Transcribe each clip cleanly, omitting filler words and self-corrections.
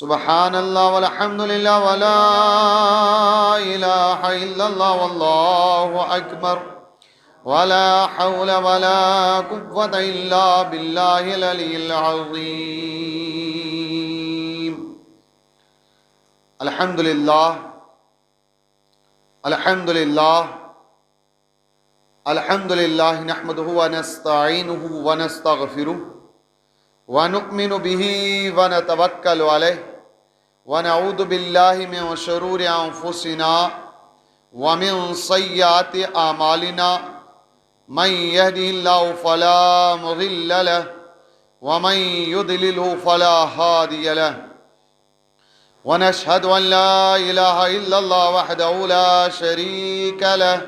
سبحان اللہ والحمد للہ ولا الہ الا اللہ واللہ اکبر ولا حول ولا قوة الا باللہ العلی العظیم. الحمدللہ الحمدللہ الحمدللہ نحمده ونستعینه ونستغفره ونؤمن به ونتوکل علیہ ونعوذ باللہ من شرور انفسنا ومن سیئات اعمالنا من يهده الله فلا مضل له ومن يضلل فلا هادي له ونشهد ان لا اله الا الله وحده لا شريك له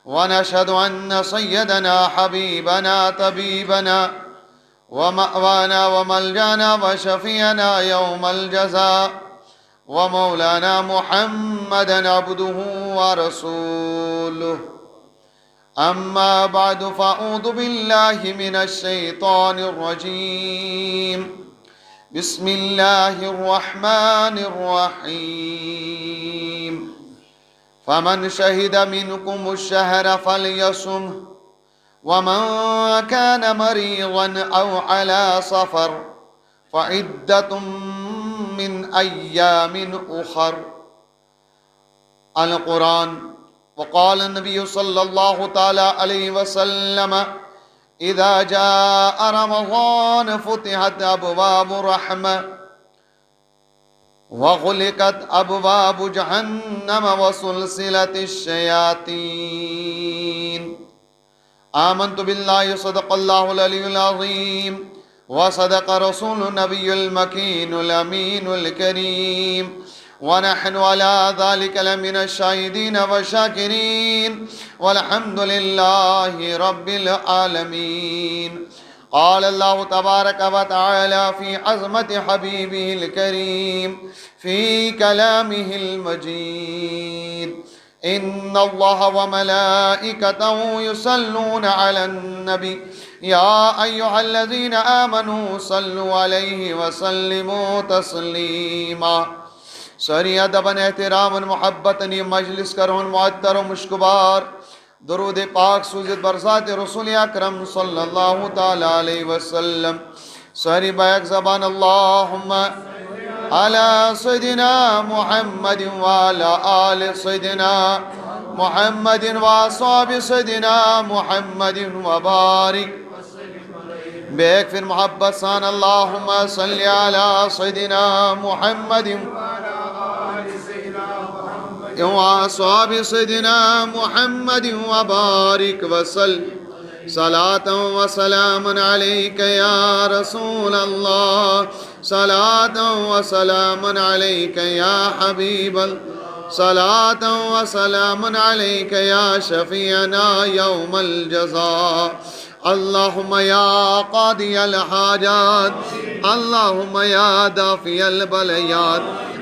ونشهد ان سيدنا حبيبنا طبيبنا ومأوانا وملجانا وشفيعنا يوم الجزاء ومولانا محمدا عبده ورسوله. أما بعد فأعوذ بالله من الشيطان الرجيم. بسم الله الرحمن الرحيم. فمن شهد منكم الشهر فليصمه ومن كان مريضا أو على سفر فعدة من أيام أخر. القرآن. وقال النبي صلى الله تعالى عليه وسلم إذا جاء رمضان فتحت أبواب رحمة وغلقت أبواب جهنم وسلسلة الشياطين. آمنت بالله صدق الله العلي العظيم وصدق رسول النبي المكين الأمين الكريم ونحن على ذلك لمن الشاهدين والشاكرين والحمد لله رب العالمين. قال الله تبارك وتعالى في عظمة حبيبه الكريم في كلامه المجيد إن الله وملائكته يصلون على النبي يا أيها الذين آمنوا صلوا عليه وسلموا تسليما. سری ادباً احتراماً محبتاً یہ مجلس کرون معطر و مشکبار درود پاک سوزد برسات رسول اکرم صلی اللہ تعالیٰ علیہ وسلم. سری بیک زبان اللہم علی سیدنا محمد وعلی آل سیدنا محمد واصحاب سیدنا محمد وبارک. بیک پھر محبت سان اللہم صلی علی سیدنا محمد وأصحاب سيدنا محمد وبارك وسلم. صلاة وسلام عليك يا رسول الله صلاة وسلام عليك يا حبيب الله صلاة وسلام عليك يا شفيعنا يوم الجزاء. اللهم يا قاضي الحاجات اللهم يا دافي البليات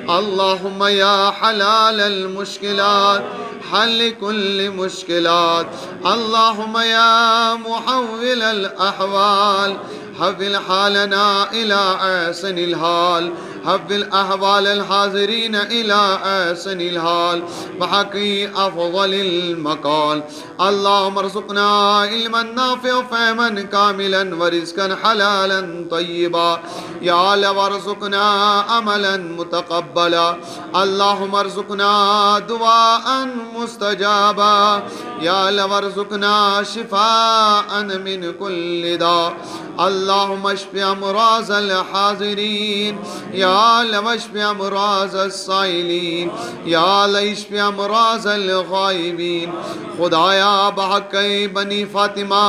اللهم يا حلال المشكلات حل كل مشكلات اللهم يا محول الأحوال حول حالنا إلى أحسن الحال حول أحوال الحاضرين إلى أحسن الحال بحق أفضل المقال. اللهم ارزقنا علما نافعا وفهما كاملا ورزقا حلالا طيبا يا الله وارزقنا عملا متقبلا. اللهم ارزقنا دعاء مستجابا يا الله وارزقنا شفاء من كل داء. اللهم اشف امراض الحاضرين يا الله واشف امراض السائلين يا الله اشف امراض الغائبين. خدایا بحق بنی فاطمہ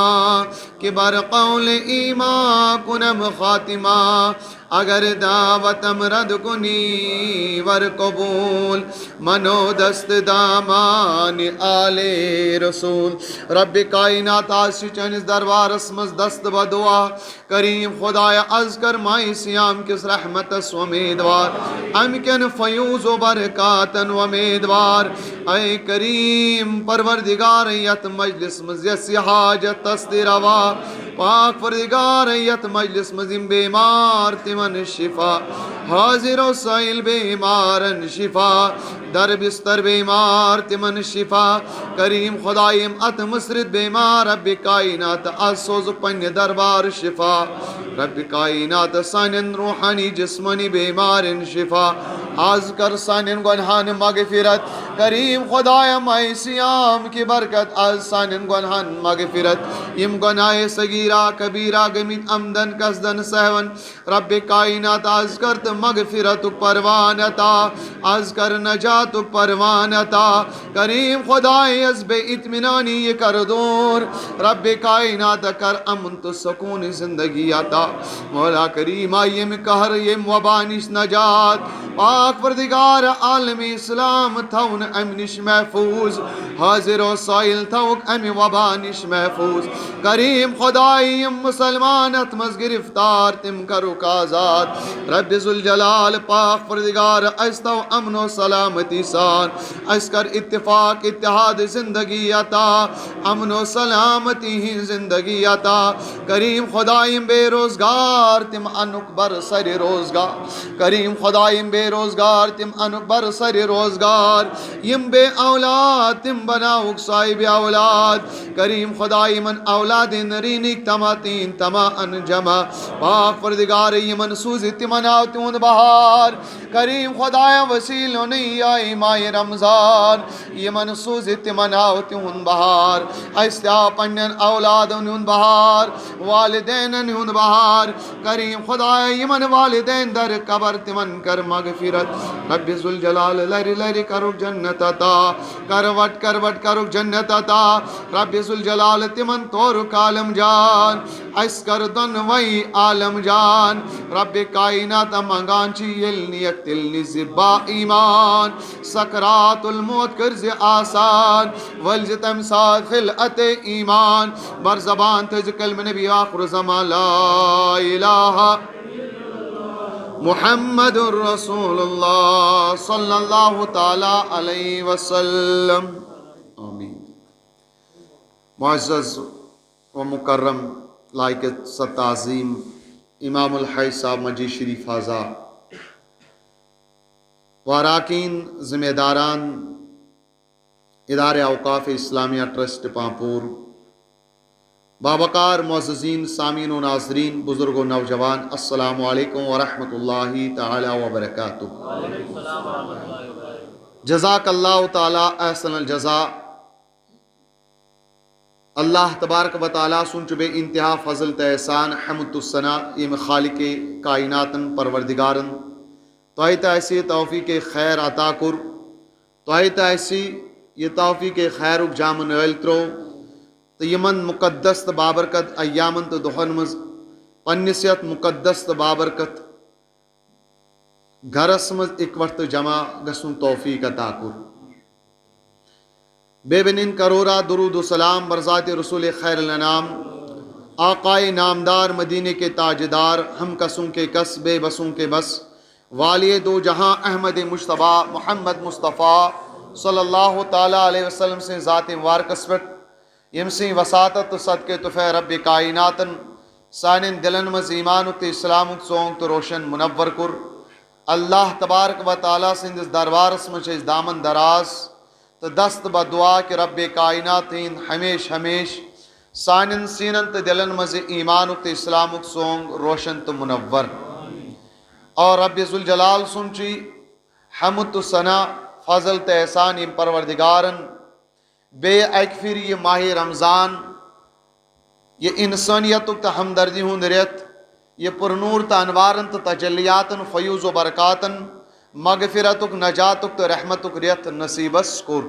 کہ بر قول ایمان کنم خاتمہ اگر دعوتم رد کنی ور قبول منو دست دامان آل رسول. رب کائنات آسی چنس دربار اسمز دست بدعا کریم خدایا از کر مائی سیام کس رحمت امیدوار امکن فیوز و برکاتن امیدوار اے کریم پروردگار یت مجلس مز یس حاجت تستی روا پاک پروردگار یت مجلس مز یم بیمار تمن شفا حاضر و سائل بیمارن شفا در بستر بیمار تمن شفا کریم خدایم ات مسرت بیمار رب کائنات اسوز پن دربار شفا رب کائنات سانن روحانی جسمانی بیمارن شفا آز کر سانن گناہان مغفرت کریم خدایم اے سیام کی برکت آز سانن گناہان مغفرت یم گناہ صغیرہ کبیرہ گمت عمدن قصدن سہون رب کائنات آز کرت مغفرت پروان عطا آز کر نجات پروان عطا کریم خدای از بے اطمینانی یہ کر دور رب کائنات کر امن تو سکون زندگی عطا مولا کریم یم قہر یم وبا نش نجات پاک پروردگار عالم اسلام تھون ام نش محفوظ حاضر و سائل تھوک ام وبا نش محفوظ کریم خدای یم مسلمان اتمز گرفتار تم کروک آزاد رب ذوالجلال پاک پروردگار استو امن و سلامتی سان اس کر اتفاق اتحاد زندگی عطا امن و سلامتی ہی زندگی عطا کریم خدایم بے روزگار تم انک بر سر روزگار کریم خدایم بے روزگار تم انک بر سر روزگار یم بے اولاد تم بناوک صاحب اولاد کریم خدای من اولاد نرینک تماتین تما انجمع پاک پروردگار یمن سوز تمناو تون بہار کریم خدای وسیل نہیں آئی ماہ رمضان یمن سوز تمناو تون بہار ایسا پنن اولاد نیون بہار والدین نیون بہار کریم خدای یمن والدین در قبر تمن کر مغفرت رب ذوالجلال لری لری کرو جنت عطا کروٹ کروٹ کرو جنت عطا رب ذوالجلال تمن تورک عالم جان اس کر دن وی عالم جان رب کائنات منگان چی یلنی یکتلنی زبا ایمان سکرات الموت کرز آسان ولج تمساد خلعت ایمان بر زبان تج کلم نبی آخر زمان لا الہ محمد رسول اللہ صلی اللہ تعالی علیہ وسلم آمین معزز و مکرم لائق تعظیم امام الحی صاحب مجید شریف حاضہ واراکین ذمہ داران ادارہ اوقاف اسلامیہ ٹرسٹ پامپور بابکار معززین سامعین و ناظرین بزرگ و نوجوان السلام علیکم ورحمۃ اللہ تعالی وبرکاتہ جزاک اللہ تعالی احسن الجزا اللہ تبارک و تعالیٰ سن چبے انتہا فضل تحسان حمد الثنا یم خالق کائناتن پروردگارن توہی ایسی توفیق خیر عطا کر توہی ایسی یہ توفیق خیر جام نائل ترو تو یمن مقدس تو بابرکت ایامن تو دہن مز پنس یت مقدس تو بابرکت گھرس مز اکوٹ جمع گسن توفیق عطا کر بے بنین کرورہ درود و سلام برذات رسول خیر الانام آقائے نامدار مدینے کے تاجدار ہم کسوں کے کس بے بسوں کے بس والی دو جہاں احمد مجتبیٰ محمد مصطفیٰ صلی اللہ تعالیٰ علیہ وسلم سے ذات وار کسوٹ یم سی وساطت صدقے تفہ رب کائناتن سانن دلن مز ایمان ات اسلام سونگ تو روشن منور کر اللہ تبارک و تعالیٰ سندس دربارس مجھ دامن دراز تو دست بدعا کہ رب کائنات ہمیش ہمیش سانن سینن تو دلن مز ایمان ات اسلام سونگ روشن تو منور اور رب ذوالجلال سنچی حمد تو ثنا فضل تو احسان یم پروردگارن بے ایک پھر یہ ماہ رمضان یہ انسانیت تو ہمدردی ہند ریت یہ پرنور تو انوارن تو تجلیاتن فیوز و برکاتن مغفرتک نجاتک تو رحمتک ریت نصیبس کر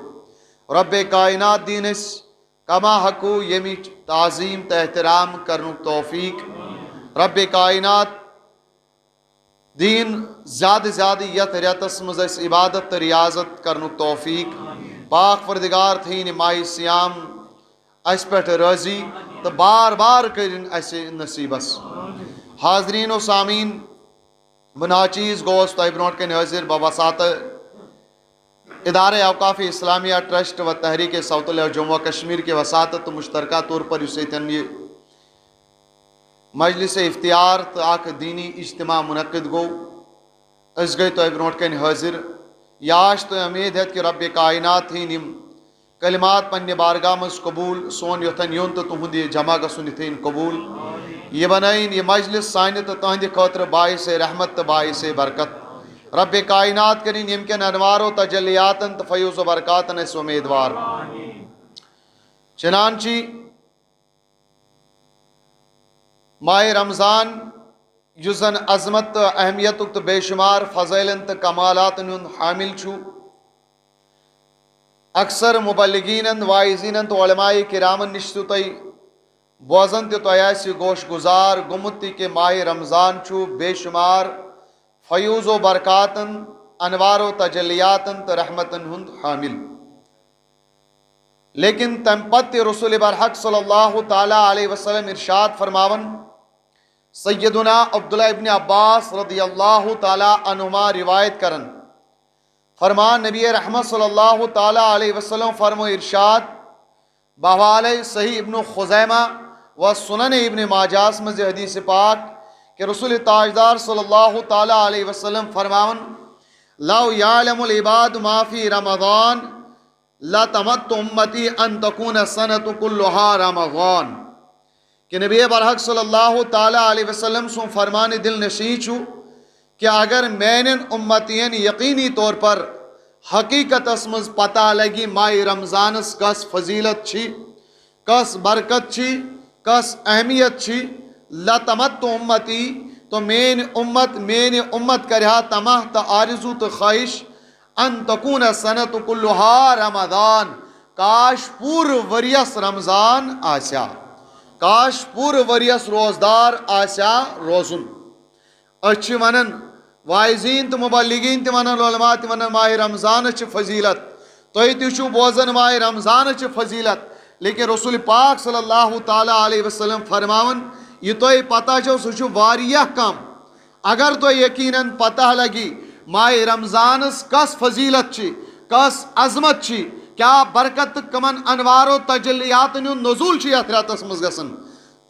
رب کائنات دینس کما حقو یمی تعظیم تو احترام کرنک توفیق رب کائنات دین زیادہ یت ریتس مز عبادت تو ریاضت کرنک توفیق پاک پروردگار تھین ماہ سیام اس پہ راضی تو بار بار کرن اس نصیبس حاضرین و سامعین بنا چیز گوس تہ برو کن حاضر بوسات ادارہ اوقاف اسلامیہ ٹرسٹ و تحریک ساؤتھ جموں و کشمیر کے وساطت مشترکہ طور پر اس یہ مجلس افتیار تو اخ دینی اجتماع منعقد گو اس گئی تو برونٹ کن حاضر یاش تو امید ہے کہ رب کائنات ہی نم کلمات پنہ بارگاہ مز قبول سون یوتھن یون تو تہند یہ جمع گھن یتھین قبول یہ بنائین یہ مجلس سانہ تو تہند خاطر باعث رحمت تو باعث برکت رب کائنات کرین یم کن انوار و تجلیاتن تو فیوز و برکاتن اس امیدوار چنانچہ ماہ رمضان یس زن عظمت تو اہمیت تو بے شمار فضائلن تو کمالات حامل چھو اکثر مبلغین واعظین تو علماء کرامن نش تو تھی بوزن تو تہ گوش گزار گمت کہ ماہ رمضان چھو بے شمار فیوز و برکاتن انوار و تجلیاتن تو رحمتن ہند حامل لیکن تم پت رسول برحق صلی اللہ تعالی علیہ وسلم ارشاد فرماون سیدنا عبداللہ ابن عباس رضی اللہ تعالی عنہما روایت کرن فرمان نبی رحمت صلی اللہ تعالی علیہ وسلم فرمو ارشاد بحوالہ صحیح ابن خزیمہ و سنن ابن ماجاس مز حدیث پاک کہ رسول تاجدار صلی اللہ تعالی علیہ وسلم فرماون لو یعلم العباد ما فی رمضان لتمت امتی ان تکون سنت کلها رمضان کہ نبی برحق صلی اللہ تعالی علیہ وسلم سن فرمان دل نشین چھو کہ اگر مین امتین یقینی طور پر حقیقت اسمز پتہ لگی ماہ رمضانس کس فضیلت چھی کس برکت چھی کس اہمیت چھی لتمت امتی تو مین امت کرہا تمہ تا آرزو تو خواہش ان تکون سنت کلها رمضان کاش پور وریس رمضان آسیا کاش پور وریس روزدار آسیا روزن اچھ ونن واعظین تو مبلغین تہ ونن علماء تہ ونن ماہ رمضان چھ فضیلت تُہۍ تہ چھو بوزن ماہ رمضان چھ فضیلت لیکن رسول پاک صلی اللہ تعالی علیہ وسلم فرماون یہ تُہۍ پتہ چھو سہ چھُ واریاہ کم اگر تُہۍ یقیناً پتہ لگی ماہ رمضانس کس فضیلت چھ کس عظمت چھ کیا برکت کمن انوار و تجلیات نزول چھ یتھ رتس مز گژھان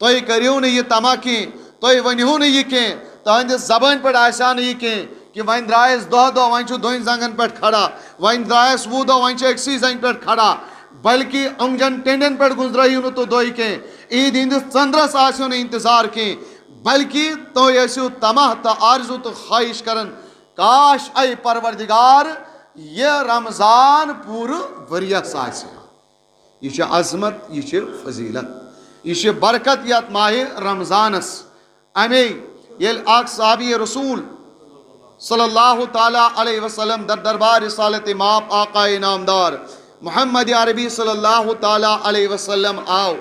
تُہۍ کٔرِو نہٕ یہ تما کینٛہہ تُہۍ ؤنِو نہٕ یہ کینٛہہ تہندس زبان پہ آسیا نہٕ یہ کینٛہہ کہ وۄنۍ درٛایس دۄہ وۄنۍ چھُ دۄن زنگن پٮ۪ٹھ کھڑا وۄنۍ درٛایس 20 دۄہ وۄنۍ چھُ أکسٕے زنگہِ پٮ۪ٹھ کھڑا بلکہ اونگجن ٹینڈین پٮ۪ٹھ گُزرٲیِو نہٕ تُہۍ دۄہ کینٛہہ عیٖد ہِنٛدِس ژنٛدرس آسیو نہٕ انتظار کینٛہہ بلکہ تُہۍ ٲسِو طمع تہٕ آرزو تہٕ خواہش کران کاش اے پروردگار یہ رمضان پورٕ ؤریس آسہِ یہ چھِ عظمت یہ چھِ فضیلت یہ چھِ برکت یتھ ماہ رمضانس امی یل اخ صحابی رسول صلی اللہ تعالی علیہ وسلم در دربار رسالت ماپ آقا نامدار محمد عربی صلی اللہ تعالی علیہ وسلم آو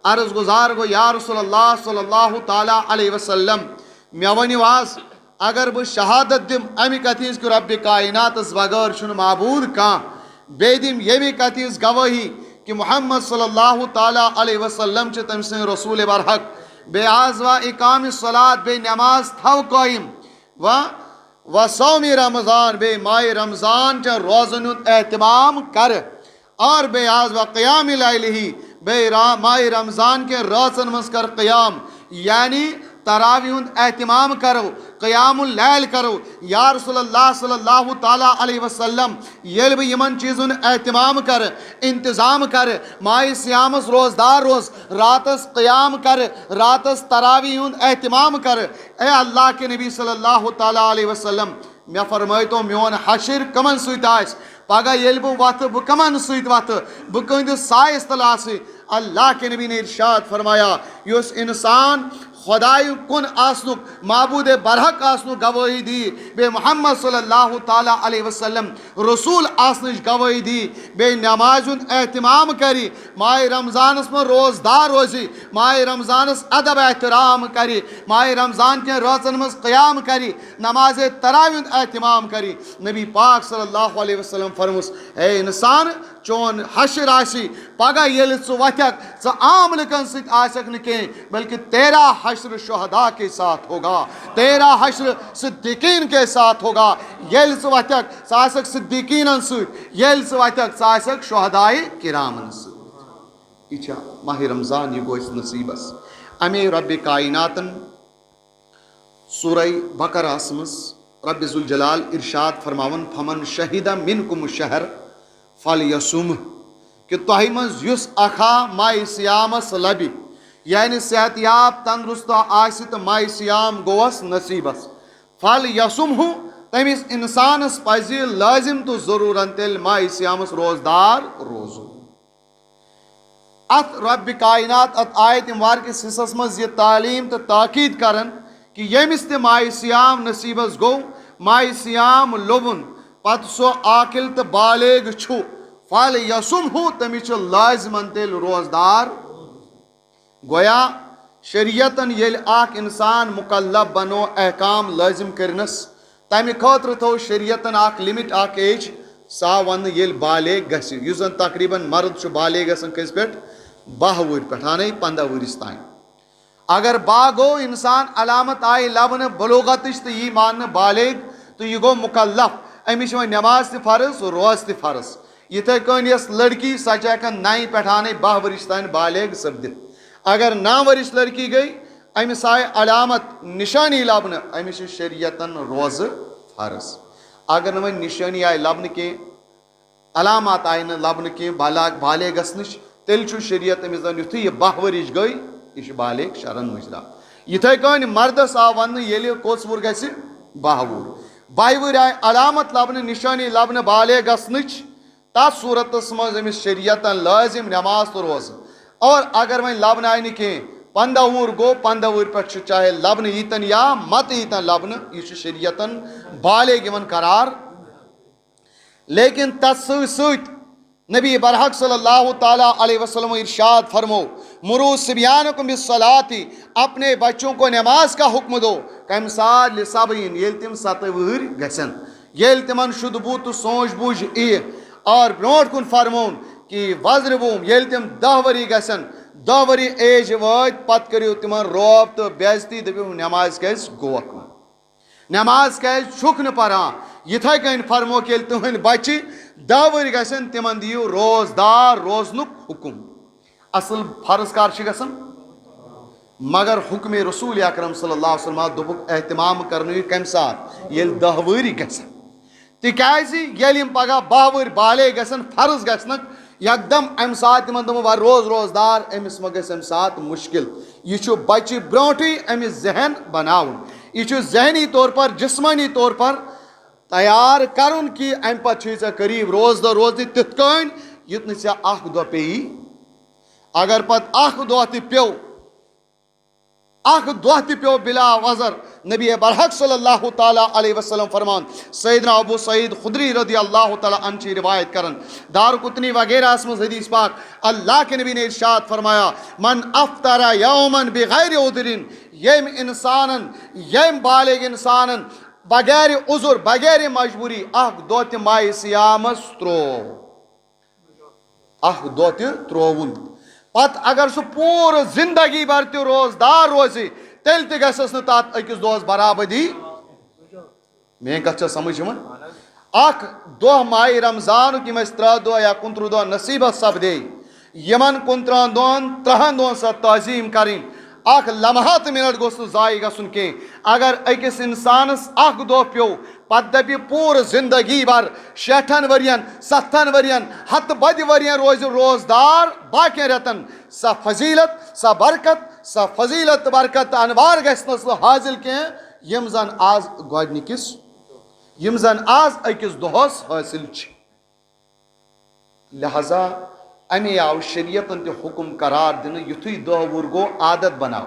عرض گزار گو یا رسول اللہ صلی اللہ تعالی علیہ وسلم مے ؤنِو آز اگر بہ شہادت دم امہ کتھ ہز کہ رب کائنات بغیر چھُنہٕ معبوٗد کانٛہہ بیٚیہِ دم ییٚمہِ کتھ ہز گوٲہی کہ محمد صلی اللہ تعالی علیہ وسلم چھ تٔمۍ سٕنٛدۍ رسول برحق بے آز و اقام صلات بے نماز تھو قائم و صوم رمضان بے ماہ رمضان چھ روزن اہتمام کر اور بے آز و قیام لیل ہی بے ماہ رمضان کے رازن مز کر قیام یعنی تراویح ہند اہتمام کرو قیام اللیل کرو یا رسول اللہ صلی اللہ تعالی علیہ وسلم یل بہ یمن چیزن اہتمام کر انتظام کر ماہ سیامس روزدار روز راتس قیام کر راتس تراویح ہند اہتمام کر اے اللہ کے نبی صلی اللہ تعالی علیہ وسلم مے فرمائی تو میون حشر کمن سۭتۍ آسہِ پگہ یل بہ وتھٕ بہ کمن سۭتۍ وتھٕ بہ کٕہٕنٛدِس سایس تل آسہِ اللہ کے نبی نے ارشاد فرمایا یس انسان خدائی کن آسنک معبود برحق آسنک گواہی دی بے محمد صلی اللہ تعالی علیہ وسلم رسول آسنچ گواہی دی بے نماز اہتمام کری ماہ رمضانس میں روزدار روزی ماہ رمضانس ادب احترام کری ماہ رمضان کے روزن مز قیام کری نماز تراویح اہتمام کری نبی پاک صلی اللہ علیہ وسلم فرموس اے انسان چون حشر آسی پگہ یل ژٕ وتھکھ ژٕ عام لُکن سۭتۍ آسکھ نہٕ کینٛہہ بلکہ تیرا حشر شہداء کے ساتھ ہوگا، تیرا حشر صدیقین کے ساتھ ہوگا. یل ث وتھک ث آسک صدیقینن ست، یل ث وتھک ث آسک شہدائے کرامن ست. یہ ماہ رمضان، یہ گو اس نصیبس. امی رب کائناتن سورہ بقرہ مز رب ذوالجلال ارشاد فرماون فمن شہید منکم الشہر فلیصم، کہ تۄہہِ منٛز یُس اکھا ماہِ سیامس لبہِ، یعنی صحت یاب تندرست آسہِ تہٕ ماہِ سیام گوس نصیبس، فلیصم ہُہ، تٔمِس اِنسانس پزِ لٲزم تہٕ ضروٗرن تیٚلہِ ماہِ سیامس روزدار روزُن. ات رب کائنات ات آیت مبارک کس حصس مز یہ تعلیم تو تاکید کرن کہ یمس تہ ماہ سیام نصیبس گو، ماہ سیام لوبن پتہ سو عاقل تو بالغ چھو، فل یسم ہو، تمس لازمن تیل روزدار. گویا شریعتن یل اخ انسان مکلف بنو احکام لازم کرنس، تمہ خاطر تھو شریعتن اخ لمٹ اخ ایج سا ون یل بالغ گژھِ، یُس زن تقریباً مرد چھُ بالغ گژھان کس پہ 12 وُہر پہ 15 ورس تین. اگر با گو انسان علامت آئی لبنہ بلوغتش تو یہ مان بالغ تو یہ گو مکلف، امس نماز تہ فرض روز تہ فرض. یتھے کن یس لڑکی سہ ہیکن 9 پہ 12 ورس تین بالغ سپدت. اگر 9 ورس لڑکی گئی امس آئی علامت نشانی لبنہ، امس شریعتن روز فرض. اگر ون نشانی آئی لبنہ کی، علامات آئی لبنہ کی بالغ گھنش، تیل شریعت امس دن یتھے یہ 12 ورش گئی یہ بالغ شرن مجرا. یتھے کن مردس آو ون یل کوس وُہر گژھِ 12 وُہر، 22 وُہر آئی علامت لبنہ نشانی لبنہ بالغ گھنچ، تس صورتس مز امس شریعتن لازم نماز تو روز. اور اگر ون لبنہ آئی نہ کی 15 وُہر گو، 15 وُہر پہ چاہے لبنہ ییتن یا مت ییتن لبنہ، یہ شریعتن بالغ یوان قرار. لیکن تس ست نبی برحق صلی اللہ تعالیٰ علیہ وسلم ارشاد فرمو مرو صبیانکم بالصلاۃ، اپنے بچوں کو نماز کا حکم دو. کم سات لسبعین، یل تم 7 وُہر گژھن، یل تمن شد بو تو سوچ بوجھ ای. اور برونٹ کن فرمون کہ وضربوم، یل تم 10 ؤری گژھن، 10 ؤری ایج وات پت کریو تمن روب تو بےعزتی، دپیو نماز کیاز گوکھ، نماز کیاز چھک نہ پران. یتھے کن فرمو کہ یل تہند بچہ 10 ؤری گژھن تمن دیو روزدار روزنک حکم. اصل فرض کر گژھن، مگر حکم رسول اکرم صلی اللہ علیہ وسلم دوپک اہتمام کرنو کم سات یل 10 ؤری گژھن. تکیازِ یل یم پگہ 12 ؤری بالغ گژھن فرض گژھنک یکدم امہ سات تمن دپو ور روزدار، امس ما گژھِ امہ سات مشکل. یہ بچہ برونٹھے امس ذہن بناون، یہ ذہنی طور پر جسمانی طور پر تیار کرن کہ ام پتہ ژے قریب روز دہ روز تتھ کن یت نہ ژے اخ دہ پیی. اگر پتہ اخ دہ تہ پیو، اخ دہ تہ پیو بلا وزر، نبی برحق صلی اللہ تعالیٰ علیہ وسلم فرمان، سیدنا ابو سعید خدری رضی اللہ تعالیٰ عنہ چی روایت کرن، دار قطنی وغیرہ اس میں حدیث پاک، اللہ کے نبی نے ارشاد فرمایا من افطر یوما بغیر عذر، یم انسانن، یم بالغ انسانن بغیر عذر بغیر مجبوری اخ دہ تہ ماہ سیامس ترو، اخ دہ تہ ترون، پتہ اگر سہ پور زندگی بھر تہ روزدار روزِ تیل تہ گژھس نہ تات أکِس دۄہس برابری. میٲنۍ کتھ چھا سمجھ یِوان؟ اکھ دۄہ ماہ رمضانُک یِم اَسہِ 3 دۄہ یا 19 دۄہ نصیبس سپدے، یمن 29 دۄہن 30 دۄہن سۄ تعظیٖم کرٕنۍ، اکھ لمحہ تہٕ منٹ گوٚژھ نہٕ ضایع گژھُن کینٛہہ. اگر أکِس انسانس اکھ دۄہ پیو پتہ دپہِ پوٗرٕ زندگی بھر 60 ؤرین 70 ؤرین 100 بدِ ؤرین روزِ روزدار باقین رٮ۪تن، سۄ فضیلت سۄ برکت، سۄ فضیلت تہٕ برکت تہٕ انوار گژھنس نہٕ حٲصِل کینٛہہ یم زن آز گۄڈنِکِس، یم زن آز أکِس دۄہس حٲصِل چھِ. لہذا امی آو شریعتن تہ حکم قرار دنہٕ یُتھُے 10 وُہر گوٚو عادت بناو،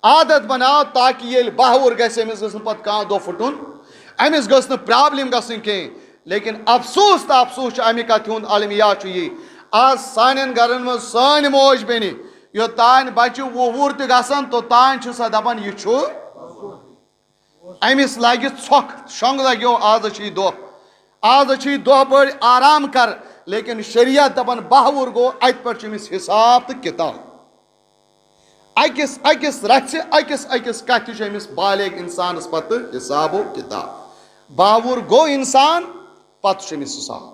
عادت بناو تاکہ ییٚلہِ 12 وُہر گژھِ أمِس گٔژھ نہٕ پتہٕ کانٛہہ دۄہ پھُٹُن، أمِس گٔژھ نہٕ پرٛابلِم گژھٕنۍ کینٛہہ. لیکن افسوٗس تہٕ افسوٗس چھُ امہِ کتھِ ہُنٛد المیہ چھُ یی آز سانٮ۪ن گرن منٛز سٲنۍ موج بیٚنہِ یوٚتانۍ بچہِ 20 وُہر تہِ گژھن توٚتانۍ چھِ سۄ دپان یہِ چھُ أمِس لگہِ ژھۄکھ، شۄنٛگ لگیو آز چھُ یہِ دۄہ، آز چھُ یہِ دۄہ بٔڑۍ آرام کر. لیکن شریعت دپان 12 وُہر گوٚو اتہِ پٮ۪ٹھ چھُ أمِس حساب تہٕ کِتاب. اکس اکس رچھ اکس اکس کتھ امس بالغ انسانس پتہ حساب و کتاب. باوُر گو انسان پتہ امس حساب.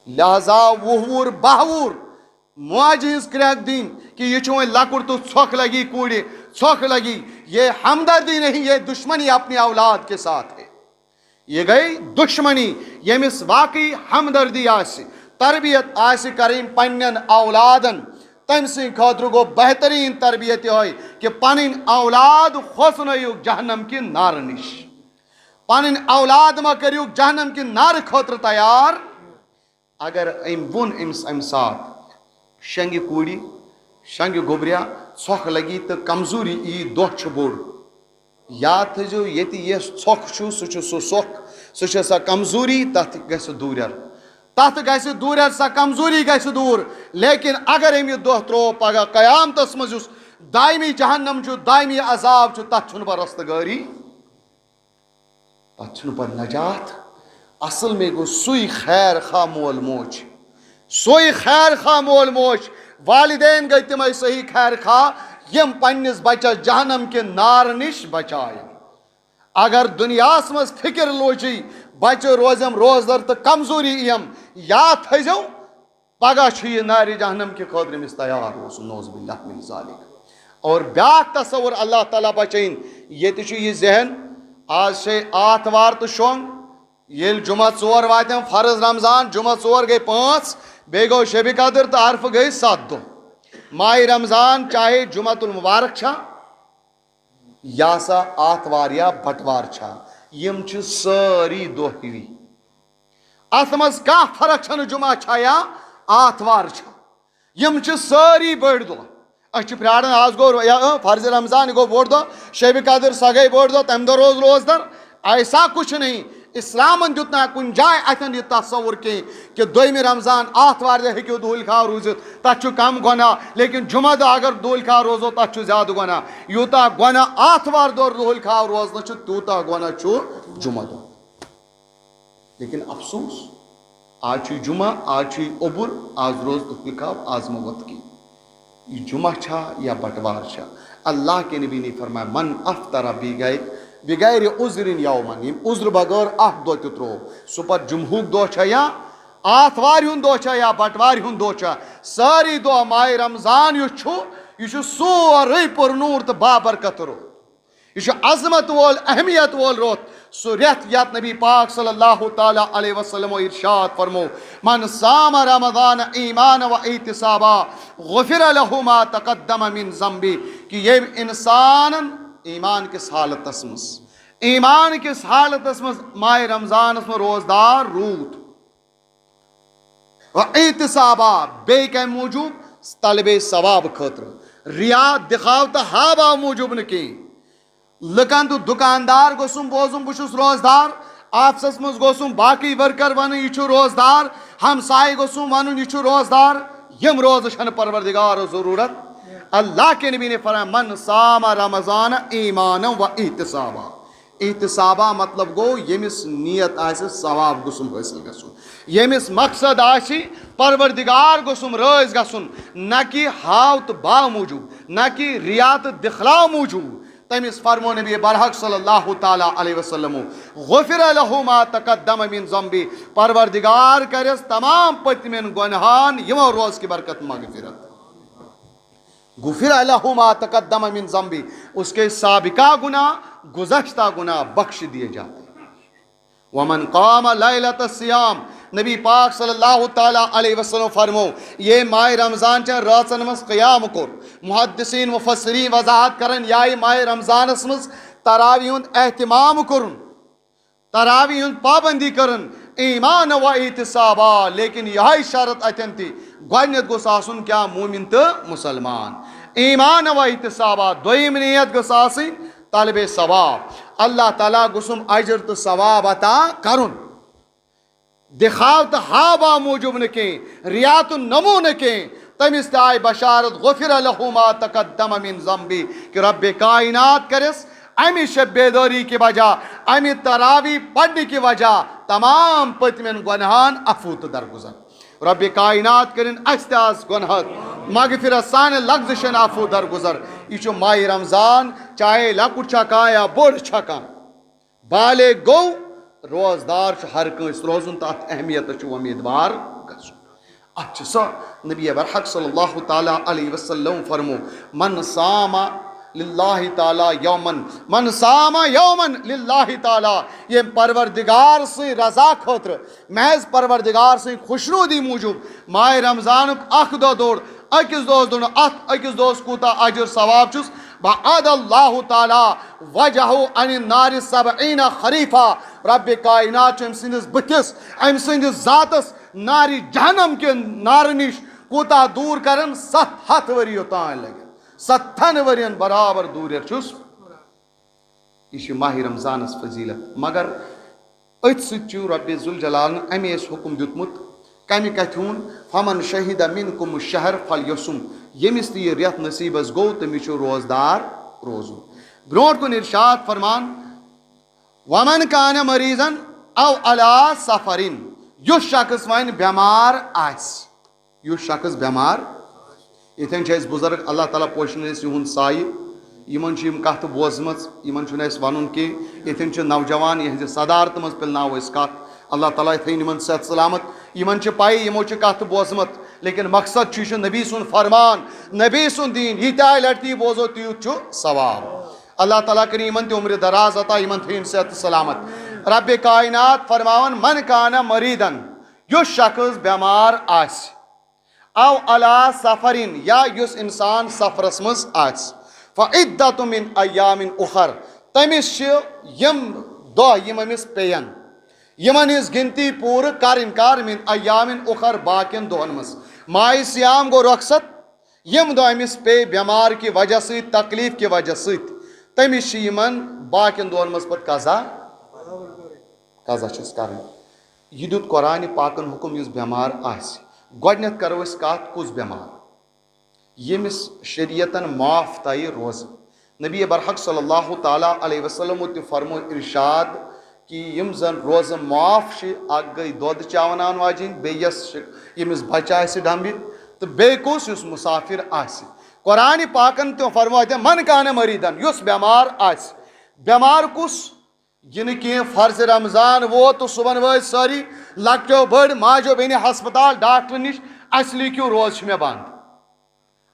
لہذا وُہُر بہوُر ماجہ ہز کریک دین کہ یہ وی لکٹ تو ژھۄکھ لگی کوڑ ژھۄکھ لگی. یہ ہمدردی نہیں، یہ دشمنی اپنی اولاد کے ساتھ ہے. یہ گئی دشمنی. یمس واقعی ہمدردی آسہِ تربیت آسہِ کریں پنن اولادن، تم سن خاطر گو بہترین تربیت یہ کہ پنن اولاد کھوسنو جہنم کی نار نش. پنن اولاد ما کریو جہنم کی نار خاطر تیار. اگر ام ون امس ام سات شنگ کوڑی شنگ گوبریا ژھۄکھ لگی تو کمزوری ای دہ چھ بوڑ. یاد تھو یہ یس ژھۄکھ چھُ سہ چھُ سہ سۄکھ سہ چھِ سۄ کمزوری تتھ گژھِ دوٗریر تتھ گژھِ دوٗریر سۄ کمزوری گژھِ دوٗر. لیکن اگر أمۍ یہِ دۄہ ترٛوو پگاہ قیامتس منٛز یُس دائمی جہنم چھُ دائمی عذاب چھُ تتھ چھُنہٕ پتہٕ رستگٲری تتھ چھُنہٕ پتہٕ نجات. اصل میں گو سُے خیر خواہ مول موج سُے خیر خواہ مول موج والدین گئی تمے صحیح خیر خواہ یم پننس بچس جہنم کے نار نش بچائے. اگر دنیاس مز فکر لوچی بچہ روزم روزدر تو کمزوری یم یاد تھزو پگہ یہ نار جہنم کے خاطر امس تیار روز نوز باللہ من ذالک. اور بیاکھ تصور اللہ تعالیٰ بچین یہ ذہن آج سے آتوار تو شونگ یل جمعہ ژور واتن فرض رمضان جمعہ ژور گئی 5 بیٚیہِ گوٚو شبِ قدر تو عرفہ گئی 7 دۄہ. ماہ رمضان چاہے جمعۃ المبارک چھا یا سا آتوار یا بٹوار چھا یم چھ ساری دۄہ ہِوی. اتھ مز کانٛہہ فرق چھنہٕ جمعہ چھا یا آتوار چھا یم چھ ساری بٔڑۍ دۄہ. أسۍ چھِ پرٛاران آز گوٚو فرض رمضان یہ گوٚو بوٚڑ دۄہ شبِ قدر سۄ گٔے بوٚڑ دۄہ تمہِ دۄہ روز روزدر. ایسا کچھ نہیں. اسلامن دیت نا کن جائے اتن یہ تصور کہ دویمہ رمضان آتوار دہ ہیکو دول کھا روزت تت کم گناہ لیکن جمعہ دہ اگر دول کھا روزو تت زیادہ گناہ. یوتا گناہ آتوار دہ دول کھا روزنا تیوتا گناہ جمعہ دہ. لیکن افسوس آج جمعہ آج اوبر آز روز دول کھا آز موت کی. یہ جمعہ چھا یا بٹوار چھا اللہ کے نبی نے فرمایا من افطر بغیر عذر یومن یم عذر بغیر اخ دہ تہ ترو سہ پتہ جمعہک دہ چھا یا آتوار ہند دہ چھا یا بٹوار ہند دہ چھا ساری دہ ماہ رمضان یہ سورے پر نور تو بابرکت روت. یہ عظمت وول اہمیت وول روت سہ ریت یت نبی پاک صلی اللہ تعالی علیہ وسلم ارشاد فرمو من صام رمضان ایمان و احتسابا غفر له ما تقدم من ذنبی. کہ یم انسان ایمان کس حالتس مز ایمان کس حالتس مز ماہ رمضانس میں روزدار رود و احتسابا بے کم موجود طلب ثواب خاطر ریا دکھاوتہ ہابا موجود نکی. لکن تو دکاندار گوسم بوزم بچس روزدار آفسس مز گوسم باقی ورکر ون یہ روزدار ہمسائے گوسم ون یہ روزدار یم روز چھن پروردگار ضرورت. اللہ کے نبی نے فرمایا من صام رمضان ایمانا و احتسابا. احتسابا مطلب گو یمس نیت آسہ ثواب گسم حاصل گسن یمس مقصد آسی پروردگار گسم رٲضۍ گسن نہ کہ ہاو تو با موجود نہ کہ ریا تو دکھلاو موجود. تمس فرمو نبی برحق صلی اللہ تعالی علیہ وسلم غفر له ما تقدم من ذنبی پروردگار کرس تمام پتمن گناہان یمو روز کی برکت مغفرت. غفر له ما تقدم من ذنبی اس کے سابقہ گناہ گزشتہ گناہ بخش دیے جاتے. ومن قام لیلۃ الصیام نبی پاک صلی اللہ تعالیٰ علیہ وسلم فرمو یہ ماہ رمضان چن راتن مز قیام کور. محدثین مفسرین وضاحت کرن یا ماہ رمضانس مز تراویح ہند اہتمام کرن تراویح ہند پابندی کرن ایمان و احتسابا. لیکن یہ شرط اتن تھی گۄڈنیتھ گوٚژھ آسُن کیا مومن تو مسلمان. ایمان و احتسابا دویم نیت گوٚژھ آسٕنۍ طلب ثواب. اللہ تعالیٰ گوٚژھُم اجر تو ثواب عطا کرن. دکھاو تو ہابا موجود نہ کہیں ریا تو نمو نہ کہیں. تمس تہ آئی بشارت غفر له ما تقدم من ذنبی کہ رب کائنات کرس امی شب بیداری کی وجہ امی تراوی پڑھنے کی وجہ تمام پتمن گناہان عفو تو درگزر. رب کائنات کرن اس تہ آز گناہ مغفرت سان لغزشن عفو درگزر. یہ ماہ رمضان چاہے لکٹ چھا یا بوڑ چھا بالغ گو روزدار ہر کنس روزن تو ات اہمیت امیدوار گھن ات سا نبی برحق صلی اللہ تعالیٰ علیہ وسلم فرمو من صام للہ تعالیٰ یومن من صام یومن للہ تعالیٰ یہ پروردگار سے رضا خاطر محض پروردگار سے خوشنودی موجود ماہ رمضان اخ دہ دوڑ اکس دوس دوڑ ات اکس دوس کوتا اجر ثواب چھس بعد اللہ تعالیٰ وجہ عن النار 70 خریفہ رب کائنات ام سندس بتس ام سندس ذاتس ناری جہنم کے نار نش کوتا دور کرن 7 وری تان لگن 7 ورین برابر دور چھس یہ ماہ رمضان فضیلت مگر ات ست رب ذوالجلال امی حکم دیتمت کمی کتھون فمن شہید منکم الشہر فلیصم یمس تہ یہ ریت نصیبس گو تمس روزدار روزن برونٹ کن ارشاد فرمان ومن کان مریضن او علی سفرن یس شخص ون بیمار یس شخص بیمار یتھن چھ بزرگ اللہ تعالیٰ پوشن یہند سایہ یمن کت بوزم یمن ون کہ یتھن نوجوان یہ صدارت مز پلناو کت اللہ تعالیٰ تھین یمن صحت سلامت یمن پائی یمو کت بوزمت لیکن مقصد یہ نبی سن فرمان نبی سن دین یتہ لٹہ بوزو تیوت ثواب اللہ تعالیٰ کر یمن تہ عمر دراز عطا یمن تھین صحت سلامت رب کائنات فرماون من کان مریدن یس شخص بیمار او علی سفرین یا یس انسان سفرس مز فعدت من ایام اخر تمس یم دہ یم امس پین یمن ہز گنتی پور کر من ایام اخر باقین دہن مز ماہ سیام گو رخصت یم دہ امس پے بیمار کی وجہ ست تکلیف کی وجہ ست تمس یمن باقین دہن مز پت قضا چھس کرن یہ دیت قرآن پاکن حکم یس بیمار گۄڈنیتھ کرو اس کت کس بیمار یمس شریعتن معاف تہ روز نبی برحق صلی اللہ تعالیٰ علیہ وسلم تہ فرمو ارشاد کہ یم زن روز معاف اک گئی دود چاونان واجن بیس یمس بچہ آسہ ڈمبت تو بے کس یس مسافر قرآن پاکن تہ فرمو من کان مریدن یس بیمار بیمار کس یہ کی فرض رمضان ووت تو صبح وٲتۍ سٲری لکٹو بڑ ماجو بیٚنہِ ہسپتال ڈاکٹر نش اس لیکھو روز مے بند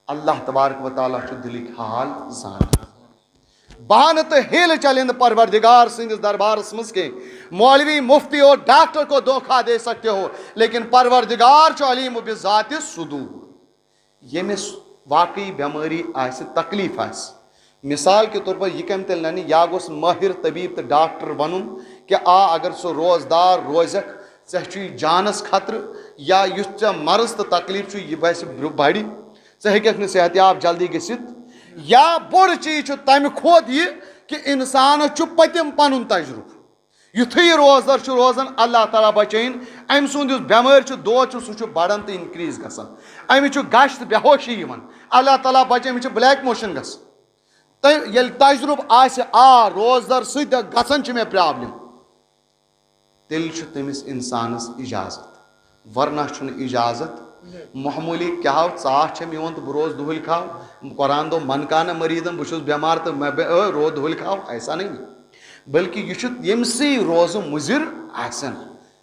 اللہ تبارک و تعالیٰ دلک حال زان بہانہ تو ہیل چلند پروردگار سندس دربارس مز کے مولوی مفتی اور ڈاکٹر کو دھوکہ دے سکتے ہو لیکن پروردگار علیم بذات صدور یمس واقعی بیماری تکلیف مثال کے طور پر یہ کم تیل ننی یا گوس ماہر طبیب تو ڈاکٹر ونن کہ اگر سو روزدار روزک ژے جانس خطر یا یس ژے مرض تو تکلیف یہ بس بڑی ژے ہیکھ نہٕ صحت یاب جلدی گژھِتھ یا بوڑ چیز تمہ کھوت یہ کہ انسان پتم پن تجربہ یتھے روزدار روزان اللہ تعالیٰ بچین ام سند بیمار دود سہ بڑان تو انکریز گژھان امچ گش بے ہوشی اللہ تعالیٰ بچ امچ بلیک موشن گژھان یل تجربہ روزدار ست گژھان مے پرابلم تیل تمس انسانس اجازت ورنہ اجازت معمولی کیا ژاٹھ میون تو روز دہل کھاو قرآن دو من کان مریدن بس بیمار تو روز دہل کھاو ایسا نہیں بلکہ یہ یمسی روز مضر آسن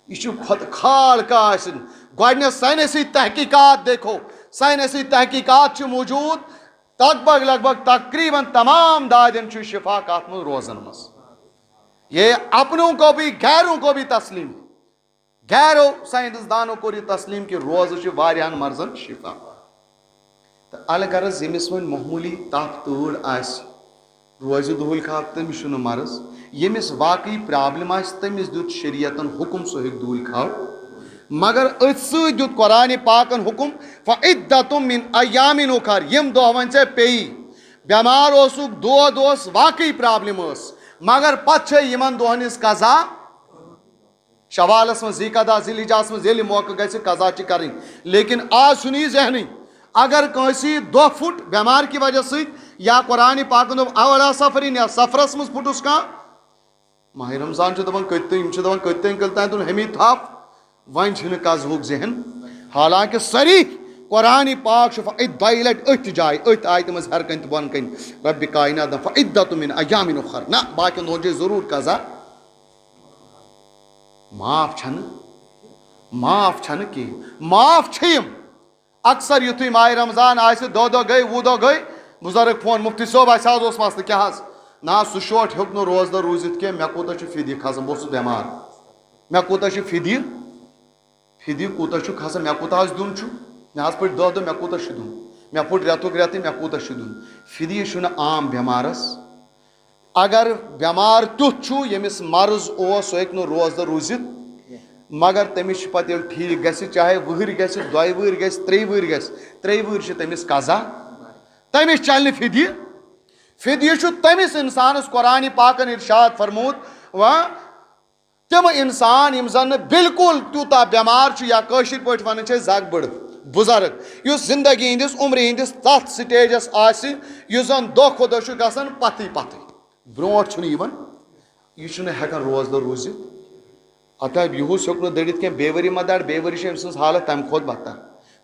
یہ خود کھال کا آسن گوڈنیتھ سائنسی تحقیقات دیکھو سائنسی تحقیقات موجود لگ بھگ تقریباً تمام دادن شفا کات من روزن مز یہ اپنوں کو بھی غیروں کو بھی تسلیم غیرو سائنسدانوں کو یہ تسلیم کہ روز واریاہن مرضن شفا تو الغرض یمس ون معمولی تپ تڑ روز دہل کھاو تمس مرض یمس واقعی پرابلم تمس دیت شریعتن حکم سہ ہیک دہل کھاو مگر ات ست دیت قرآن پاکن حکم فعدت من ایام اخر یم دہ ون ژے پیی بیمار اوسک دود واقعی پرابلم مگر پتہ یمن دہن ہز قضا شوالس من ذی قدا ذی الحجاس من یل موقع گژھِ قضا کریں لیکن آج چھُنہٕ یہِ ذہنی اگر کٲنٛسہِ دۄہ پھُٹ بیمار کی وجہ سۭتۍ یا قرآن پاکن دوٚپ اولا سفرین یا سفرس منٛز پھُٹُس کانٛہہ ماہ رمضان چھُ دپان کٔتۍ یِم چھِ دپان کٔتۍ کٔلۍ تانۍ دوٚپُن ہمی تھپھ وۄنۍ چھُنہٕ قضہُک ذہن حالانکہ صریح قرآن پاک چھُ دۄیہِ لٹہِ أتھۍ جایہِ أتھۍ آیتہِ منٛز ہر کَنہِ تہٕ بۄن کَنہِ ربِ کاینات فعدۃ من ایام اخر نہ باقین دۄہن چھِ ضروٗر قضا معاف چھنہٕ کِہیٖنۍ معاف چھِ یِم اکثر یُتھُے ماہِ رمضان آسہِ دۄہ گٔے 20 دۄہ گٔے بُزرٕگ فون مُفتی صٲب اَسہِ حظ اوس مسلہٕ کیٛاہ حظ نہ سُہ شوٹ ہیوٚک نہٕ روزدر روٗزِتھ کینٛہہ مےٚ کوٗتاہ چھُ فِدیہِ کھسان بہٕ اوسُس بٮ۪مار مےٚ کوٗتاہ چھُ فِدیہِ کوٗتاہ چھُ کھسان مےٚ کوٗتاہ حظ دیُن چھُ مےٚ حظ پھٕٹۍ 10 دۄہ مےٚ کوٗتاہ چھُ دیُن مےٚ پھُٹ رٮ۪تُک رٮ۪تٕے مےٚ کوٗتاہ چھُ دیُن فِدیہِ چھُنہٕ عام بٮ۪مارس اگر بٮ۪مار تیُتھ چھُ ییٚمِس مرض اوس سُہ ہیٚکہِ نہٕ روزدر روٗزِتھ مگر تٔمِس چھِ پتہٕ ییٚلہِ ٹھیٖک گژھِ چاہے وٕہٕرۍ گژھِ 2 وٕہٕرۍ گژھِ 3 وٕہٕرۍ گژھِ 3 وٕہٕرۍ چھِ تٔمِس قضا تٔمِس چلہِ نہٕ فِدیہِ چھُ تٔمِس اِنسانس قرآنِ پاکن ارشاد فرموٗد تِم اِنسان یِم زن نہٕ بالکُل تیوٗتاہ بٮ۪مار چھُ یا کٲشِر پٲٹھۍ ونان چھِ أسۍ زگ بٕڑٕ بُزرٕگ یُس زندگی ہِنٛدِس عُمرِ ہِنٛدِس تتھ سٹیجس آسہِ یُس زن دۄہ کھۄتہٕ دۄہ چھُ گژھان پتھٕے برونٛٹھ چھُنہٕ یِوان یہِ چھُنہٕ ہٮ۪کان روزدر روٗزِتھ اتھا یِہُس ہیوٚک نہٕ دٔرِتھ کینٛہہ بیٚیہِ ؤری ما دَر بیٚیہِ ؤری چھِ أمۍ سٕنٛز حالت تمہِ کھۄتہٕ بدتر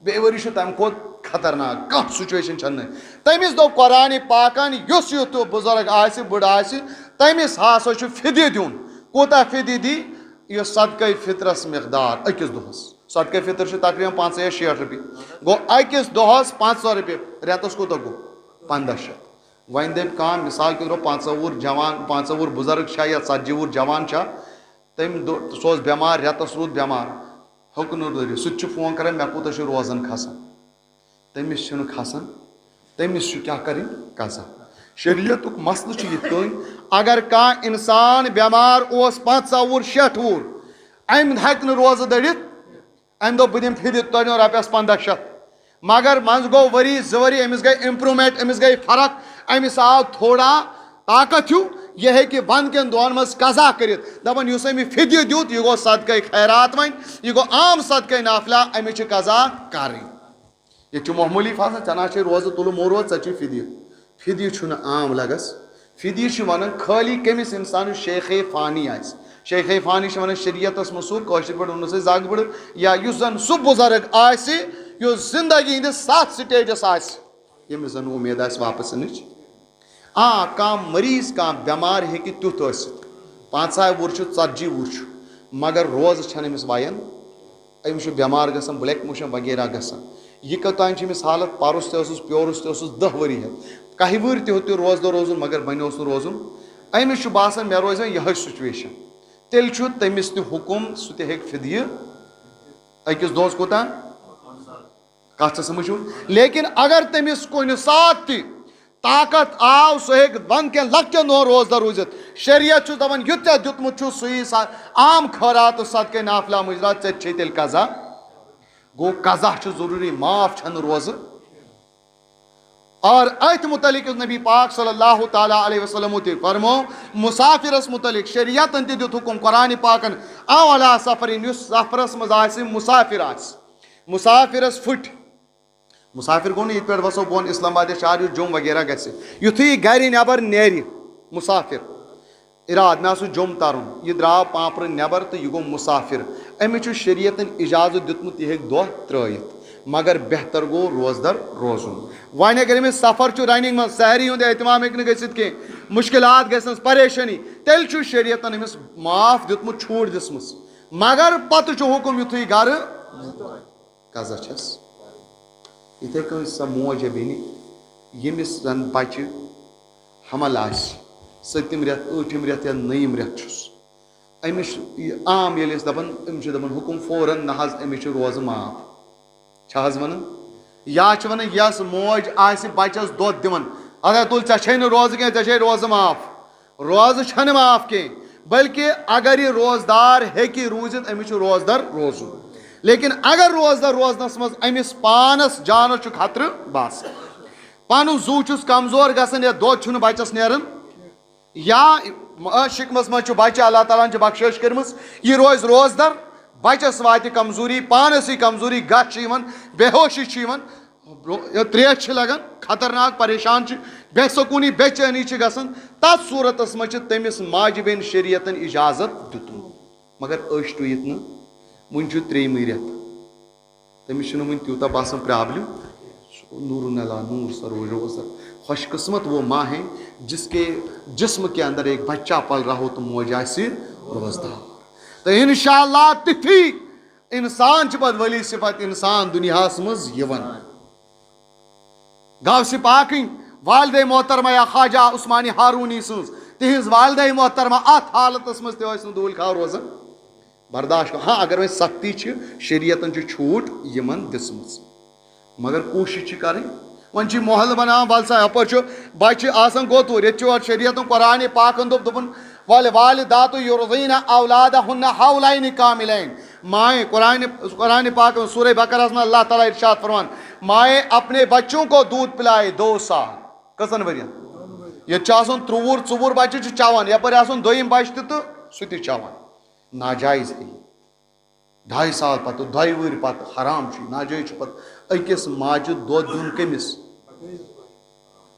بیٚیہِ ؤری چھُ تمہِ کھۄتہٕ خطرناک کانٛہہ سُچویشن چھنہٕ تٔمِس دوٚپ قرآنِ پاکن یُس یُتھ بُزرٕگ آسہِ بٕڑٕ آسہِ تٔمِس ہسا چھُ فِدیہِ دیُن کوٗتاہ فِدیہِ دی یُس صدقے فطرس مقدار أکِس دۄہس صدقے فطر چھُ تقریٖبن 50 یا 60 رۄپیہِ گوٚو أکِس دۄہس 500 رۄپیہِ رٮ۪تس کوٗتاہ گوٚو 1500 وۄنۍ دٔپۍ کانٛہہ مِثال کے طور 15 وُہُر جوان 15 وُہُر بُزرٕگ چھا یا 40 وُہُر جوان چھا تٔمۍ سُہ اوس بٮ۪مار رٮ۪تس روٗد بٮ۪مار ہیوٚک نہٕ دٔرِتھ سُہ تہِ چھُ فون کران مےٚ کوٗتاہ چھُ روزان کھسان تٔمِس چھُنہٕ کھسان تٔمِس چھُ کیٛاہ کَرٕنۍ قضا شریعتُک مسلہٕ چھُ یِتھ کٔنۍ اگر کانٛہہ اِنسان بٮ۪مار اوس 15 وُہُر 60 وُہُر أمۍ ہٮ۪کہِ نہٕ روزٕ دٔرِتھ أمۍ دوٚپ بہٕ دِمہٕ فِدیہِ توتہِ رۄپیس 1500 مگر منٛزٕ گوٚو ؤری 2 ؤری أمِس گٔے اِمپروٗمینٹ أمِس گٔے فرق أمِس آو تھوڑا طاقت ہیوٗ یہِ ہیٚکہِ بۄن کٮ۪ن دۄہن منٛز قضا کٔرِتھ دپان یُس أمۍ فِدیہِ دیُت یہِ گوٚو صدقے خیرات وۄنۍ یہِ گوٚو عام صدقے نافلہ أمِس چھِ قضا کَرٕنۍ ییٚتہِ چھُ معموٗلی پھسان ژےٚ نہ چھے روزٕ تُلہٕ موروز ژےٚ چھُے فِدیہِ چھُنہٕ عام لگس فِدیہِ چھِ ونان خٲلی کٔمِس اِنسانس شیخے فانی آسہِ شیخے فانی چھِ ونان شریعتس منٛز سُہ کٲشِر پٲٹھۍ ووٚنمُت أسۍ زگ بٕڑٕ یا یُس زن سُہ بُزرٕگ آسہِ یُس زندگی ہِنٛدِس سَتھ سٹیجس آسہِ ییٚمِس زن اُمید آسہِ واپس یِنٕچ کانٛہہ مریض کانٛہہ بٮ۪مار ہیٚکہِ تیُتھ ٲسِتھ 50 وُہُر چھُ 40 وُہُر چھُ مگر روزٕ چھنہٕ أمِس وَیان أمِس چھُ بٮ۪مار گژھان بٕلیک موشن وغیرہ گژھان یہِ کوٚتانۍ چھِ أمِس حالت پَرُس تہِ اوسُس پیورُس تہِ اوسُس 10 ؤری ہٮ۪تھ 1 وُہٕرۍ تہِ ہیوٚت یہِ روزدر روزُن مگر وۄنۍ اوس نہٕ روزُن أمِس چھُ باسان مےٚ روزِ وۄنۍ یِہوے سُچویشن تیٚلہِ چھُ تٔمِس تہِ حُکُم سُہ تہِ ہیٚکہِ فِدیہِ أکِس دۄہس کوٗتاہ کتھ چھِ سمجھ لیکن اگر تٔمِس کُنہِ ساتہٕ تہِ طاقت آو سُہ ہیٚکہِ بۄن کٮ۪ن لۄکٹٮ۪ن دۄہن روزدر روٗزِتھ شریعت چھُ دپان یہِ ژےٚ دیُتمُت چھُ سُے عام خٲرات تہٕ صدقے نافلہ مُجرات ژےٚ چھے تیٚلہِ قضا گوٚو قضا چھُ ضروٗری معاف چھنہٕ روزٕ اور أتھۍ مُتعلق یُس نبی پاک صلی اللہ تعالیٰ علیہ وسلمو تہِ فرمو مُسافِرس مُتعلق شریعتن تہِ دیُت حُکُم قرآنِ پاکن او علیٰ سفرِن یُس سفرس منٛز آسہِ مُسافِر آسہِ مُسافِرس پھٕٹۍ مُسافِر گوٚو نہٕ ییٚتہِ پٮ۪ٹھ وسو بۄن اسلام آباد یا شہر یُس جوٚم وغیرہ گژھِ یُتھُے یہِ گرِ نٮ۪بر نیرِ مُسافِر اِراد مےٚ آسہِ جوٚم ترُن یہِ درٛاو پانٛپرٕ نٮ۪بر تہٕ یہِ گوٚو مُسافِر أمِس چھُ شریعتن اِجازت دیُتمُت یہِ ہیٚکہِ دۄہ ترٲیِتھ مگر بہتر گوٚو روزدر روزُن وۄنۍ اگر أمِس سفر چھُ رننگ منٛز سحری ہُنٛد احتمام ہیٚکہِ نہٕ گٔژھِتھ کینٛہہ مُشکلات گژھنس پریشٲنی تیٚلہِ چھُ شریعتن أمِس معاف دیُتمُت چھوٗٹ دِژمٕژ مگر پتہٕ چھُ حُکُم یُتھُے گرٕ قضا چھس یِتھٕے کٔنۍ سۄ موج یا بیٚنہِ ییٚمِس زن بچہِ حمل آسہِ 7م رٮ۪تھ 8م رٮ۪تھ یا 9م رٮ۪تھ چھُس أمِس چھُ یہِ عام ییٚلہِ أسۍ دپان أمِس چھِ دپان حُکُم فوراً نہ حظ أمِس چھُ روزٕ معاف چھا حظ ونان یا چھِ ونان یۄس موج آسہِ بچس دۄد دِوان ادا تُل ژےٚ چھے نہٕ روزٕ کینٛہہ ژےٚ چھے روزٕ معاف روزٕ چھنہٕ معاف کینٛہہ بلکہِ اگر یہِ روزدار ہیٚکہِ روٗزِتھ أمِس چھُ روزدر روزُن لیکن اگر روزدر روزنس منٛز أمِس پانس جانس چھُ خطرٕ باسان پنُن زُو چھُس کمزور گژھان یا دۄد چھُنہٕ بچس نیران یا شِکمس منٛز چھُ بچہِ اللہ تعالیٰ ہن چھِ بخشٲیش کٔرمٕژ یہِ روزِ روزدر بچس واتہِ کمزوری پانسٕے کمزوری گژھ چھِ یِوان بے ہوشی چھِ یِوان ترٛیش چھِ لگان خطرناک پریشان چھِ بے سکوٗنی بے چٲنی چھِ گژھان تتھ صوٗرتس منٛز چھِ تٔمِس ماجہِ بیٚنہِ شریعتن اِجازت دیُتمُت مگر أچھ ٹُوِتھ نہٕ وُنہِ چھُ 3مٕے رٮ۪تھ تمس ون تیوتا باسان پرابلم نور نلا نور سرو روزر. خوش قسمت وہ ماں ہے جس کے جسم کے اندر ایک بچہ پل رہا ہو تو موج آسی روزدار. تو انشاءاللہ تتھی انسان پت ولی صفت انسان دنیا مز یون. غوث پاکن والدہ محترمہ یا خواجہ عثمانی ہارونی سنز تہذ والدہ محترمہ ات حالتس مز تہ دول کھا روزان برداشت. ہاں اگر وی سختی شریعتن چھوٹ یمن دسمز مگر کوشش کریں. ون محل بنان بل سا یپر بچہ آسان گوتور یہ شریعت قرآن پاکن دپن والدات یرضین اولادہن حولین کاملین. مائیں قرآن پاک سورہ بقرہ میں اللہ تعالیٰ ارشاد فرمان مائیں اپنے بچوں کو دودھ پلائے 2 سال کسن ورین. یہ آسان 3 بچہ چوان یپر آسان دویم بچہ تو سہ چوان ناجائز ہے. 2.5 سال پتہ 2 ؤہر پتہ حرام ناجائز پتہ اکس ماجہ دود دن کمس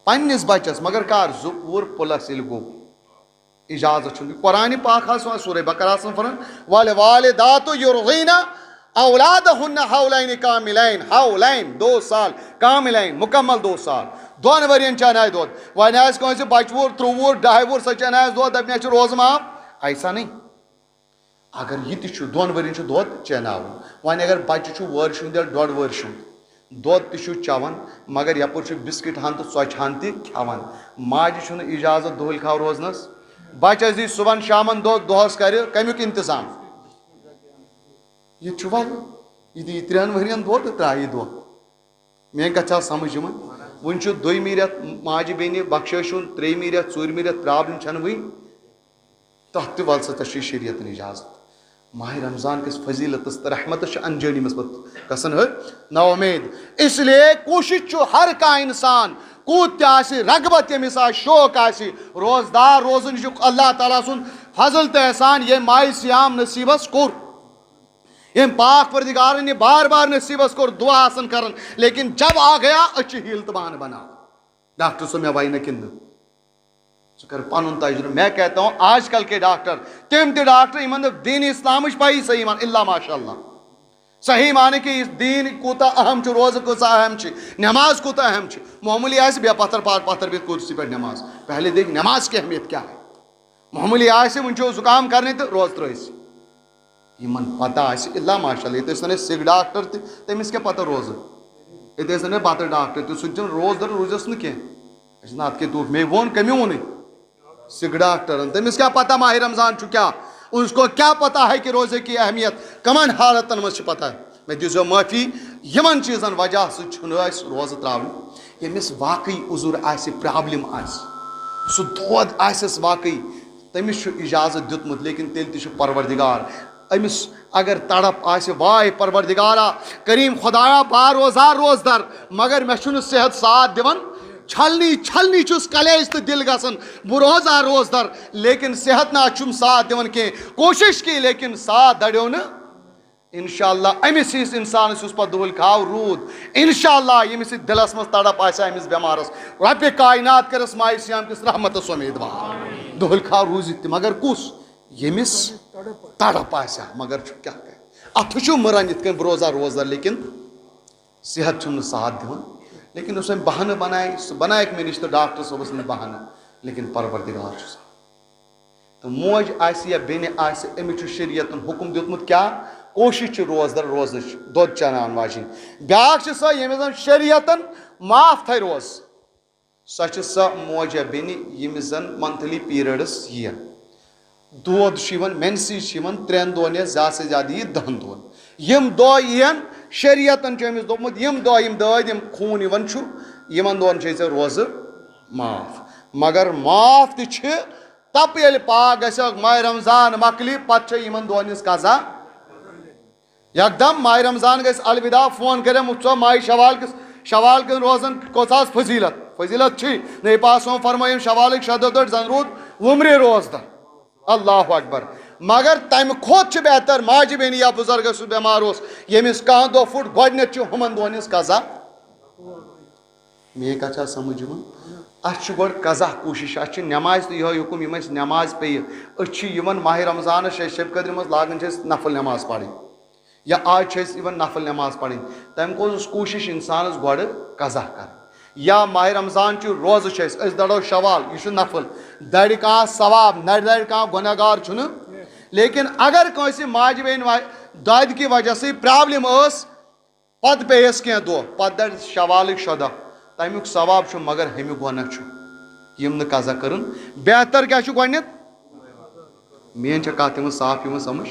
پنس بچس مگر کار 2 وُہر پلس یل گو اجازت قرآن پاک سورہ بقرہ فرمان والوالدات یرضین اولادہن حولین کاملین. حولین 2 سال کاملین مکمل 2 سال 2 ورین چانائے دود. ون آس کانسہ بچہ وُہر 3 وُہر 2.5 وُہر سہ چانائے دود دپ مے روز معاف ایسا نہیں. اگر یہ تہ 2 ورین دود چیناون. ون اگر بچہ ورش ہند یا 1.5 ورش ہند دود تہ چوان مگر یپر بسکٹ ہن تو ژوچہ ہن تہ کھوان. ماجہ چھن اجازت دہل کھاو روزنس. بچس دی صبح شامن دود دہس کر کمیک انتظام. یہ ول یہ دی 3 ورین دود ترائے دود میری کتھ سمجھ ون 2 رت ماجہ بین بخشش 3 رت 4 رت پرابلم چھ ون تک تہ ول سا ژے شریعتن اجازت. ماہ رمضان کس فضیلتس رحمت انجانی مز گھن نا امید. اس لیے کوشش ہر کھانا انسان کوت تہ رغبت یمس شوق روزدار روزن اللہ تعالیٰ سن فضل تو احسان یہ ماہ سیام نصیبس کور یم پاک پردگار نے بار بار نصیبس کور دعا آسن کرن. لیکن جب آ گیا اچھی ہیل تو بہان بنا ڈاکٹر صاحب میں وائی نہ کن کر پن تجربہ. میں کہتا ہوں آج کل کے ڈاکٹر تم تہ ڈاکٹر ان دین اسلام پی صحیح مان اللہ ماشاء اللہ صحیح مانے کہ دین کوتا اہم روزہ کۭژاہ اہم نماز کوتا اہم معمولی آس بے پتھر پتھر بہت کرسی پہ نماز. پہلے دیکھ نماز کی اہمیت کیا ہے. معمولی آس ون زکام کرنے تو روز ترس ان پتہ اللہ ماشاء اللہ یہ سن سک ڈاکٹر تمس کیا پتہ روز یہ سن بتر ڈاکٹر تہ سہ روز در روزس نا کی ات کے تو مے وون کمی وون سک ڈاکٹر تمس کیا پتہ ماہ رمضان کیا اس کو کیا پتہ ہے کہ روزے کی اہمیت کمن حالتن مز پتہ. میں دیزو معافی یمن چیزن وجہ سہ روزہ تراون یمس واقعی عذر آسہ پرابلم سہ دود آسس واقعی تمس اجازت دیتمت. لیکن تیل تہ پروردگار امس اگر تڑپ آسہ وائے پروردگارا کریم خدایا با روزار روز در مگر مے چھُنہٕ صحت ساتھ دِوان چھلنی چھلنی چھُس کلیج تو دل گژھان بہ روزا روز در لیکن صحت نا چھُم ساتھ دِوان کینٛہہ. کوشش کی لیکن ساتھ دڑیو نہٕ. انشاءاللہ امس ہس انسانس یس پتہ دہل کھاو روٗد انشاءاللہ ییٚمِس دلس مز تڑپ آسہِ امس بٮ۪مارس رۄبہِ کائنات کرس ماہِ سیام کس رحمتس امیدوار دہل کھاو روٗزِتھ تہِ مگر کُس ییٚمِس تڑپ آسہِ مگر کیا کرِ اتھ چھُ مران یِتھ کٔنۍ بہ روزا روز در لیکن صحت چھُم نہٕ ساتھ دِوان. لیکن اس نے بہانہ بنائے سہ بنائے مے نش تو ڈاکٹر صبس نے بہانہ لیکن پروردگار تو موج آسہ یا بیٚنہِ آسہ أمِس چھُ شریعتن حکم دیُتمُت کیا کوشش چھِ روز در روزٕچ دۄد چاناوان واجِنۍ. بیٛاکھ چھِ سۄ ییٚمِس زن شریعتن معاف تھایہِ روز سۄ چھِ سۄ موج یا بیٚنہِ ییٚمِس زن منتھلی پیٖریڈٕس یِیَن دود چھُ یِوان مینسی چھِ یِوان 3 دۄہن یا زیادٕ سے زیادٕ یی 10 دۄہن یم دۄہ یِن شریعتن چھُ أمِس دوٚپمُت یم دۄہ یم دٲدۍ یم خوٗن یِوان چھُ یِمن دۄہن چھے ژےٚ روزٕ معاف. مگر معاف تہِ چھِ تپہٕ ییٚلہِ پاک گژھِ ماہ رمضان مۄکلہِ پتہٕ چھےٚ یِمن دۄہن ہِنٛز قضا یکدم. ماہ رمضان گژھِ الوداع فون کریم ژٕ ماہ شوال کٮ۪ن روزن کۭژاہ فضیلت فضیلت چھِ نبی پاک صٲبن فرمٲیِم شوالٕکۍ 6 دۄہ زن روٗد وُمرِ روز در اللہ اکبر. مگر تمہ کھۄتہٕ چھُ بہتر ماجہِ بیٚنہِ یا بُزرگس یُس بٮ۪مار اوس ییٚمِس کانٛہہ دۄہ پھُٹ گۄڈنیتھ چھُ ہُمن دۄہن ہِنٛز قضا. میٲنۍ کتھ چھا سمجھ یِوان. اَسہِ چھُ گۄڈٕ قضا کوٗشِش اَسہِ چھِ نٮ۪مازِ تہِ یِہوے حُکُم یِم اَسہِ نٮ۪ماز پیٚیہِ أسۍ چھِ یِوان ماہِ رمضانس شب قدرِ منٛز لاگان چھِ أسۍ نفل نٮ۪ماز پرٕنۍ یا آج چھِ أسۍ اِوَن نفل نٮ۪ماز پَرٕنۍ تَمہِ کھۄتہٕ کوٗشِش اِنسانَس گۄڈٕ قضا کَرٕنۍ. یا ماہِ رمضان چھُ روزٕ چھِ أسۍ دَرو شوال یہِ چھُ نفل دَرِ کانٛہہ ثواب نَرِ دَرِ کانٛہہ گۄناہ گار چھُنہٕ. لیکن اگر کٲنٛسہِ ماجہِ بیٚنہِ دادِ کہِ وجہ سۭتۍ پرٛابلِم ٲس پَتہٕ پیٚیَس کینٛہہ دۄہ پَتہٕ دَرِ شوالٕکۍ 14 تَمیُک ثواب چھُ مگر ہُمہِ گۄناہ چھُ یِم نہٕ قضا کٔرٕن. بہتر کیٛاہ چھُ گۄڈنٮ۪تھ میٛٲنۍ چھےٚ کَتھ یِوان صاف یِوان سمجھ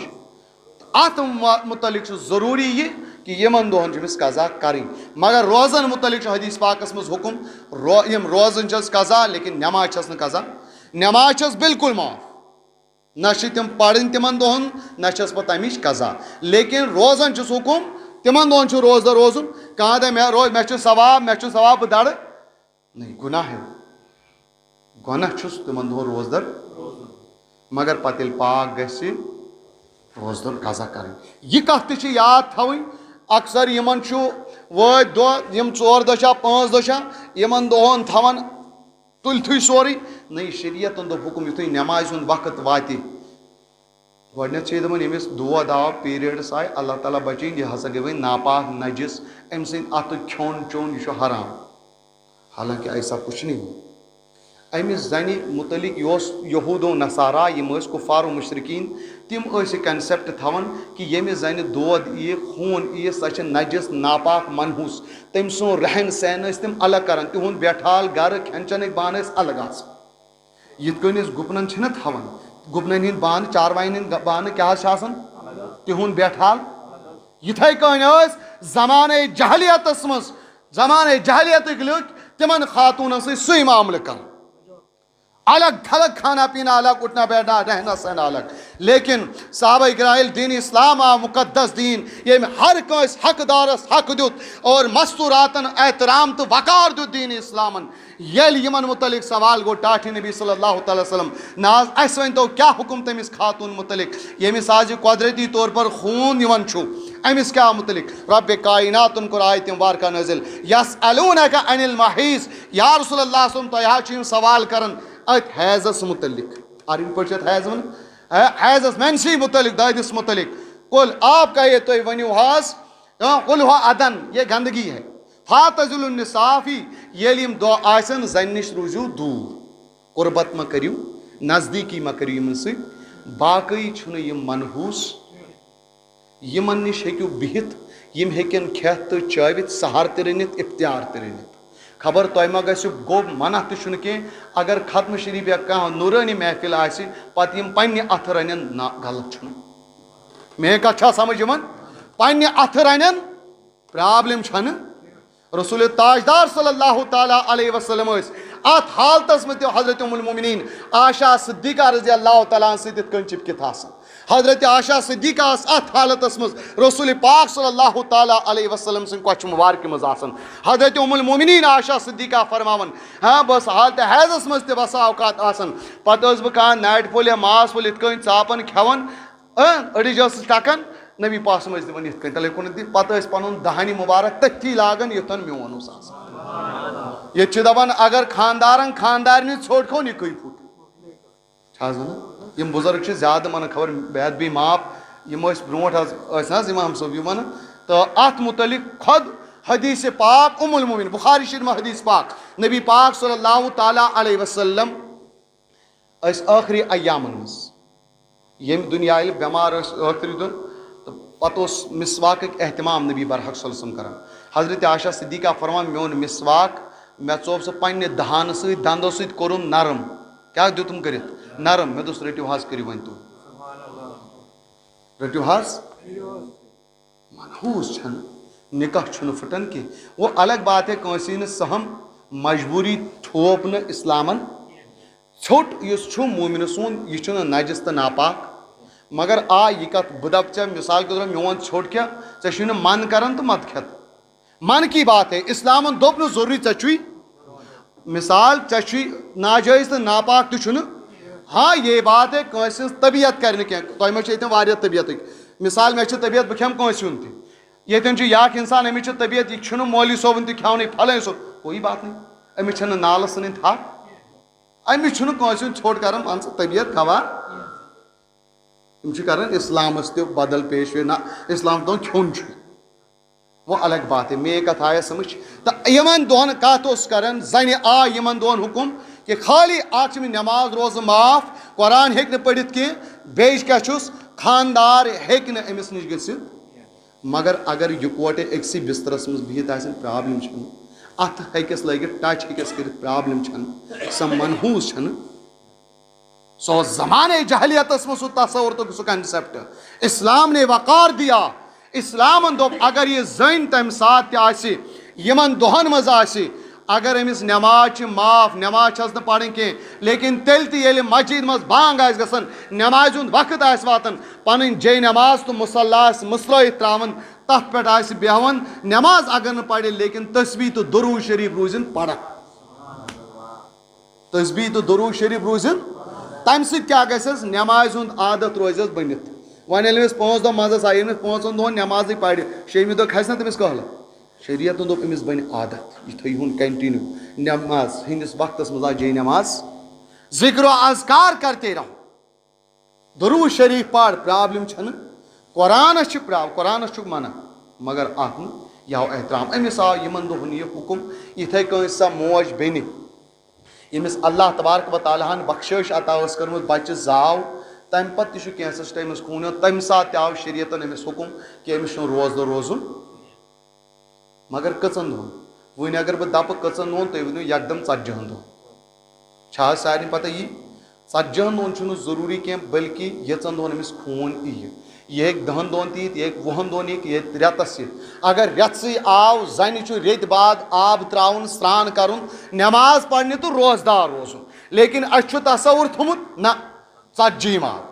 اَتھ متعلق چھُ ضروٗری یہِ کہِ یِمن دۄہن چھِ أمِس قضا کَرٕنۍ. مگر روزن متعلق چھُ حدیث پاکس منٛز حُکم یِم روزن چھس قضا لیکن نٮ۪ماز چھس نہٕ قضا. نٮ۪ماز چھس بالکل معاف نہ چھِ تِم پرٕنۍ تِمن دۄہن نہ چھس پتہٕ تمِچ قضا. لیکن روزن چھُس حُکم تِمن دۄہن چھُ روزدار روزُن. کانٛہہ دپہِ مےٚ چھُ ثواب بہٕ دَرٕ نہ گۄناہ چھُس تِمن دۄہن روزدار مگر پتہٕ ییٚلہِ پاک گژھِ روزدار قضا کَرٕنۍ. یہِ کتھ تہِ چھِ یاد تھاوٕنۍ اکثر یِمن چھُ وٲتۍ دۄہ یِم 4 دۄہ چھا 5 دۄہ چھا یِمن دۄہن تھاوان تُلتھٕے سورُے نہ یہِ شریعتن دوٚپ حُکم یِتھُے نٮ۪مازِ ہُنٛد وقت واتہِ گۄڈنٮ۪تھ چھِ دَپان ییٚمِس دود آو پیٖریڈٕس آے اللہ تعالیٰ بچٲیِن یہِ ہسا گٔے وۄنۍ ناپاک نجس أمۍ سٕنٛدۍ اَتھٕ کھیوٚن چیوٚن یہِ چھُ حرام. حالانکہِ ایسا کچھ نہیں أمِس زنہِ متعلق یہِ اوس یہوٗدو نصارا یِم ٲسۍ کُفار و مُشرِکیٖن تِم ٲسۍ یہِ کنسیپٹ تھاوان کہِ ییٚمِس زنہِ دود یِیہِ خوٗن یِیہِ سۄ چھِ نجس ناپاک منحوٗس تٔمۍ سُنٛد رہن سہن ٲسۍ تِم الگ کران تِہُنٛد بیٹھال گرٕ کھٮ۪ن چٮ۪نٕکۍ بانہٕ ٲسۍ الگ آسان. یِتھ کٔنۍ أسۍ گُپنن چھِنہ تھاوان گُپنن ہٕنٛدۍ بانہٕ چاروایَن ہٕنٛدۍ بانہٕ کیٛاہ حظ چھِ آسان تِہُنٛد بیٹھال. یِتھٕے کٔنۍ ٲسۍ زمانے جہلیتس منٛز زمانے جہلیتٕکۍ لُکھ تِمن خاتوٗنن سۭتۍ سُے معاملہٕ کران الگ تھلگ کھانا پینا الگ اٹھنا بیٹھنا رہنا سہنا الگ. لیکن صحابہ کرام ییٚلہِ دیٖنہِ اسلام آو مُقدس دیٖن ییٚمۍ ہر کٲنٛسہِ حقدارس حق دیُت اور مستوٗراتن احترام تہٕ وقار دیُت دیٖنہِ اسلامن. ییٚلہِ یِمن متعلق سوال گوٚو ٹاٹھہِ نبی صلی اللہ تعالیٰ وسلم نہ حظ اَسہِ ؤنۍتو کیٛاہ حُکم تٔمِس خاتوٗن متعلق ییٚمِس آز یہِ قۄدرٔتی طور پر خوٗن یِوان چھُ أمِس کیٛاہ متعلق رۄبِ کایناتن کوٚر آیہِ تِم وارٕ کارٕ نٲزِل یسألوٗنَکَ عَنِ الْمَحیٖض یا رسول اللہ صلی تۄہہِ حظ چھِ یِم سوال کران أتھۍ حیضس متعلق اَرٕنۍ پٲٹھۍ چھِ اَتھ حیض وَنان حیضس مینسٕے متعلق دٲدِس متعلق کُل آپ کا یہ تُہۍ ؤنِو حظ کُل ہو ادن یہ گندگی ہے فاتزل النساء فی ییٚلہِ یِم دۄہ آسن زنہِ نِش روٗزِو دوٗر قُربت مہ کٔرِو نزدیٖکی مہ کٔرِو یِمن سۭتۍ باقٕے چھُنہٕ یِم منحوٗس یِمن نِش ہیٚکِو بِہِتھ یِم ہیٚکن کھٮ۪تھ تہٕ چٲوِتھ سحر تہِ رٔنِتھ اِفتیار تہِ رٔنِتھ. خبر تۄہہِ ما گژھِو گوٚب منع تہِ چھُنہٕ کینٛہہ اگر ختمہٕ شریٖف یا کانٛہہ نوٗرٲنی محفِل آسہِ پتہٕ یِم پننہِ اَتھٕ رنن نہ غلط چھُنہٕ. میٲنۍ کتھ چھا سمجھ یِوان پننہِ اَتھٕ رنن پرابلم چھنہٕ. رسول تاجدار صلی اللہ تعالیٰ علیہ وسلم ٲسۍ اتھ حالتس منٛز تہِ حضرت ام المومنیٖن عاشا صدیقہ رضی اللہ تعالیٰ ہن سۭتۍ یِتھ کٔنۍ چِپکِتھ آسان. حضرت عاشا صدیقہ ٲس اتھ حالتس منٛز رسول پاک صلی اللہ تعالیٰ علیہ وسلم سٕنٛدِ کۄچھِ مُبارکہِ منٛز آسان. حضرت ام المومنیٖن عاشا صدیقہ فرماوان بہٕ ٲسٕس حالتہِ حیضس منٛز تہِ بسا اوقات آسان پتہٕ ٲسٕس بہٕ کانٛہہ ناٹہِ پھوٚل یا ماز پھوٚل یِتھ کٔنۍ ژاپان کھٮ۪وان أڑِج ٲسٕس ٹکان نبی پاسم ٲسۍ دِوان یِتھ کٔنۍ تَلے کُن دِتھ پتہٕ ٲسۍ پنُن دہنہِ مُبارک تٔتھی لاگان یوٚتن میون اوس آسان. ییٚتہِ چھِ دپان اگر خاندارن خاندارنہِ ژھوٚٹ کھوٚن یہِ کٕے پھُٹ چھِ حظ ونان. یِم بُزرگ چھِ زیادٕ ونان خبر بیت بیٚیہِ معاف یِم ٲسۍ برونٛٹھ حظ ٲسۍ نہ حظ اِمام صٲب یِم ونان تہٕ اتھ مُتعلق خۄد حدیث پاک ام المومنیٖن بُخاری شریٖف منٛز حدیث پاک نبی پاک صلی اللہ تعالیٰ علیہ وسلم ٲسۍ ٲخری ایامن منٛز ییٚمہِ دُنیا ییٚلہِ بٮ۪مار ٲسۍ ٲخری دۄہ تہٕ پتہٕ اوس مسواکٕکۍ احتمام نبی برحق صلی اللہ علیہ وسلم کران. حضرت عاشا صدیقہ فرمان میون مسواک مےٚ ژوٚپ سُہ پننہِ دہانہٕ سۭتۍ دنٛدو سۭتۍ کوٚرُم نرم کیٛاہ دیُتُم کٔرِتھ نرم مےٚ دوٚپُس رٔٹِو حظ کٔرِو وۄنۍ تُہۍ رٔٹِو حظ منحوٗس چھنہٕ نِکاح چھُنہٕ پھٕٹان کینٛہہ. وۄنۍ الگ بات ہے کٲنٛسہِ نہٕ سہم مجبوٗری تھوپ نہٕ اِسلامن ژھوٚٹ یُس چھُ موٗمِنہٕ سُنٛد یہِ چھُنہٕ نجس تہٕ ناپاک مگر آ یہِ کتھ بہٕ دپہٕ ژےٚ مِثال کے طور میون ژھوٚٹ کھےٚ ژےٚ چھُے نہٕ من کران تہٕ مت کھٮ۪تہٕ من کی بات ہے اسلامن دوٚپ نہٕ ضروٗری ژےٚ چھُے مثال ژےٚ چھُے ناجٲیز تہٕ ناپاک تہِ چھُنہٕ. ہاں یہ بات ہے کٲنٛسہِ ہٕنٛز طبیعت کرِ نہٕ کینٛہہ تۄہہِ ما چھِ ییٚتٮ۪ن واریاہ طبیعتٕکۍ مثال مےٚ چھِ طبیعت بہٕ کھٮ۪مہٕ کٲنٛسہِ ہُنٛد تہِ ییٚتٮ۪ن چھُ یہِ اکھ انسان أمِس چھِ طبیعت یہِ چھُنہٕ مولوی صٲبُن تہِ کھٮ۪ونٕے پھلٲنۍ صٲب کوئی بات نہیں أمِس چھنہٕ نالہٕ ژھٕنٕنۍ تھپھ. أمِس چھُنہٕ کٲنٛسہِ ہُنٛد ژھوٚٹ کران مان ژٕ طبیعت گوار کران اسلامس تہ بدل پیشوے نہ اسلام دپان کھیون چھ وہ الگ بات ہے مے کت آیا سمجھ تو یمن دہن کت اس کران زنہِ آ یمن دہن حکم کہ خالی اکھ نماز روز معاف قرآن ہیٚکہِ نہٕ پٔرِتھ کینٛہہ بیٚیہِ کیاہ چھُس خاندار ہیٚکہِ نہٕ أمِس نِش گٔژھِتھ مگر اگر یِکوٹے أکسٕے بسترس منٛز بِہِتھ آسن پرابلم چھنہٕ اتھ ہیٚکٮ۪س لٲگِتھ ٹچ ہیٚکٮ۪س کٔرِتھ پرابلم چھنہٕ سۄ منحوٗس چھنہٕ سو زمانے جہلیتس منٛز سُہ تصور تو سُہ کنسیپٹ اسلام نے وقار دیا اسلامن دوٚپ اگر یہِ زٔنۍ تمہِ ساتہٕ تہِ آسہِ یِمن دۄہن منٛز آسہِ اگر أمِس نٮ۪ماز چھِ معاف نٮ۪ماز چھس نہٕ پرٕنۍ کینٛہہ لیکن تیٚلہِ تہِ ییٚلہِ مسجد منٛز بانگ آسہِ گژھان نٮ۪مازِ ہُنٛد وقت آسہِ واتان پنٕنۍ جے نٮ۪ماز تہٕ مُصلیٰ آسہِ مٕسرٲیِتھ ترٛاوان تتھ پٮ۪ٹھ آسہِ بیٚہوان نٮ۪ماز اگر نہٕ پرِ لیکن تسبیح تہٕ درود شریٖف روٗزِن پران تسبیح تہٕ درود شریٖف روٗزِن تمہِ سۭتۍ کیاہ گژھٮ۪س نٮ۪مازِ ہُنٛد عادت روزٮ۪س بٔنِتھ وۄنۍ ییٚلہِ أمِس 5 دۄہ منٛزس آیہِ أمِس 5 دۄہن نٮ۪مازٕے پرِ 6مہِ دۄہ کھسہِ نہ تٔمِس کٲہلہٕ شریعتن دوٚپ أمِس بنہِ عادت یہِ تھٲیہُن کنٹِنیوٗ نٮ۪ماز ہِنٛدِس وقتس منٛز آ جے نٮ۪ماز ذِکر و اذکار کرتے رہو درود شریٖف پر پرابلم چھنہٕ قرآنس چھِ قرآنس چھُکھ منع مگر اتھ یہِ آو احترام أمِس آو یِمن دۄہن یہِ حُکم یِتھے کٔنۍ سۄ موج بیٚنہِ ییٚمِس اللہ تبارک و تعالیٰ ہن بخشٲیش عطا ٲس کٔرمٕژ بچہِ زاو تمہِ پتہٕ تہِ چھُ کینٛژس ٹایمس خوٗن یِوان تمہِ ساتہٕ تہِ آو شریعتن أمِس حُکم کہِ أمِس چھُنہٕ روزدٕ روزُن مگر کٔژن دۄہن وۄنۍ اگر بہٕ دپہٕ کٔژن دۄہن تُہۍ ؤنِو یکدم 40 دۄہن چھا حظ سارنٕے پتہ یی 40 دۄہن چھُنہٕ ضروٗری کینٛہہ بٔلکہِ ییٖژن دۄہن أمِس خوٗن یِیہِ یہِ ہیٚکہِ 10 دۄہن تہِ یِتھ یہِ ہیٚکہِ 20 دۄہن یِتھ یہِ ہیٚکہِ رٮ۪تس یِتھ اگر رٮ۪تسٕے آو زنہِ چھُ رٮ۪تۍ بعد آب ترٛاوُن سرٛان کرُن نٮ۪ماز پرنہِ تہٕ روزدار روزُن لیکن اسہِ چھُ تصور تھوٚمُت نہ 40 آب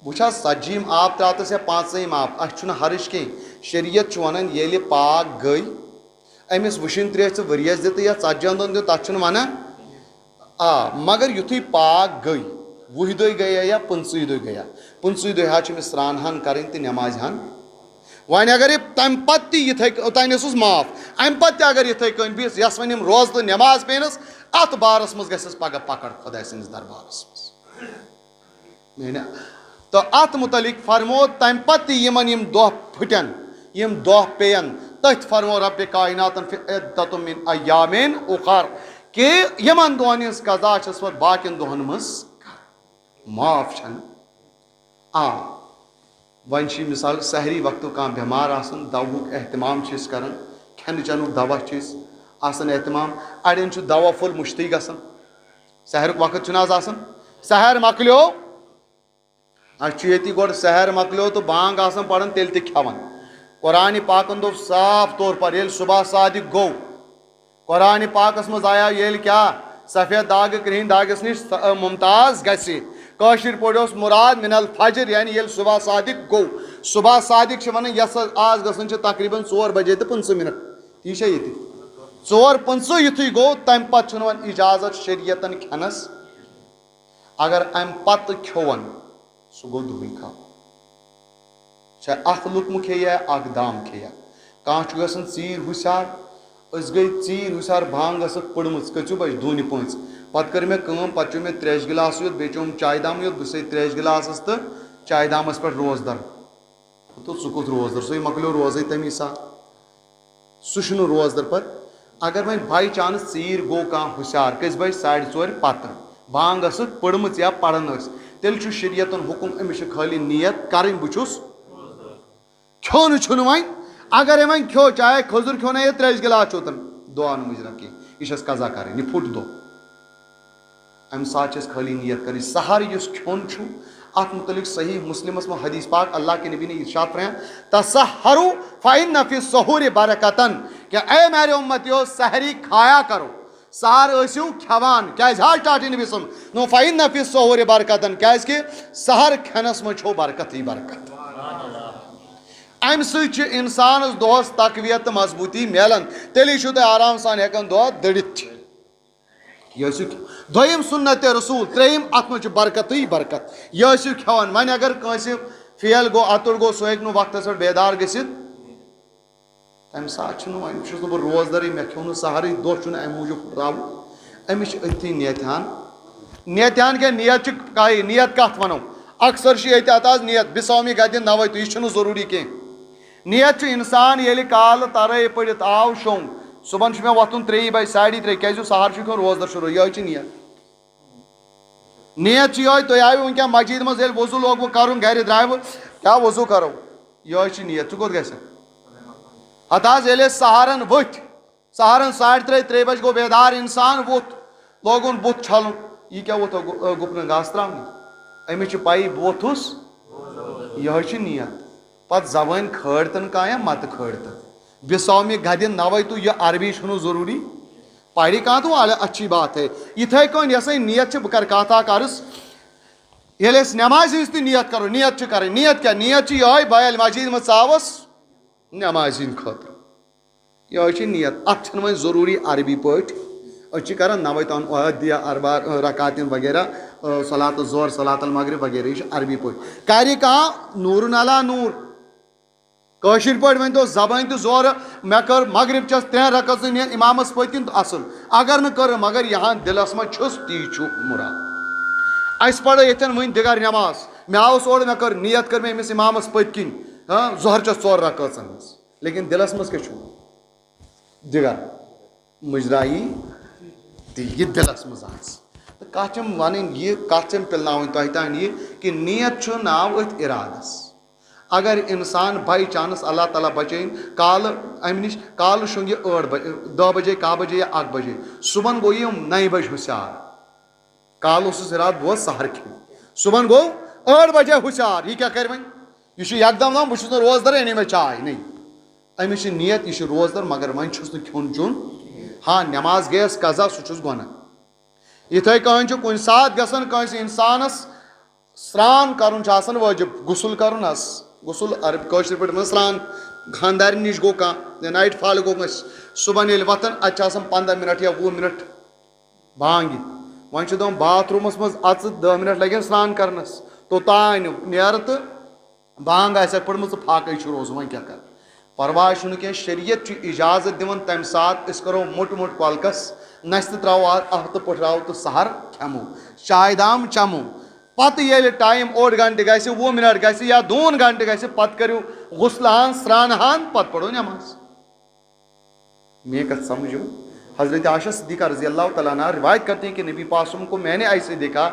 وٕچھ حظ 40 آب ترٛاوتس یا 5 آب اسہِ چھُنہٕ حرٕج کینٛہہ شریعت چھُ ونان ییٚلہِ پاک گٔے أمِس وٕشِنۍ ترٛیش ژٕ ؤریس دِ تہٕ یا 40 دۄہن دِ تتھ چھُنہٕ ونان مگر یُتھُے پاک گٔے 20 دۄہہِ گٔیا یا 15 دۄہہِ گٔیا 15 دۄہہِ حظ چھِ أمِس سرٛان ہن کرٕنۍ تہٕ نٮ۪مازِ ہن وۄنۍ اگر یہِ تمہِ پتہٕ تہِ یِتھے اوٚتانۍ اوسُس معاف امہِ پتہٕ تہِ اگر یِتھے کٔنۍ بِہِس یس وۄنۍ یِم روزٕ تہٕ نٮ۪ماز پیٚنس اتھ بارس منٛز گژھٮ۪س پگہہ پکڑ خۄداے سٕنٛدِس دربارس منٛز تہٕ اتھ مُتعلق فرمو تمہِ پتہٕ تہِ یِمن یِم دۄہ پھٕٹن یِم دۄہ پیٚین تٔتھۍ فرمو ربِ کایناتن فی عدۃ من ایامٍ اُخر کہ یِمن دۄہن ہٕنٛز قضا چھس پتہٕ باقین دۄہن منٛز معاف چھنہٕ وۄنۍ چھِ مثال سحری وقتہٕ کانٛہہ بٮ۪مار آسان دوہُک احتمام چھِ أسۍ کران کھٮ۪نہٕ چٮ۪نُک دوا چھِ أسۍ آسان احتمام اڑٮ۪ن چھُ دوا پھوٚل مٔشتٕے گژھان سحرُک وقت چھُنہٕ آز آسان سحر مۄکلیو اَسہِ چھُ ییٚتی گۄڈٕ سحر مۄکلیو تہٕ بانگ آسان پران تیٚلہِ تہِ کھٮ۪وان قرآنِ پاکن دوٚپ صاف طور پر ییٚلہِ صبح صادق گوٚو قرآنِ پاکس منٛز آیاو ییٚلہِ کیاہ سفید داغہٕ کرٛہِنۍ داغس نِش ممتاز گژھِ کٲشِر پٲٹھۍ اوس مُراد من الفجر یعنی ییٚلہِ صبح صادق گوٚو صبح صادق چھِ ونان یۄس آز گژھان چھِ تقریٖباً 4 بجے تہٕ 15 منٹ تی چھا ییٚتہِ 4:15 یُتھُے گوٚو تمہِ پتہٕ چھُنہٕ وۄنۍ اِجازت شریعتن کھٮ۪نس اگر امہِ پتہٕ کھیوٚون سُہ گوٚو دُہٕے کھٮ۪وُن چاہے اکھ لُقمہٕ کھیٚیا اکھ دام کھیٚیا کانٛہہ چھُ گژھان ژیٖرۍ ہُشار أسۍ گٔے ژیٖرۍ ہُشار بانگ ٲسٕکھ پٔرمٕژ کٔژِو بجہِ 2:05 پتہٕ کٔر مےٚ کٲم پتہٕ چیوٚو مےٚ تریشہِ گِلاسہٕ یوت بیٚیہِ چیوٚم چایہِ دامہٕ یوت بہٕ سے تریشہِ گِلاسس تہٕ چایہِ دامس پٮ۪ٹھ روزدر تہٕ ژٕ کوٚت روزدر سُے مۄکلیو روزے تمی ساتہٕ سُہ چھُنہٕ روزدر پتہٕ اگر وۄنۍ باے چانس ژیٖرۍ گوٚو کانٛہہ ہُشار کٔژِ بجہِ 4:30 پتہٕ بانگ ٲسٕکھ پٔرمٕژ یا پران ٲسۍ تیٚلہِ چھُ شریعتن حُکم أمِس چھِ خٲلی نیت کرٕنۍ بہٕ چھُس کھیوٚن چھُنہٕ وۄنۍ اگرے وۄنۍ کھیوٚو چاہے کھٔزٕر کھیوٚو نہ یا تریشہِ گِلاس چوٚتن دُعا نہٕ مُجرا کینٛہہ یہِ چھس قضا کرٕنۍ یہِ پھُٹ دۄہ امہِ ساتہٕ چھِ أسۍ خٲلی نیت کرٕنۍ سحر یُس کھیوٚن چھُ اتھ مُتعلق صحیح مسلمس منٛز حدیث پاک اللہ کے نبی نے ارشاد فرمایا تسحروا فإن فی السحور برکتن کہ اے میرے امتیو سحری کھایا کرو سحر ٲسِو کھٮ۪وان کیازِ حظ ٹاٹھی نبی صٲب نو فإن فی السحور برکتن کیازِ کہِ سحر کھٮ۪نس منٛز چھو برکتٕے برکت امہِ سۭتۍ چھِ انسانس دۄہس تقویت تہٕ مضبوٗطی مِلان تیٚلی چھُو تُہۍ آرام سان ہٮ۪کان دۄہ دٔڑِتھ تہِ یہِ ٲسِو دوٚیِم سُنتِ رسوٗل ترٛیٚیِم اتھ منٛز چھِ برکتٕے برکت یہِ ٲسِو کھٮ۪وان وۄنۍ اگر کٲنٛسہِ فیل گوٚو اتُر گوٚو سُہ ہیٚکہِ نہٕ وقتس پٮ۪ٹھ بیدار گٔژھِتھ تمہِ ساتہٕ چھُنہٕ وۄنۍ چھُس نہٕ بہٕ روزدرٕے مےٚ کھیوٚو نہٕ سحرٕے دۄہ چھُنہٕ امہِ موٗجوٗب پھُٹراوُن أمِس چھِ أتھی نیتہِ ہن کیٛاہ نیت چھِ نیت کتھ ونو اکثر ات نیت بسومی گدِ نوے تو یہ ضروری کی نیت انسان ییٚلہِ کالہٕ ترٲے پٔرِتھ آو شوٚنٛگ صُبحن چھُ مےٚ وۄتھُن 3 بجے 3:30 کیازِ سہر چھُ کھیوٚن روزدر شروع یِہوٚے چھِ نیت چھِ یِہوٚے تُہۍ آیوٕ وٕنکٮ۪ن مسجد منٛز ییٚلہِ وضوٗ لوگوٕ کرُن گرِ درٛایوٕ کیٛاہ وضوٗ کرو یِہوٚے چھِ نیت ژٕ کوٚت گژھکھ ہتہٕ حظ ییٚلہِ أسۍ سہرن ؤتھۍ سہرن 3:30 3 بجہِ گوٚو بیدار انسان ووٚتھ لوگُن بُتھ چھلُن یہِ کیٛاہ ووٚتھ گُپنہٕ گاسہٕ ترٛاونہِ أمِس چھِ پَیی بہٕ ووٚتھُس یِہوٚے چھِ نیت پتہٕ زبٲنۍ کھٲڑتن کانٛہہ یا متہٕ کھٲڑتن بسومی گدِ نوے تو یہ عربی چھُنہٕ ضروٗری پڑِ کانٛہہ تو اچھی بات ہے یِتھے کٔنۍ یۄس نیت چھِ بہٕ کرٕ کتھ اکھ عرض ییٚلہِ أسۍ نٮ۪مازِ ہِنٛز تہِ نیت کرو نیت چھِ کرٕنۍ نیت کیٛاہ نیت چھِ یِہوٚے بہٕ ییٚلہِ مسجد منٛز ژاوس نٮ۪مازِ ہِنٛدِ خٲطرٕ یِہوٚے چھِ نیت اتھ چھِنہٕ وۄنۍ ضروٗری عربی پٲٹھۍ أسۍ چھِ کران نوے تام عہدیہ اربع رکاتن وغیرہ صلات الظہر صلات المغرب وغیرہ یہ چھِ عربی پٲٹھۍ کرِ کانٛہہ نوٗرن علا نوٗر کٲشِر پٲٹھۍ ؤنۍتو زبٲنۍ تہِ زورٕ مےٚ کٔر مغرب چس 3 رکٲژ نیت امامس پٔتۍ کِنۍ تہٕ اصل اگر نہٕ کٔر مگر یہاں دلس منٛز چھُس تی چھُ مُراد أسۍ پرو ییٚتٮ۪ن وٕنۍ دِگر نٮ۪ماز مےٚ آوُس اورٕ مےٚ کٔر نیت کٔر مےٚ أمِس امامس پٔتۍ کِنۍ ظہر چس 4 رکٲژن ہٕنٛز لیکن دلس منٛز کیٛاہ چھُ دِگر مُجرائی تی یہِ دلس منٛز آسہِ تہٕ کتھ چھم ونٕنۍ یہِ کتھ چھم پِلناوٕنۍ تۄہہِ تانۍ یہِ کہِ نیت چھُ ناو أتھۍ ارادس اگر انسان بائی چانس اللہ تعالیٰ بچٲیِن کالہٕ امہِ نِش کالہٕ شوٚنٛگ یہِ 8 بجے 10 بجے 1 بجے یا 1 بجے صُبحن گوٚو یہِ 9 بجہِ ہوشیار کالہٕ اوسُس ارادٕ بہٕ اوس سہر کھٮ۪وٚن صُبحن گوٚو 8 بجے ہوشیار یہِ کیٛاہ کرِ وۄنۍ یہِ چھُ یکدم دپان بہٕ چھُس نہٕ روزدر أنِو مےٚ چاے نہیں أمِس چھِ نیت یہِ چھُ روزدر مگر وۄنۍ چھُس نہٕ کھیوٚن چیوٚن ہاں نٮ۪ماز گٔیس قضا سُہ چھُس گۄناہ یِتھے کٔنۍ چھُ کُنہِ ساتہٕ گژھان کٲنٛسہِ انسانس سرٛان کرُن چھُ آسان وٲجِب غسُل کرُن حظ غسُل کٲشِر پٲٹھۍ وَنان سرٛان خانٛدارنہِ نِش گوٚو کانٛہہ نایٹ فال گوٚو کٲنٛسہِ صُبحن ییٚلہِ وۄتھان اتہِ چھِ آسان 15 مِنٹ یا 20 مِنٹ بانگہِ وۄنۍ چھِ دپان باتھ روٗمس منٛز اژٕ 10 مِنٹ لگن سرٛان کرنس توٚتانۍ نیرٕ تہٕ بانگ آسٮ۪کھ پٔرمٕژ تہٕ فاقے چھُ روزُن وۄنۍ کیٛاہ کرٕ پرواے چھُنہٕ کینٛہہ شریعت چھُ اِجازت دِوان تمہِ ساتہٕ أسۍ کرو موٚٹ موٚٹ کۄلکس نستہِ ترٛاوو اَتھٕ پٔٹھراوو تہٕ سہر کھٮ۪مو چاے دام چمو پتہٕ ییٚلہِ ٹایم 8 گنٹہٕ گژھِ 20 مِنٹ گژھِ یا 2 گنٹہٕ گژھِ پتہٕ کٔرِو غسلہٕ ہن سرٛانہٕ ہن پتہٕ پرو نٮ۪ماز میٲنۍ کتھ سمجھو حضرت عائشہ صدیقہ رضی اللہ تعالیٰ عنہ روایت کرتے ہیں کہ نبی پاسم کو میں نے ایسے دیکھا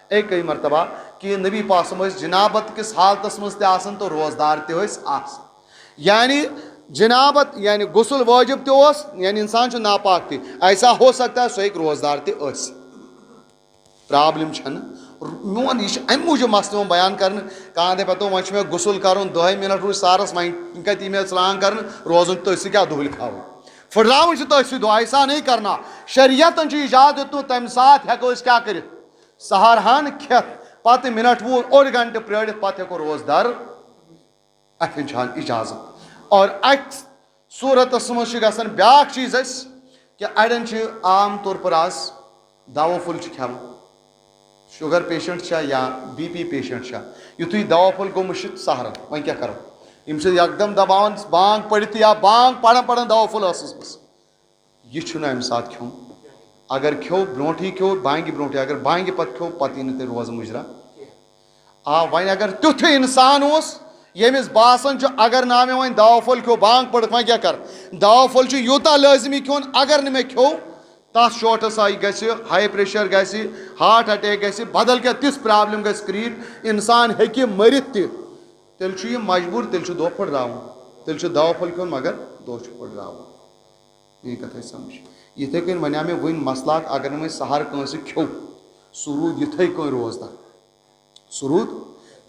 ایک کئی مرتبہ کہ نبی پاسم ٲسۍ جنابت کِس حالتس منٛز تہِ آسان تہٕ روزدار تہِ ٲسۍ آسان یعنی جنابت یعنی غسل وٲجب تہِ اوس یعنی انسان چھُ ناپاک تہِ ایسا ہو سکتا ہے سُہ ہیٚکہِ روزدار تہِ ٲسِتھ پرابلم چھنہٕ میون یہِ چھُ امہِ موٗجوٗب مسلہٕ یِوان بیان کرنہٕ کانٛہہ دپہِ پتہٕ وۄنۍ چھُ مےٚ غسل کرُن 10 مِنٹ روٗدۍ سہرس وۄنۍ کتہِ یی مےٚ سرٛان کرنہٕ روزُن تٔتھۍ سۭتۍ کیٛاہ دۄہلہِ کھاوُن پھٕٹراوٕنۍ چھِ تٔتھۍ سۭتۍ دۄہ ایسا نہیں کرنا شریعتن چھُ اِجازت دیُتمُت تمہِ ساتہٕ ہٮ۪کو أسۍ کیٛاہ کٔرِتھ سہر ہن کھٮ۪تھ پتہٕ مِنٹ 20 اوٚڑ گنٹہٕ پرٛٲرِتھ پتہٕ ہٮ۪کو روزدار اتھٮ۪ن چھُ اِجازت اور اتھ صوٗرتس منٛز چھُ گژھان بیٛاکھ چیٖز اسہِ کہِ اڑٮ۪ن چھِ عام طور پر آز دوا پھوٚل چھِ کھٮ۪وان شُگر پیشنٹ چھا یا BP پیشنٹ چھا یُتھُے دوا پھوٚل گوٚو مٔشِتھ سہرن وۄنۍ کیٛاہ کرو یِم چھِ یکدم دباوان بانگ پٔرِتھ یا بانگ پران پران دوا پھوٚل ٲسس منٛز یہِ چھُنہٕ امہِ ساتہٕ کھیوٚن اگر کھیوٚو برونٛٹھٕے کھیوٚو بانگہِ برونٛٹھٕے اگر بانگہِ پتہٕ کھیوٚو پتہٕ یی نہٕ تیٚلہِ روزٕ مُجرا وۄنۍ اگر تیُتھُے انسان اوس ییٚمِس باسان چھُ اگر نہٕ مےٚ وۄنۍ دوا پھوٚل کھیوٚو بانگ پٔرِتھ وۄنۍ کیٛاہ کرٕ دوا پھوٚل چھُ یوٗتاہ لٲزمی کھیوٚن اگر نہٕ مےٚ کھیوٚو تتھ شوٹس گژھِ ہاے پریشر گژھِ ہارٹ اٹیک گژھِ بدل کینٛہہ تِژھ پرابلم گژھِ کریٹ انسان ہیٚکہِ مٔرِتھ تہِ تیٚلہِ چھُ یہِ مجبوٗر تیٚلہِ چھُ دۄہ پھٕٹراوُن تیٚلہِ چھُ دوا پھوٚل کھیوٚن مگر دۄہ چھُ پھٕٹراوُن میٲنۍ کتھ آیہِ سمجھ یِتھے کٔنۍ وَنیو مےٚ وٕنۍ مسلہٕ اکھ اگر نہٕ وۄنۍ سہر کٲنٛسہِ کھیوٚو سُہ روٗد یِتھے کٔنۍ روزدار سُہ روٗد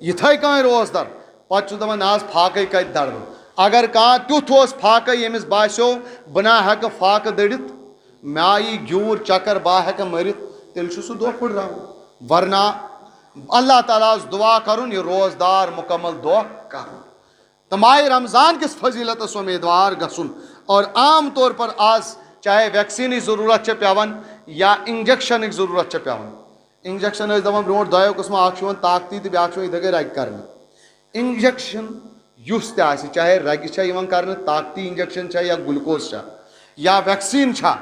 یِتھے کٔنۍ روزدار پتہٕ چھُس دپان نہ حظ فاقے کتہِ دَرٕ بہٕ اگر کانٛہہ تیُتھ اوس فاقے ییٚمِس باسیو بہٕ نہ ہٮ۪کہٕ فاقہٕ دٔرِتھ مےٚ آیی گیوٗر چکر بہٕ ہٮ۪کہٕ مٔرِتھ تیٚلہِ چھُ سُہ دۄہ پھٕٹراوُن ورنہ اللہ تعالیٰ ہس دُعا کرُن یہِ روزدار مُکمل دۄہ کرُن تہٕ ماہِ رمضان کِس فضیٖلتس اُمیٖدوار گژھُن اور عام طور پر آز چاہے ویکسیٖنٕچ ضروٗرت چھِ پٮ۪وان یا انجکشنٕچ ضروٗرت چھِ پٮ۪وان انجکشن ٲسۍ دپان برونٛٹھ 2 قٕسمو اکھ چھُ یِوان طاقتی تہٕ بیاکھ چھُ یِوان یِتھے کٔنۍ رگہِ کرنہٕ انجکشن یُس تہِ آسہِ چاہے رگہِ چھا یِوان کرنہٕ طاقتی انجکشن چھا یا گلوکوز چھا یا ویکسیٖن چھا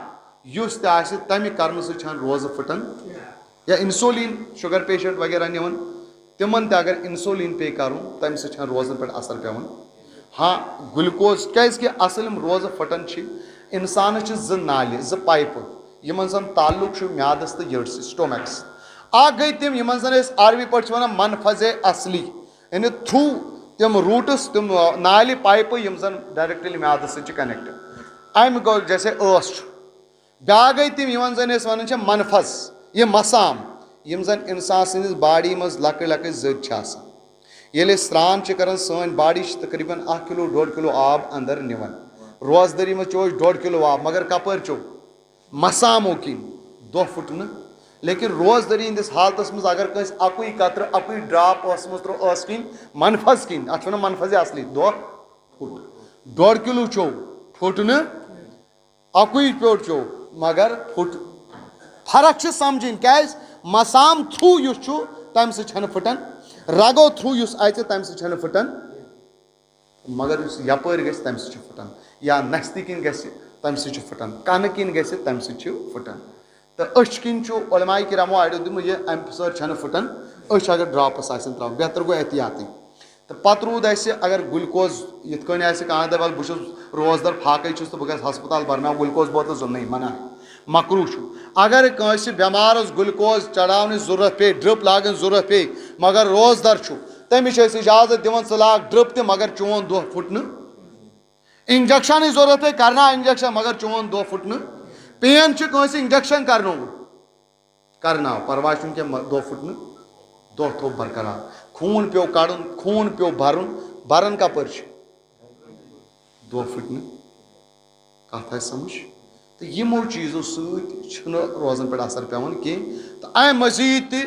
یُس تہِ آسہِ تمہِ کرنہٕ سۭتۍ چھنہٕ روزٕ پھٕٹان یا انسولین شُگر پیشنٹ وغیرہ نِوان تمن تہ اگر انسولین پے کرُن تمہِ سۭتۍ چھنہٕ روزن پٮ۪ٹھ اثر پیوان. ہاں گلوکوز کیازکہِ اصل یِم روزٕ پھٕٹان چھِ انسانس چھِ زٕ نالہِ زٕ پایپہٕ یِمن زن تعلق چھُ میادس تہٕ یٔڈ سۭتۍ سٹومیکس. اکھ گٔے تِم یِمن زن أسۍ عربی پٲٹھۍ چھِ ونان منفذ اصلی یعنی تھروٗ تِم روٗٹٕس تِم نالہِ پایپہٕ یِم زن ڈایریکٹلی میادس سۭتۍ چھِ کنیکٹ. امہِ گوٚو جیسے ٲس چھُ. بیاکھ گٔے تِم یِمن زن أسۍ ونان چھِ منفذ یہِ مسام یِم زن انسان سٕنٛدِس باڈی منٛز لۄکٕٹۍ لۄکٕٹۍ زٔدۍ چھِ آسان. ییٚلہِ أسۍ سرٛان چھِ کران سٲنۍ باڈی چھِ تقریٖباً 1 کِلوٗ 1.5 کِلوٗ آب اندر نِوان. روزدٔری منٛز چیٚو أسۍ 1.5 کِلوٗ آب مگر کپٲرۍ چیٚو مسامو کِنۍ دۄہ پھُٹنہٕ. لیکن روزدٔری ہِنٛدِس حالتس منٛز اگر کٲنٛسہِ اکُے قطرٕ اکُے ڈراپ ٲسس منٛز ترٛوو ٲسہٕ کِنۍ منفذ کِنۍ اتھ چھِ ونان منفذ اصلی دۄہ پھُٹ. 1.5 کِلوٗ چیٚو پھُٹ نہٕ اکُے پیوٚٹ چیٚو مگر پھُٹ. فرق چھِ سمجھِنۍ کیازِ مسام تھروٗ یُس چھُ تمہِ سۭتۍ چھنہٕ پھٕٹان رگو تھروٗ یُس اژِ تمہِ سۭتۍ چھنہٕ پھٕٹان مگر یُس یپٲرۍ گژھِ تمہِ سۭتۍ چھُ پھٕٹان یا نستہِ کِنۍ گژھِ تمہِ سۭتۍ چھُ پھٕٹان کنہٕ کِنۍ گژھِ تمہِ سۭتۍ چھُ پھٕٹان. تہٕ أچھ کِنۍ چھُ علماء کرامو اڑیو دوٚپمُت یہِ امہِ سۭتۍ چھنہٕ پھٕٹان أچھ اگر ڈراپٕس آسن تراوٕنۍ بہتر گوٚو احتیاطٕے. تہٕ پتہٕ روٗد اَسہِ اگر گُلکوز یِتھ کٔنۍ آسہِ کانٛہہ دپہِ بہٕ چھُس روزدر پھاکے چھُس تہٕ بہٕ گژھٕ ہسپتال برناو گُلکوز بوتلہٕ ضُلنٕے منع مکروٗہ چھُ. اگر کٲنٛسہِ بٮ۪مارس گُلکوز چڑاونٕچ ضروٗرت پیٚیہِ ڈرٛپ لاگٕنۍ ضروٗرت پیٚیہِ مگر روزدر چھُ تٔمِس چھِ أسۍ اجازت دِوان ژٕ لاگ ڈرٛپ تہِ مگر چون دۄہ پھُٹنہٕ. انجکشنٕچ ضروٗرت پیٚیہِ کرناو انجکشن مگر چون دۄہ پھُٹنہٕ. پین چھِ کٲنٛسہِ انجکشن کرنومُت کرناو پرواے چھُنہٕ کینٛہہ دۄہ پھُٹنہٕ دۄہ تھوٚو برقرار. خوٗن پیوٚو کڑُن خوٗن پیوٚو بران کپٲرۍ چھِ دۄہ پھٕٹنہٕ. کتھ آسہِ سمجھ. تہٕ یِمو چیٖزو سۭتۍ چھُنہٕ روزن پٮ۪ٹھ اثر پیوان کینٛہہ. تہٕ امہِ مٔزیٖد تہِ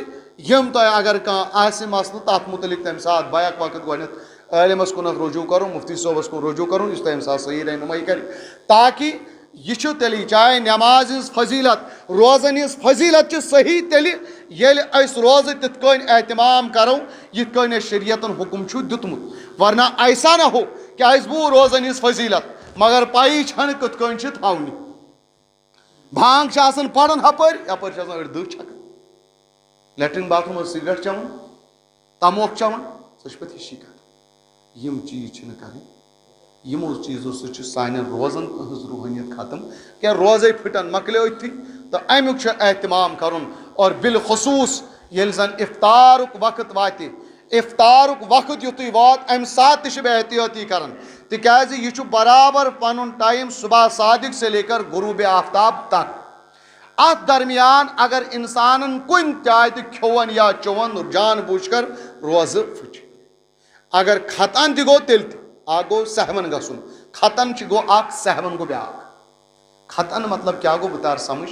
یِم تۄہہِ اگر کانٛہہ آسہِ مسلہٕ تتھ مُتعلق تمہِ ساتہٕ بیک وقت گۄڈنیتھ عٲلمس کُنتھ رجوٗع کرُن مفتی صٲبس کُن رجوٗع کرُن یُس تمہِ ساتہٕ صحیح رہنمٲیی کرِ تاکہِ یہِ چھُ تیٚلی چاہے نٮ۪مازِ ہٕنٛز فضیٖلت روزن ہٕنٛز فضیٖلت چھِ صحیح تیٚلہِ ییٚلہِ أسۍ روزٕ تِتھ کٔنۍ احتمام کرو یِتھ کٔنۍ اَسہِ شریعتن حُکم چھُ دیُتمُت ورنہ ایسا نہ ہو کہ اَسہِ بوٗز روزن ہٕنٛز فضیٖلت مگر پایی چھنہٕ کِتھ کٔنۍ چھِ تھاونہِ. بانگ چھِ آسان پران ہپٲرۍ یپٲرۍ چھِ آسان أڑۍ دٔہ چھکان لیٹرین باتھ روٗم منٛز سِگریٹ چٮ۪وان تموکھ چٮ۪وان سۄ چھِ پتہٕ ہِشی کتھ. یِم چیٖز چھِنہٕ کرٕنۍ. یِمو چیٖزو سۭتۍ چھِ سانٮ۪ن روزن ہٕنٛز روحٲنیت ختم کینٛہہ روزے پھٕٹن مۄکلیو أتھی تہٕ امیُک چھُ احتمام کرُن. اور بالخصوٗص ییٚلہِ زن افطارُک وقت واتہِ افطارُک وقت یُتھُے وات امہِ ساتہٕ تہِ چھِ بہٕ احتیٲطی کران تِکیازِ یہِ چھُ برابر پنُن ٹایم صبح صادق سے لے کر غروٗبِ آفتاب تک. اتھ درمیان اگر انسانن کُنہِ جایہِ تہِ کھیوٚون یا چوٚون جان بوٗجھ کر روزٕ پھٕٹہِ. اگر ختان تہِ گوٚو تیٚلہِ تہِ اکھ گوٚو سہون گژھُن ختن چھُ گوٚو اکھ سہون گوٚو بیاکھ. ختن مطلب کیٛاہ گوٚو بہٕ تار سمجھ.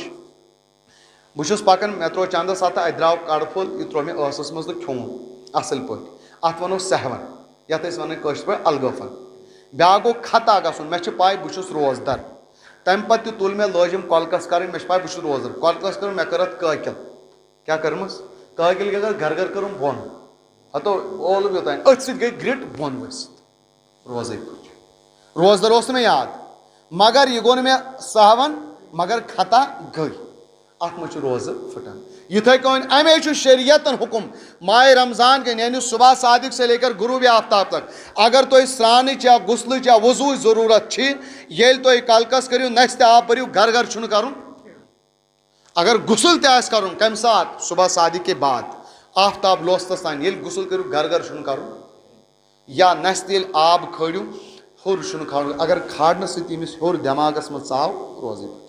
بہٕ چھُس پکان مےٚ ترٛوو چندس اتھٕ اتہِ درٛاو کڑٕ پھوٚل یہِ ترٛوو مےٚ ٲسس منٛز تہٕ کھیوٚم اصٕل پٲٹھۍ اتھ ونو سہون یتھ أسۍ ونان کٲشِر پٲٹھۍ الگٲفن. بیاکھ گوٚو خطا گژھُن مےٚ چھِ پاے بہٕ چھُس روزدر تمہِ پتہٕ تہِ تُل مےٚ لٲجِم کۄلکس کرٕنۍ مےٚ چھِ پاے بہٕ چھُس روزدر کۄلکس کٔرٕن مےٚ کٔر اتھ قٲکِل کیٛاہ کٔرمٕژ قٲکِل کیٛاہ کٔر گرٕ کٔرٕم بۄن ہتو اولہٕ یوٚتانۍ أتھۍ سۭتۍ گٔے گرِٹ بۄن ؤسِتھ روزے پھٕٹۍ. روزدر اوس نہٕ مےٚ یاد مگر یہِ گوٚو نہٕ مےٚ سہون مگر خطا گٔے اتھ منٛز چھُ روزٕ پھٕٹان. یِتھٕے کٔنۍ امے چھُ شریعتن حُکم ماہِ رمضان کٮ۪ن یعنی صبح صادق سے لے کر غروٗبِ آفتاب تک اگر تۄہہِ سرٛانٕچ یا غُسلٕچ یا وضوٗوٕچ ضروٗرت چھِ ییٚلہِ تُہۍ کلکس کٔرِو نستہِ آب بٔرِو گرٕ گرٕ چھُنہٕ کرُن. اگر غُسل تہِ آسہِ کرُن کمہِ ساتہٕ صبح صادق کے بعد آفتاب لوسنس تانۍ ییٚلہِ غُسل کٔرِو گرٕ گرٕ چھُنہٕ کرُن یا نستہِ ییٚلہِ آب کھٲلِو ہیوٚر چھُنہٕ کھالُن. اگر کھالنہٕ سۭتۍ ییٚمِس ہیوٚر دٮ۪ماغس منٛز ژاو روزے پھٕٹہِ.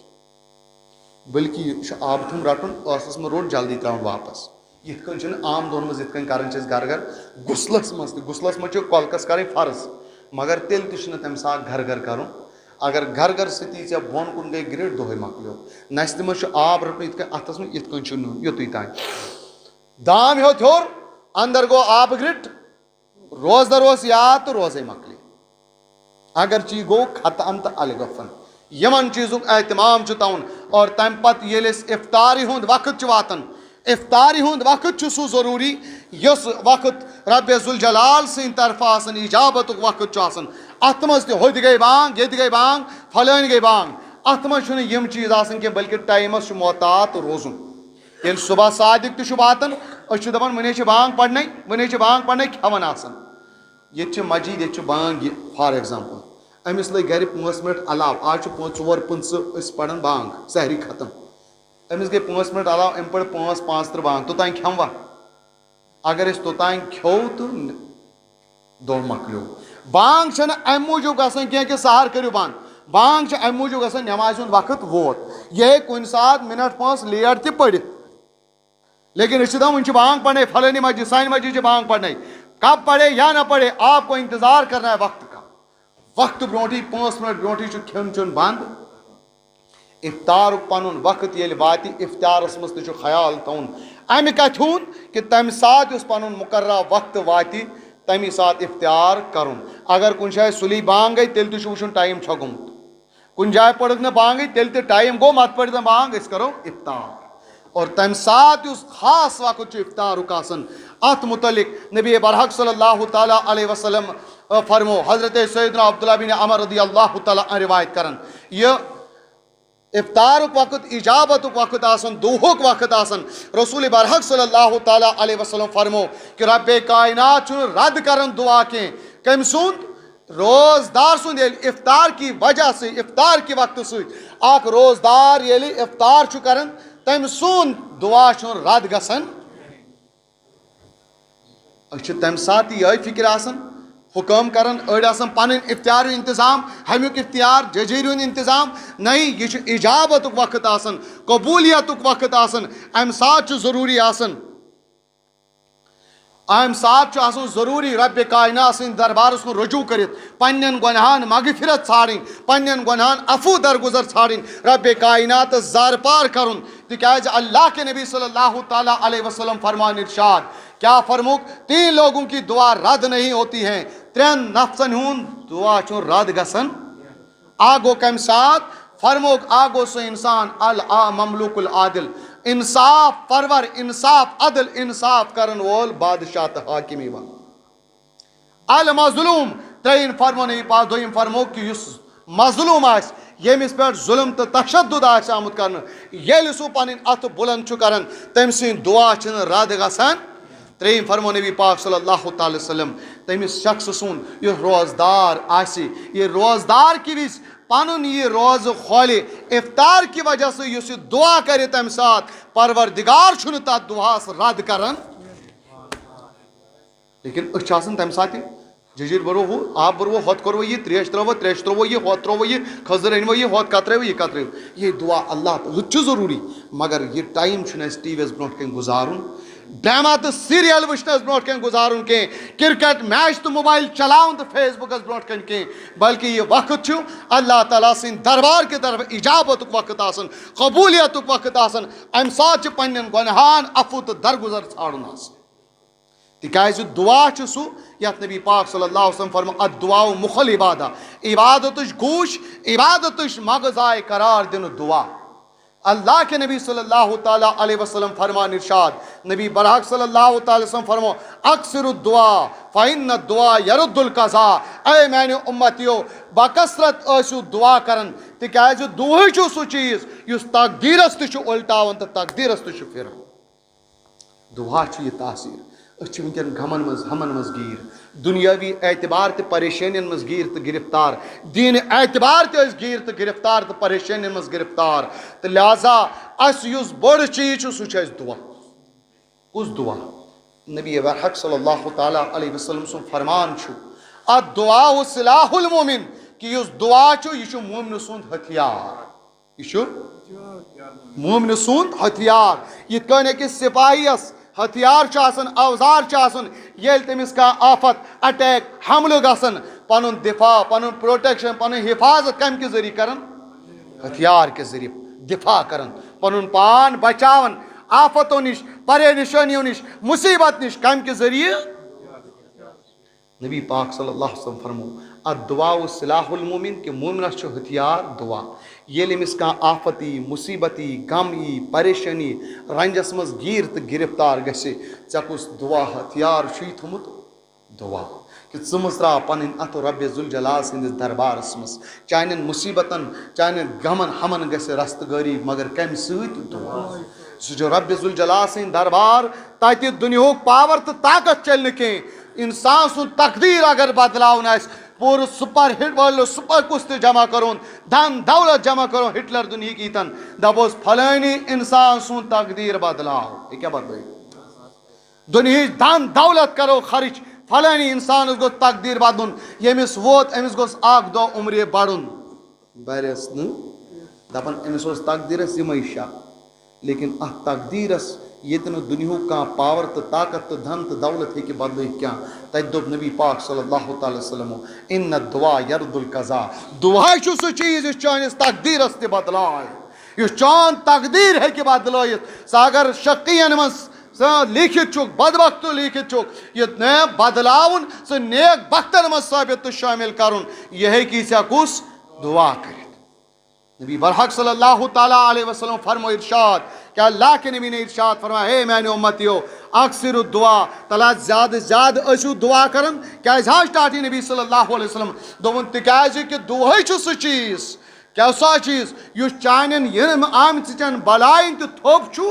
بٔلکہِ یہِ چھُ آبہٕ تھوٚم رٹُن ٲسس منٛز روٚٹ جلدی تراوُن واپس. یِتھ کٔنۍ چھِنہٕ عام دۄہن منٛز یِتھ کٔنۍ کران چھِ أسۍ گرٕ گرٕ غُسلس منٛز تہِ غُسلس منٛز چھِ کۄلکس کرٕنۍ فرض مگر تیٚلہِ تہِ چھُنہٕ تمہِ ساتہٕ گرٕ گرٕ کرُن. اگر گرٕ گرٕ سۭتی ژےٚ بۄن کُن گٔے گرِٹ دۄہے مۄکلیو. نستہِ منٛز چھُ آب رٹُن یِتھ کٔنۍ اتھس منٛز یِتھ کٔنۍ چھُ نیُن یُتُے تانۍ دام ہیوٚت ہیوٚر اندر گوٚو آبہٕ گرِٹ روزدر اوس یاد تہٕ روزے مۄکلے. اگرچہِ یہِ گوٚو ختان تہٕ الگفن یِمن چیٖزُک احتمام چھُ تھاوُن. اور تمہِ پتہٕ ییٚلہِ أسۍ افطاری ہُنٛد وقت چھُ واتان افطاری ہُنٛد وقت چھُ سُہ ضروٗری یُس وقت رۄبِ ذوالجلال سٕنٛدِ طرفہٕ آسان اجابتُک وقت چھُ آسان. اتھ منٛز تہِ ہوٚتہِ گٔے بانگ ییٚتہِ گٔے بانگ پھلٲنۍ گٔے بانگ اتھ منٛز چھُنہٕ یِم چیٖز آسان کینٛہہ بٔلکہِ ٹایمس چھُ محتاط روزُن. ییٚلہِ صبح صادق تہِ چھُ واتان أسۍ دپان وٕنے چھِ بانٛگ پرنے وٕنے چھِ بانٛگ پرنے کھٮ۪وان آسان ییٚتہِ چھِ مسجد ییٚتہِ چھِ بانٛگ یہِ فار ایٚگزامپٕل أمِس لٔگۍ گرِ 5 مِنٹ علاوٕ آز چھُ 4:15 أسۍ پران بانٛگ سحری ختم أمِس گٔے 5 مِنٹ علاوٕ أمۍ پٔر 5:35 بانٛگ توٚتانۍ کھٮ۪موا اگر أسۍ توٚتانۍ کھٮ۪و تہٕ دۄہ مۄکلیو بانٛگ چھنہٕ اَمہِ موٗجوٗب گژھان کینٛہہ کہِ سحر کٔرِو بنٛد بانٛگ چھِ اَمہِ موٗجوٗب گژھان نٮ۪مازِ ہُنٛد وقت ووت یہِ ہیٚکہِ کُنہِ ساتہٕ مِنٹ 5 لیٹ تہِ پٔرِتھ لیکن أسۍ چھِ دپان وٕنہِ چھِ بانٛگ پرنے فلٲنی مسجد سانہِ مسجد چھِ بانٛگ پرنے کب پڑے یا نہ پڑے آپ کو انتظار کرنا ہے وقت کا وقت برونٹھٕے 5 مِنٹ برونٹھٕے چھُ کھیوٚن چیوٚن بنٛد اِفطارُک پنُن وقت ییٚلہِ واتہِ اِفطارس منٛز تہِ چھُ خیال تھاوُن امہِ کتھِ ہُنٛد کہِ تمہِ ساتہٕ یُس پنُن مُقررہ وقت واتہِ تمی ساتہٕ اِفطار کرُن اگر کُنہِ جایہِ سُلی بانٛگ گٔے تیٚلہِ تہِ چھُ وٕچھُن ٹایم چھا گوٚمُت کُنہِ جایہِ پٔرٕکھ نہٕ بانٛگٕے تیٚلہِ تہِ ٹایم گوٚو مت پٔرۍ نہٕ بانٛگ أسۍ کرو اِفطار اور تمہِ ساتہٕ یُس خاص وقت چھُ اِفطارُک آسان اتھ متعلق نبی برحق صلی اللہ تعالیٰ علیہ وسلم فرمو حضرت سیدنا عبداللہ بن عمر رضی اللہ تعالیٰ روایت کران یہ اِفطارُک وقت اِجابتُک وقت آسان دُہُک وقت آسان رسول برحق صلی اللہ تعالیٰ علیہ وسلم فرمو کہ رب کائنات چھُنہٕ رد کران دُعا کینٛہہ کٔمۍ سُنٛد روزدار سُنٛد ییٚلہِ اِفطار کی وجہ سۭتۍ اِفطار کہِ وقتہٕ سۭتۍ اکھ روزدار ییٚلہِ اِفطار چھُ کران تٔمۍ سُنٛد دُعا چھُنہٕ رد گژھان أسۍ چھِ تمہِ ساتہٕ یِہٕے فِکر آسان حُکام کران أڑۍ آسان پنٕنۍ اِفطار ہُنٛد انتظام ہمیُک اِفطار ججیٖر ہُنٛد انتظام نہیں یہِ چھُ اِجابتُک وقت آسان قبوٗلیتُک وقت آسان امہِ ساتہٕ چھُ ضروٗری آسان امہِ ساتہٕ چھُ آسان ضروٗری ربِ کائنات سٕنٛدِ دربارس کُن رجوٗع کٔرِتھ پننٮ۪ن گۄنہان مغفرت ژھانڈٕنۍ پننٮ۪ن گۄنہان عفوٗ درگُزر ژھانڈٕنۍ ربِ کائناتس زارٕ پار کرُن تِکیٛازِ اللہ کے نبی صلی اللہ تعالیٰ علیہ وسلم فرمان ارشاد کیا فرموک 3 لوگوں کی دعا رد نہیں ہوتی ہیں 3 نفسن ہُنٛد دعا چھُنہٕ رد گژھان اکھ گوٚو کمہِ ساتہٕ فرموک اکھ گوٚو سُہ انسان مملوک العادل انصاف پرور انصاف عدل انصاف کرن وول بادشاہ تہٕ حاکم یِوان المظلوم ترٛیٚیِم فرمو نبی پاک دوٚیِم فرمو کہِ یُس مظلوٗم آسہِ ییٚمِس پٮ۪ٹھ ظُلم تہٕ تشدُد آسہِ آمُت کرنہٕ ییٚلہِ سُہ پنٕنۍ اتھٕ بُلنٛد چھُ کران تٔمۍ سٕنٛدۍ دعا چھِنہٕ رد گژھان ترٛیٚیِم فرمو نبی پاک صلی اللہ تعالیٰ وسلم تٔمِس شخصہٕ سُنٛد یُس روزدار آسہِ یہِ روزدار کہِ وِزِ پنُن یہِ روزٕ کھولہِ اِفطار کہِ وجہ سۭتۍ یُس یہِ دعا کرِ تمہِ ساتہٕ پروردگار چھُنہٕ تتھ دُعاہس رد کران لیکن أسۍ چھِ آسان تمہِ ساتہٕ ججیٖر بھروو ہُہ آب بھروو ہوٚت کوٚروٕ یہِ تریش ترٲوو تریش ترٛووُ یہِ ہوٚت ترٛووُ یہِ کھٔزٕر أنۍوٕ یہِ ہوٚت کترٲیوٕ یہِ کترٲیوٕ یہِ دعا اللہ ہُہ تہِ چھُ ضروٗری مگر یہِ ٹایم چھُنہٕ اَسہِ ٹی وی یس برونٛٹھ کَنۍ گُزارُن ڈرٛاما تہٕ سیٖریل وٕچھنس برونٛٹھ کَنۍ گُزارُن کینٛہہ کرکٹ میچ تہٕ موبایل چلاوُن تہٕ فیس بُکس برونٛٹھ کَنۍ کینٛہہ بلکہِ یہِ وقت چھُ اللہ تعالیٰ سٕنٛدِ دربار کہِ طرفہٕ اِجابتُک وقت آسان قبوٗلیتُک وقت آسان امہِ ساتہٕ چھِ پننٮ۪ن گۄنہان عفوٗ تہٕ درگُزر ژھانڈُن آسان تِکیٛازِ دُعا چھُ سُہ یتھ نبی پاک صلی اللہ علیہ وسلم فرمو الدُعاء مُخل عبادہ عبادتٕچ گوٗش عبادتٕچ مغٕز آیہِ قرار دِنہٕ دُعا اللہ کے نبی صلی اللہ تعالیٰ علیہ وسلم فرمان ارشاد نبی برحق صلی اللہ تعالیٰ وسلم فرمو اکثر الدعا فإن الدعاء يرد القضاء اے میانہِ اُمتیو بکثرت ٲسِو دعا کران تِکیٛازِ دُعاے چھُ سُہ چیٖز یُس تقدیٖرس تہِ چھُ اُلٹاوان تہٕ تقدیٖرس تہِ چھُ پھِران دُعا چھُ یہِ تاثیٖر أسۍ چھِ وٕنکٮ۪ن غمن منٛز ہمن منٛز گیٖر دُنیٲوی اعتبار تہِ پریشٲنین منٛز گیٖر تہٕ گرفتار دیٖنہِ اعتبار تہِ ٲسۍ گیٖر تہٕ گرفتار تہٕ پریشٲنین منٛز گرفتار تہٕ لہٰذا اَسہِ یُس بوٚڑ چیٖز چھُ سُہ چھُ اَسہِ دُعا کُس دُعا نبی برحق صلی اللہ تعالیٰ علیہ وسلم سُنٛد فرمان چھُ الدعاء سلاح المومن کہِ یُس دُعا چھُ یہِ چھُ مومنہٕ سُنٛد ہتھیار یہِ چھُ مومنہٕ سُنٛد ہتھیار یِتھ کٔنۍ أکِس سِپاہیَس ہتھیار چھُ آسان اوزار چھُ آسان ییٚلہِ تٔمِس کانٛہہ آفت اٹیک حملہٕ گژھان پنُن دِفاع پنُن پروٹیکشن پنٕنۍ حِفاظت کمہِ کہِ ذٔریعہٕ کران ہتھیار کہِ ذٔریعہٕ دِفاع کران پنُن پان بچاوان آفتو نِش پریشٲنیو نِش مُصیبت نِش کمہِ کہِ ذٔریعہٕ نبی پاک صلی اللہ علیہ وسلم فرمو الدعاء سلاح المومن کہِ مومنس چھُ ہتھیار دعا ییٚلہِ أمِس کانٛہہ آفت یی مُصیبت یی غم یی پریشٲنی رنجس منٛز گیٖر تہٕ گرفتار گژھِ ژےٚ کُس دعا ہتھیار چھُے تھوٚمُت دعا کہ ژٕ مٕژراو پنٕنۍ اَتھٕ رۄبِ ذوالجلال سٕنٛدِس دربارس منٛز چانٮ۪ن مُصیٖبتن چانٮ۪ن غمن ہمن گژھِ رستہٕ مگر کمہِ سۭتۍ دُعا سُہ چھُ رۄبِ ذوالجلال سٕنٛدۍ دربار تتہِ دُنیہُک پاور تہٕ طاقت چلہِ نہٕ کینٛہہ انسان سُنٛد تقدیٖر اگر بدلاوُن آسہِ پوٗرٕ سُپر ہٹ وٲلِو سُپر کُس تہِ جمع کرون دھن دولت جمع کرو ہٹلر دُنہِکۍ ییٖتن دپوس فلٲنی انسان سُنٛد تقدیٖر بدلاو یہِ کیٛاہ بدلٲیِو دُنہِچ دھن دولت کرو خرچ فلٲنی انسانس گوٚژھ تقدیٖر بدلُن ییٚمِس ووت أمِس گوٚژھ اکھ دۄہ عمرِ بڑُن برٮ۪س نہٕ دپان أمِس اوس تقدیٖرس یِمے شک لیکن اتھ تقدیٖرس ییٚتہِ نہٕ دُنیہُک کانٛہہ پاور تہٕ طاقت تہٕ دھن تہٕ دولت ہیٚکہِ بدلٲیِتھ کینٛہہ تتہِ دوٚپ نبی پاک صلی اللہ تعالیٰ وسلمو اِنَّ الدُعا یَرُدُ القضا دُعا چھُ سُہ چیٖز یُس چٲنِس تقدیٖرس تہِ بدلایہِ یُس چون تقدیٖر ہیٚکہِ بدلٲیِتھ سُہ اگر شقین منٛز لیٖکھِتھ چھُکھ بدبختو لیٖکھِتھ چھُکھ یہِ بدلاوُن سُہ نیک بختن منٛز ثٲبت تہٕ شٲمِل کرُن یہِ ہیٚکی ژےٚ کُس دُعا کٔرِتھ نبی برحق صلی اللہ تعالیٰ علیہ وسلم فرمو ارشاد کہ اللہ کے نبی نے ارشاد فرمایا ہے میانہِ اُمتیو اکثر الدعا تلا زیادٕ زیادٕ ٲسِو دعا کران کیازِ حظ سٹاٹ یہِ نبی صلی اللہ علیہ وسلم دوٚپُن تِکیازِ کہِ دُعاے چھُ سُہ چیٖز کیاہ سا چیٖز یُس چانٮ۪ن یِنہٕ آمژن بلایَن تہِ تھوٚپ چھُ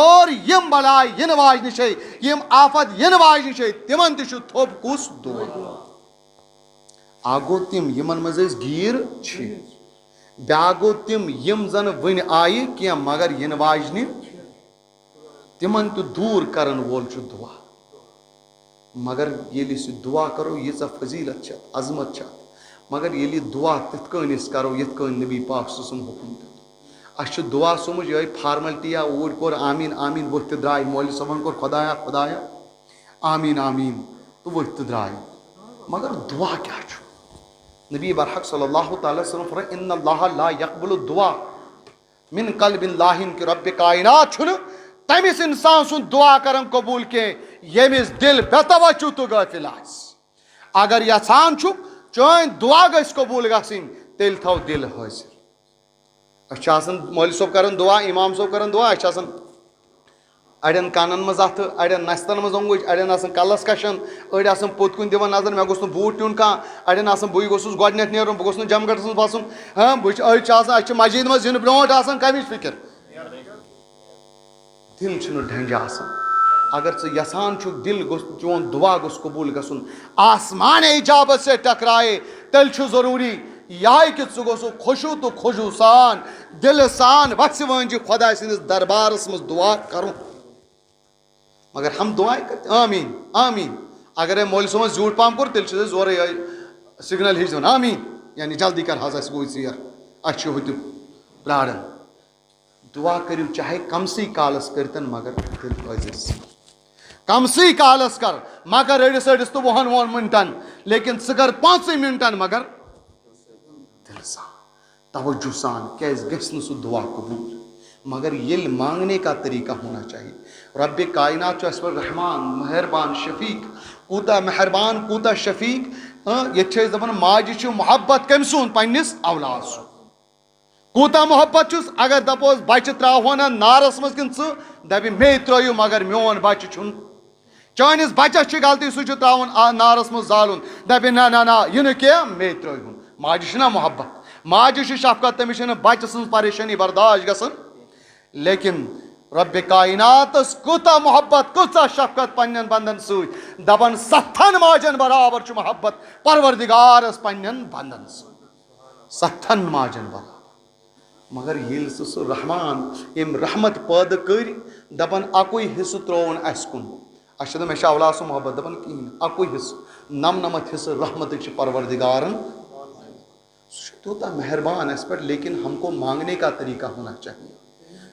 اور یِم بلاے یِنہٕ واجنہِ چھے یِم آفت یِنہٕ واجنہِ چھے تِمن تہِ چھُ تھوٚپ کُس دُعا اکھ گوٚو تِم یِمن منٛز أسۍ گیٖر چھِ بیٛاکھ گوٚو تِم یِم زن وٕنہِ آیہِ کینٛہہ مگر یِنہٕ واجنہِ تِمن تہِ دوٗر کرن وول چھُ دُعا مگر ییٚلہِ أسۍ یہِ دُعا کرو ییٖژاہ فضیٖلت چھِ اتھ عظمت چھِ اتھ مگر ییٚلہِ یہِ دُعا تِتھ کٔنۍ أسۍ کرو یِتھ کٔنۍ نبی پاک صلی اللہ علیہ وسلم حُکم دیُت اَسہِ چھُ دُعا سمجھ یِہوٚے فارملٹیا اوٗرۍ کوٚر آمیٖن آمیٖن ؤتھۍ تہٕ درٛاے مولوی صٲبن کوٚر خۄدایا خۄدایا آمیٖن آمیٖن تہٕ ؤتھۍ تہٕ درٛاے مگر دُعا کیٛاہ چھُ نبی برحق صلی اللہ تعالیٰ وسلم فرمایا اِنَّ اللّٰہَ لا یقبل الدُعا من قلب لاہِن کہ رۄبِ کائنات چھُنہٕ تٔمِس انسان سُنٛد دُعا کران قبوٗل کینٛہہ ییٚمِس دِل بے توجہ تہٕ غٲفِل آسہِ اگر یژھان چھُکھ چٲنۍ دُعا گژھِ قبوٗل گژھٕنۍ تیٚلہِ تھاو دِل حٲضِر أسۍ چھِ آسان مولوی صٲب کران دُعا اِمام صٲب کران دُعا أسۍ چھِ آسان اڑٮ۪ن کانن منٛز اَتھٕ اڑٮ۪ن نستن منٛز اوٚنٛگُج اڑٮ۪ن آسان کلس کشن أڑۍ آسان پوٚت کُن دِوان نظر مےٚ گوٚژھ نہٕ بوٗٹ نیُن کانٛہہ اڑٮ۪ن آسان بٕے گوٚژھُس گۄڈٕنٮ۪تھ نیرُن بہٕ گوٚژھ نہٕ جمگٹس منٛز بسُن أڑۍ چھِ آسان اَسہِ چھِ مسجد منٛز یِنہٕ برونٛٹھ آسان کمِچ فِکر دِل چھُنہٕ ڈھنجہِ آسان اگر ژٕ یژھان چھُکھ دِل گوٚژھ چون دُعا گوٚژھ قبوٗل گژھُن آسمان اِجابت سے ٹکرایے تیٚلہِ چھُ ضروٗری یِہے کہِ ژٕ گوٚژھُکھ خوشوٗ تہٕ خوشوٗ سان دِلہٕ سان وَژھِ وٲنجہِ خۄداے سٕنٛدِس دربارس منٛز دُعا کرُن مگر ہم دُعاے کرتے آمیٖن آمیٖن اگرے مولوی صٲبن زیوٗٹھ پہم کوٚر تیٚلہِ چھِ أسۍ زورے یِہوٚے سِگنل ہِش دِوان آمیٖن یعنی جلدی کر حظ اَسہِ گوٚو ژیر اَسہِ چھُ ہُتہِ پیاران دُعا کٔرِو چاہے کمسٕے کالس کٔرتن مگر دِل حٲضِر سان کمسٕے کالس کر مگر أڑِس أڑِس تہٕ وُہن مِنٹن لیکن ژٕ کر 5 مِنٹن مگر دِل سان توجہ سان کیازِ گژھِ نہٕ سُہ دُعا قبوٗل مگر ییٚلہِ مانگنے کا طریقہ ہونا چاہیے رۄبِ کائنات چھُ اَسہِ پٮ۪ٹھ رحمان مہربان شفیٖق کوٗتاہ مہربان کوٗتاہ شفیٖق ییٚتہِ چھِ أسۍ دپان ماجہِ چھُ محبت کٔمۍ سُنٛد پننِس اولاد سُنٛد کوٗتاہ محبت چھُس اگر دپوس بچہِ تراوہون نارس منٛز کِنہٕ ژٕ دپہِ مے ترٲیِو مگر میون بچہِ چھُنہٕ چٲنِس بچس چھِ غلطی سُہ چھُ تراوُن نارس منٛز زالُن دپہِ نہ نہ نہ یہِ نہٕ کینٛہہ مے ترٲیہُن ماجہِ چھِنہ محبت ماجہِ چھِ شفقت تٔمِس چھِنہٕ بچہِ سٕنٛز پریشٲنی برداش گژھان لیکن رۄبِ کائناتس کوٗتاہ محبت کۭژاہ شفقت پننٮ۪ن بندن سۭتۍ دپان 7 ماجن برابر چھُ محبت پروردِگارس پننٮ۪ن بندن سۭتۍ 7 ماجن برابر مگر ییٚلہِ سُہ رحمان ییٚمۍ رحمت پٲدٕ کٔرۍ دپان اکُے حصہٕ ترٛووُن اَسہِ کُن اَسہِ چھِ دپان مےٚ چھِ اولاد سُنٛد محبت دپان کِہیٖنۍ نہٕ اکُے حصہٕ 99 حصہٕ رحمتٕکۍ چھِ پروردِگارن سُہ چھُ تیوٗتاہ مہربان اَسہِ پٮ۪ٹھ لیکن ہم کو مانگنے کا طریقہ ہونا چاہیے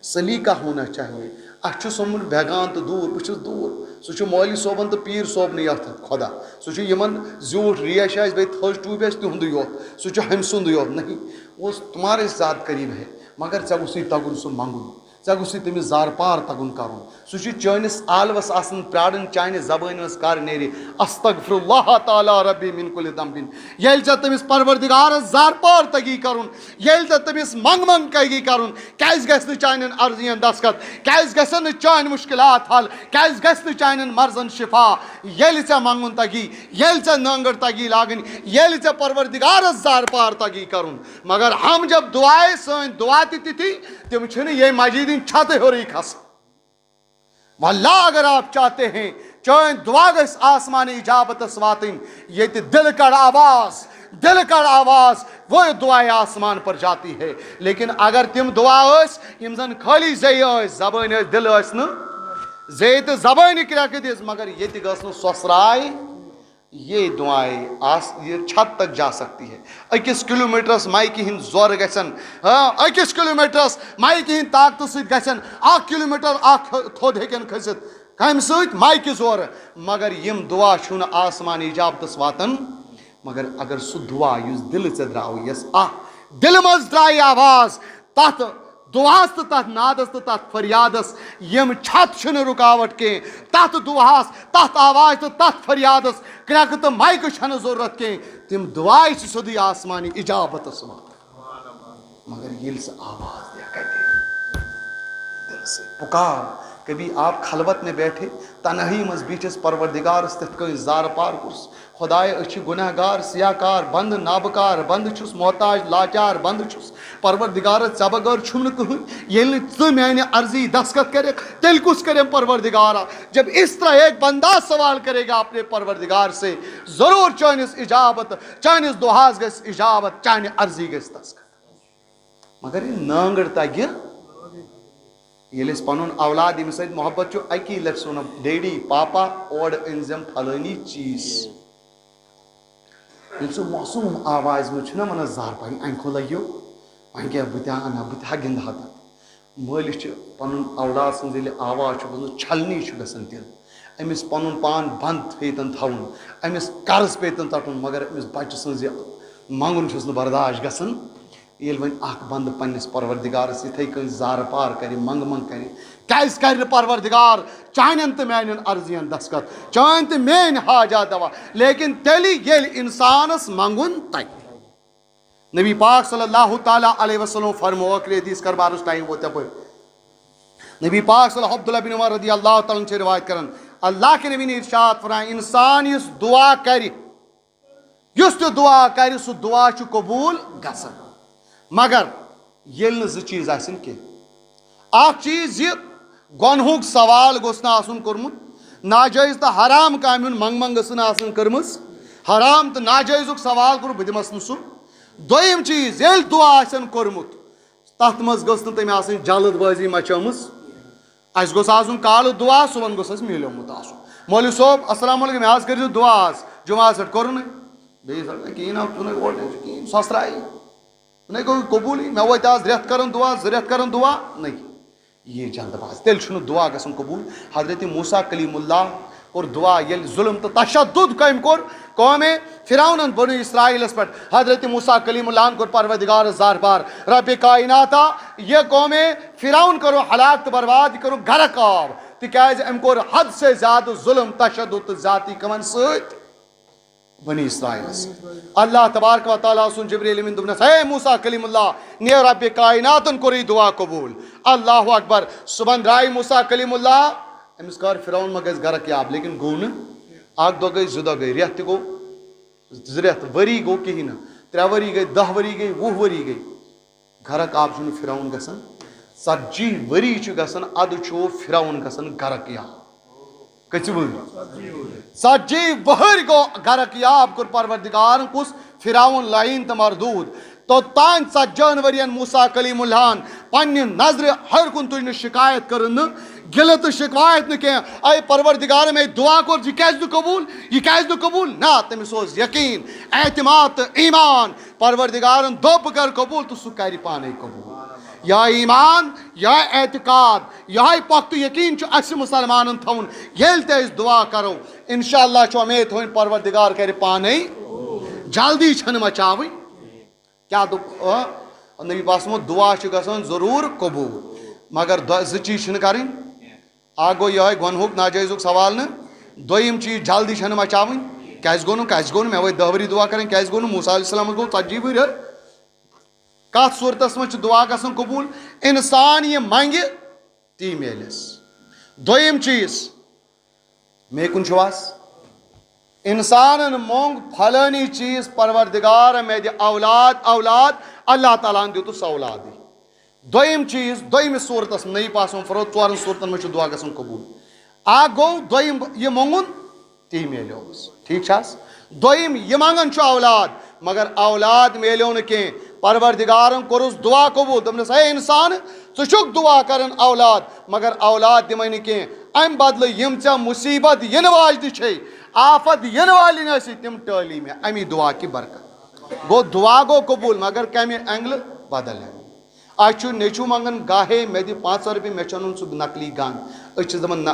سلیقہ ہونا چاہیے اَسہِ چھُ سومُت بیگان تہٕ دوٗر بہٕ چھُس دوٗر سُہ چھُ مولوی صٲبن تہٕ پیٖر صٲبنٕے یوت خۄدا سُہ چھُ یِمن زیوٗٹھ ریش آسہِ بیٚیہِ تھٔج ٹوٗپۍ آسہِ تِہُنٛدُے یوت سُہ چھُ ہُمہِ سُنٛدُے یوت نہیں وہ تُمہارے زیادٕ قریٖب ہے مگر ژےٚ گوٚژھُے تگُن سُہ منٛگُن ژےٚ گوٚژھُے تٔمِس زار پار تگُن کَرُن سُہ چھُ چٲنِس عالوَس آسان پیاران چانہِ زبٲنۍ منٛز کر نیرِ استغفر اللہ تعالیٰ ربی من کُلہِ ذنبِن ییٚلہِ ژےٚ تٔمِس پروردِگارس زار پار تگی کَرُن ییٚلہِ ژےٚ تٔمِس منٛگ تگی کَرُن کیازِ گژھِ نہٕ چانٮ۪ن عرضین دستخط کیازِ گژھن نہٕ چٲنۍ مُشکلات حل کیازِ گژھِ نہٕ چانٮ۪ن مرضن شفا ییٚلہِ ژےٚ منٛگُن تگی ییٚلہِ ژےٚ نٲنگٕر تگی لاگٕنۍ ییٚلہِ ژےٚ پروردِگارس زار پار تگی کَرُن مگر ہم جب دعائے سٲنۍ دعا تہِ تِتھی تِم چھِنہٕ یہ مسجد ہٕنٛدۍ چھتہٕ ہیوٚرُے کھسان واللہ اگر آپ چاہتے ہیں چٲنۍ دعا گژھِ آسمانہِ اجابتس واتٕنۍ ییٚتہِ دل کڑ آواز وہ دعائے آسمان پر جاتی ہے لیکن اگر تم دعا ٲسۍ یِم زن خٲلی زیٚیہِ ٲسۍ زبٲنۍ ٲسۍ دل ٲسۍ نہٕ زیٚیہِ تہٕ زبٲنۍ کرٛٮ۪کہٕ دِژ مگر ییٚتہِ گٔژھ نہٕ سۄسراے یہ دعائیں یہ چھت تک جا سکتی ہے أکِس کلوٗمیٖٹرس مایکہِ ہِنٛدۍ زورٕ گژھن أکِس کلوٗمیٖٹرس مایکہِ ہِنٛدۍ طاقتہٕ سۭتۍ گژھن 1 کِلوٗمیٖٹر اکھ تھوٚد ہیٚکن کھٔسِتھ کمہِ سۭتۍ مایکہِ زورٕ مگر یِم دعا چھُنہٕ آسمان اجابتس واتان مگر اگر سُہ دعا یُس دلہٕ ژےٚ درٛاوُے یۄس دلہٕ منٛز درٛایہِ آواز تتھ دعاہس تہٕ تتھ نادس تہٕ تتھ فریادس یِم چھت چھِنہٕ رُکاوٹ کینٛہہ تتھ دعاہس تتھ آواز تہٕ تتھ فریادس کرٛٮ۪کہٕ تہٕ مایکہٕ چھنہٕ ضروٗرت کینٛہہ تِم دعاے چھِ سیوٚدُے آسمانہِ اجابتس واتان مگر ییٚلہِ سُہ آواز دِیا کتہِ دل سے پُکار کبھی آپ خلوت میں بیٹھے تنہائی منٛز بیٖٹھِس پروردِگارس تِتھ کٔنۍ زارٕ پار کوٚرُس خۄدایا أسۍ چھِ گُناہ گار سیاہ کار بنٛد نابکار بنٛد چھُس محتاج لاچار بنٛد چھُس پروردِگارس ژےٚ بغٲر چھُم نہٕ کٕہٕنۍ ییٚلہِ نہٕ ژٕ میانہِ عرضی دستخط کَرکھ تیٚلہِ کُس کریم پروردِگارا جب اس طرح ایک بندہ سوال کرے گا اپنے پروردِگار سے ضروٗر چٲنِس اجابت چٲنِس دُعاہس گژھِ اجابت چانہِ عرضی گژھِ دستخط مگر یہِ نٲنگٕر تگہِ ییٚلہِ أسۍ پنُن اولاد ییٚمِس سۭتۍ محبت چھُ اکی لٹہِ سُہ وَنو ڈیڈی پاپا اورٕ أنزٮ۪م پھلٲنی چیٖز ییٚلہِ سُہ معصوٗم آوازِ منٛز چھُنہ ونان زار پار اَنہِ کھو لگیو وۄنۍ کیٛاہ بہٕ تہِ اَنہٕ ہا بہٕ تہِ ہا گِنٛدٕ ہا تتھ مٲلِس چھِ پنُن اولاد سٕنٛز ییٚلہِ آواز چھُ بوزان چھلنی چھُ گژھان دِل أمِس پنُن پان بنٛد پیتن تھاوُن أمِس قرض پیتن ژٹُن مگر أمِس بچہِ سٕنٛز یہِ منٛگُن چھُس نہٕ برداش گژھان ییٚلہِ وۄنۍ اکھ بنٛدٕ پننِس پروردِگارس یِتھٕے کٔنۍ زارٕ پار کرِ منٛگہٕ کرِ کیازِ کرِ نہٕ پروردِگار چانٮ۪ن تہٕ میانٮ۪ن عرضین دستخط چٲنۍ تہٕ میٲنۍ حاجات دوا لیکن تیٚلہِ ییٚلہِ انسانس منٛگُن تگہِ نبی پاک صلی اللہ تعالیٰ علیہ وسلم فرمو ٲخری حدیث کاربارس ٹایم ووت یپٲرۍ نبی پاک صلی عبداللہ بن عمر رضی اللہ تعالیٰ چھِ روایت کران اللہ کے نبی نے ارشاد فرمایا انسان یُس دعا کرِ یُس تہِ دعا کرِ سُہ دعا چھُ قبوٗل گژھان مگر ییٚلہِ نہٕ زٕ چیٖز آسن کینٛہہ اکھ چیٖز یہِ گۄنہُک سوال گوٚژھ نہٕ آسُن کوٚرمُت ناجٲیز تہٕ حرام کامہِ ہُنٛد منٛگ گٔژھ نہٕ آسٕنۍ کٔرمٕژ حرام تہٕ ناجٲیزُک سوال کوٚر بہٕ دِمس نہٕ سُہ دوٚیِم چیٖز ییٚلہِ دعا آسن کوٚرمُت تتھ منٛز گٔژھ نہٕ تٔمۍ آسٕنۍ جلد بٲزی مچٲمٕژ اَسہِ گوٚژھ آسُن کالہٕ دعا صُبحن گوٚژھ اَسہِ میلیومُت آسُن مولوی صٲب السلام علیکُم مےٚ حظ کٔرۍزیو دعا آز جُمعس پٮ۪ٹھ کوٚرُے بیٚیہِ کِہیٖنۍ آو ژٕ اور کِہیٖنۍ سۄسرایی نہ گوٚو قبوٗلٕے مےٚ وٲتۍ آز رٮ۪تھ کران دعا 2 رٮ۪تھ کران دعا نہ یہ جلد باز تیٚلہِ چھُنہٕ دعا گژھان قبوٗل حضرت موسیٰ کلیم اللہ کوٚر دعا ییٚلہِ ظُلم تہٕ تشدُد کٔمۍ کوٚر قومے فرعونن بنو اسرائیلس پٮ۪ٹھ حضرت موسیٰ کلیم اللہ کوٚر پروردِگارس زار پار ربِ کائناتا یہ قومے فرعون کرو ہلاک تہٕ برباد یہِ کرو گرق آب تِکیازِ أمۍ کوٚر حد سے زیادٕ ظُلم تشدُد تہٕ زیادتی کٕمن سۭتۍ بنی اسرائیلس اللہ تبارک و تعالیٰ سُنٛد جبریٖل أمیٖن دوٚپنس ہے موسیٰ کلیم اللہ نیر ربِ کائناتن کوٚر یہِ دعا قبوٗل اللہ اکبر صُبحن درٛاے موسیٰ کلیم اللہ أمِس کر فرعون ما گژھِ گرق یاب لیکن گوٚو نہٕ اکھ دۄہ گٔے 2 دۄہ گٔے رٮ۪تھ تہِ گوٚو 2 رٮ۪تھ ؤری گوٚو کِہیٖنۍ نہٕ 3 ؤری گٔے 10 ؤری گٔے 20 ؤری گٔے گرق آب چھُنہٕ فرعون گژھان 40 ؤری چھُ گژھان اَدٕ چھُ فرعون گژھان گرق یاب کٔژِ وٕہٕرۍ 40 وٕہٕرۍ گوٚو گرق یاب کوٚر پروردِگارن کُس فرعون لعیٖن تہٕ مردوٗد توٚتانۍ 40 ؤرین موسیٰ کلیم اللہن پننہِ نظرِ ہر کُن تُج نہٕ شِکایت کٔرٕن نہٕ گِلہٕ تہٕ شِکوایت نہٕ کینٛہہ اے پروردِگار مےٚ دعا کوٚر یہِ کیازِ نہٕ قبوٗل یہِ کیازِ نہٕ قبوٗل نہ تٔمِس اوس یقیٖن اعتماد تہٕ ایٖمان پروردِگارن دوٚپ بہٕ کرٕ قبوٗل تہٕ سُہ کرِ پانے قبوٗل یِہوے ایٖمان یِہوے اعتقاد یِہوے پۄختہٕ یقیٖن چھُ اَسہِ مُسلمانن تھاوُن ییٚلہِ تہِ أسۍ دعا کرو انشاء اللہ چھُ اُمید تھاوٕنۍ پروردِگار کرِ پانے جلدی چھنہٕ مچاوٕنۍ کیٛاہ دوٚپ نبی پاک ووٚن دعا چھُ گژھان ضروٗر قبوٗل مگر زٕ چیٖز چھِنہٕ کَرٕنۍ. اکھ گوٚو یِہوٚے گۄنہُک ناجٲیزُک سوال نہٕ. دوٚیِم چیٖز جلدی چھَنہٕ مچاوٕنۍ. کیٛازِ گوٚو نہٕ مےٚ ؤتھۍ 10 ؤری دُعا کَرٕنۍ کیٛازِ گوٚو نہٕ موسیٰ علیہ السلامَس گوٚو 40 ؤری. کَتھ صوٗرتَس منٛز چھِ دُعا گژھان قبوٗل؟ اِنسان یہِ منٛگہِ تی میلٮ۪س. دوٚیِم چیٖز مے کُن چھُ حظ اِنسانَن موٚنٛگ پھلٲنی چیٖز پروردِگارا مےٚ دِ اولاد اولاد اللہ تعالیٰ ہَن دِتُس اولادٕے. دوٚیِم چیٖز دوٚیمِس صوٗرتَس منٛز نٔیہِ پاسَن فروغ 4 صوٗرتَن منٛز چھُ دُعا گژھان قبوٗل. اکھ گوٚو دوٚیِم یہِ موٚنٛگُن تی میلیوس. ٹھیٖک چھِ حظ. دوٚیِم یہِ منٛگان چھُ اولاد مگر اولاد میلیو نہٕ کینٛہہ. پروردِگارن کوٚرُس دُعا قبوٗل دوٚپنَس ہے اِنسان ژٕ چھُکھ دُعا کَران اولاد مگر اولاد دِمَے نہٕ کینٛہہ. اَمہِ بدلہٕ یِم ژےٚ مُصیٖبت یِنہٕ واجنہِ چھے آفت یِنہٕ والٮ۪ن ٲسی تِم ٹٲلی مےٚ اَمی دُعا کہِ برکت. گوٚو دُعا گوٚو قبوٗل مگر کَمہِ اینٛگلہٕ بدل اینٛگلہٕ. اَسہِ چھُ نیٚچوٗ منٛگان گاہے مےٚ دِ 500 رۄپیہِ مےٚ چھُ اَنُن سُہ نقلی گن. أسۍ چھِس دَپان نہ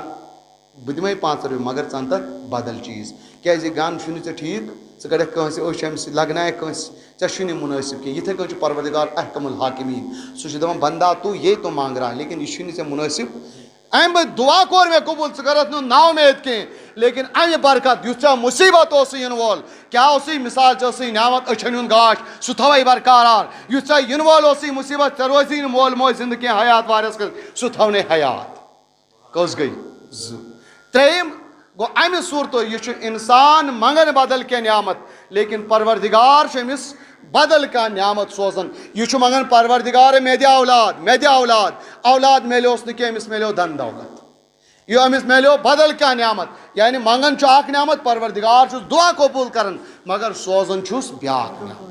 بہٕ دِمَے 500 رۄپیہِ مگر ژٕ اَن تَتھ بدل چیٖز کیٛازِ یہِ گن چھُنہٕ ژےٚ ٹھیٖک. ژٕ کَڑکھ کٲنٛسہِ أچھ اَمہِ سۭتۍ لگنایکھ کٲنٛسہِ ژےٚ چھُنہٕ یہِ مُنٲسِب کینٛہہ. یِتھَے کٔنۍ چھُ پروردِگار احکم الحاکمیٖن. سُہ چھُ دَپان بندا تو یہ تو مانٛگ رہا لیکن یہِ چھُنہٕ ژےٚ مُنٲسِب. اَمہِ دُعا کوٚر مےٚ قبوٗل ژٕ کَرَتھ نہٕ نا اُمید کینٛہہ لیکن اَمہِ برکت یُس ژےٚ مُصیٖبت اوسُے یِنہٕ وول کیٛاہ اوسُے مِثال ژےٚ ٲسٕے نعمت أچھَن ہُنٛد گاش سُہ تھاوَے برقرار. یُس ژےٚ یِنہٕ وول اوسُے مُصیٖبت ژےٚ روزی نہٕ مول موج زِندٕ کینٛہہ حیات وارِیَس کٔرِتھ سُہ تھاونے حیات. کٔژ گٔے 2. ترٛیٚیِم گوٚو اَمہِ صوٗرتو یہِ چھُ اِنسان منٛگان بدل کینٛہہ نعمت لیکن پروردِگار چھُ أمِس بدل کانٛہہ نعمت سوزان. یہِ چھُ منٛگان پروردِگار مےٚ دِ اولاد مےٚ دِ اولاد. اولاد میلیوس نہٕ کینٛہہ أمِس میلیو دَن دولت. یہِ أمِس میلیو بدل کانٛہہ نعمت یعنی منٛگان چھُ اکھ نعمت پروردِگار چھُس دُعا قبوٗل کران مگر سوزان چھُس بیٛاکھ نعمت.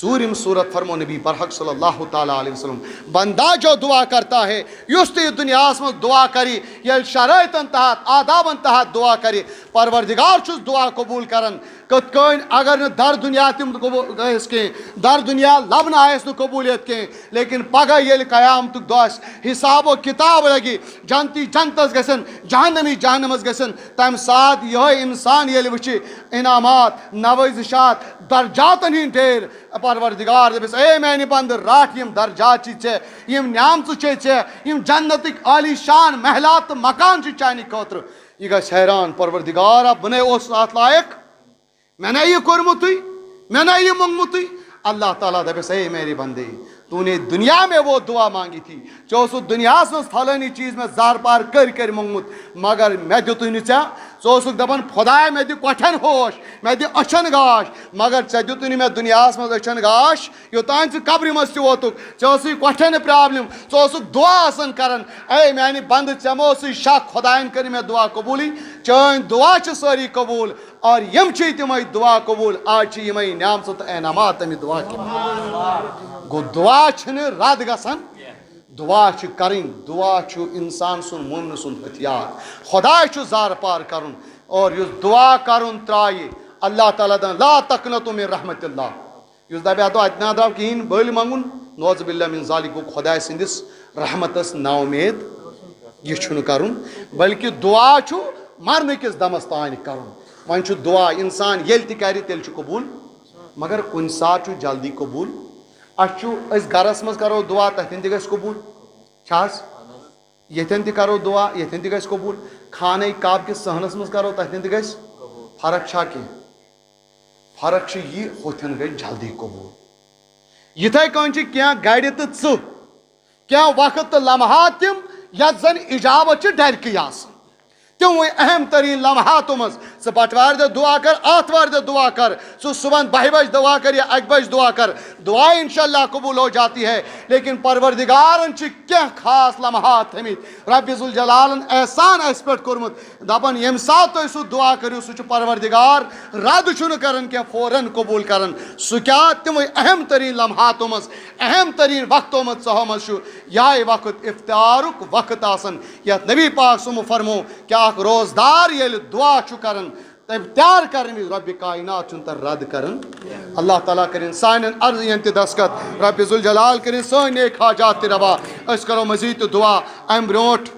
ژوٗرِم صوٗرت فرمو نبی برحق صلی اللہ تعالیٰ علیہ وسلم بندہ جو دعا کرتا ہے یُس تہِ یہِ دُنیاہَس منٛز دُعا کَرِ ییٚلہِ شرٲیطن تحت آدابن تحت دُعا کَرِ پروردِگار چھُس دُعا قبوٗل کران. کِتھ کٔنۍ اگر نہٕ در دُنیا تِم گٔیَس کینٛہہ در دُنیا لبنہٕ آیَس نہٕ قبوٗلیت کینٛہہ لیکن پگہہ ییٚلہِ قیامتُک دۄہ آسہِ حِساب و کِتاب لگہِ جنتی جنتس گژھن جہنمی جہنمس گژھن تَمہِ ساتہٕ یِہوٚے اِنسان ییٚلہِ وٕچھِ انعامات نوٲزِشات درجاتن ہِنٛدۍ ڈھیر پروردِگار دَپٮ۪س اے میانہِ بنٛدٕ رٹھ یِم درجات چھِ ژےٚ یِم نعمژٕ چھے ژےٚ یِم جنتٕکۍ عالی شان محلات تہٕ مکان چھِ چانہِ خٲطرٕ. یہِ گژھِ حیران پروردِگارا بہٕ نے اوسُس اَتھ لایق مےٚ نے یہِ کوٚرمُتٕے مےٚ نے یہِ موٚنگمُتٕے. اللہ تعالیٰ دَپٮ۪س اے میرے بندے تو نے دُنیا میں وہ دعا مانگی تھی ژےٚ اوسُتھ دُنیاہَس منٛز پھلٲنی چیٖز مےٚ زار پار کٔرۍ موٚنگمُت مگر مےٚ دِتُے نہٕ ژےٚ. ژٕ اوسُکھ دَپان خۄدایا مےٚ دِ کۄٹھٮ۪ن ہوش مےٚ دِ أچھَن گاش مگر ژےٚ دِتُے نہٕ مےٚ دُنیاہَس منٛز أچھَن گاش یوٚتانۍ ژٕ قبرِ منٛز تہِ ووتُکھ ژےٚ ٲسٕے کۄٹھٮ۪ن پرٛابلِم ژٕ اوسُکھ دُعا آسان کَران. اے میانہِ بنٛدٕ ژےٚ مہ اوسُے شک خۄدایَن کٔرۍ مےٚ دُعا قبوٗلٕے چٲنۍ دُعا چھِ سٲری قبوٗل اور یِم چھِ تِمَے دُعا قبوٗل آز چھِ یِمَے نعمژٕ تہٕ انعامات تَمہِ دُعا کہِ. گوٚو دُعا چھِنہٕ رد گژھان دُعا چھِ کَرٕنۍ. دُعا چھُ اِنسان سُنٛد مومنہٕ سُنٛد ہتھیار. خۄداے چھُ زارٕ پار کَرُن اور یُس دُعا کَرُن ترٛایہِ اللہ تعالیٰ دَپان لا تقنطوا من رحمتِ اللہ. یُس دَپہِ اَدٕ اَتہِ نہ درٛاو کِہیٖنۍ بٔلۍ منٛگُن نعوذ باللہ من ذالِک گوٚو خۄداے سٕنٛدِس رحمتس نا اُمید. یہِ چھُنہٕ کَرُن بٔلکہِ دُعا چھُ مرنہٕ کِس دمس تانۍ کَرُن. وۄنۍ چھُ دُعا اِنسان ییٚلہِ تہِ کَرِ تیٚلہِ چھُ قبوٗل مگر کُنہِ ساتہٕ چھُ جلدی قبوٗل. اَسہِ چھُ أسۍ گرس منٛز کرو دُعا تَتٮ۪ن تہِ گژھِ قبوٗل چھا حظ ییٚتٮ۪ن تہِ کرو دُعا ییٚتٮ۪ن تہِ گژھِ قبوٗل. خانہ کعبہ کِس صحنس منٛز کرو تَتٮ۪ن تہِ گژھِ. فرق چھا کینٛہہ فرق چھِ یہِ ہُتھٮ۪ن گژھِ جلدی قبوٗل. یِتھَے کٔنۍ چھِ کینٛہہ گرِ تہٕ ژٕ کینٛہہ وقت تہٕ لمحات تِم یَتھ زن اِجابت چھِ ڈرکٕے آسان. تِموٕے اہم تریٖن لمحاتو منٛز ژٕ بٹوارِ دۄہ دُعا کر آتھوارِ دۄہ دُعا کر ژٕ صُبحن 10 بجہِ دُعا کر یا 1 بجہِ دُعا کر دُعا انشاء اللہ قبوٗل ہو جاتی ہے. لیکن پروردِگارن چھِ کینٛہہ خاص لمحات تھٲمٕتۍ رۄبہِ ذوالجلالن احسان اَسہِ پٮ۪ٹھ کوٚرمُت دپان ییٚمہِ ساتہٕ تُہۍ سُہ دُعا کٔرِو سُہ چھُ پروردِگار رد چھُنہٕ کران کینٛہہ فوراً قبوٗل کران. سُہ کیٛاہ تِموٕے اہم تریٖن لمحاتو منٛز اہم تریٖن وقتو منٛز ژۄہو منٛز چھُ یِہوٚے وقت افتارُک وقت آسان یتھ نبی پاک صُمو فرمو کہِ اکھ روزدار ییٚلہِ دُعا چھُ کران افتیار کرنہٕ وِزِ رۄبہِ کاینات چھُنہٕ تتھ رد کران. اللہ تعالیٰ کٔرِنۍ سانٮ۪ن عرضین تہِ دستخط رۄبہِ ذوالجلال کٔرِنۍ سٲنۍ نیک حاجات تہِ روا. أسۍ کرو مزیٖد تہِ دُعا امہِ برونٛٹھ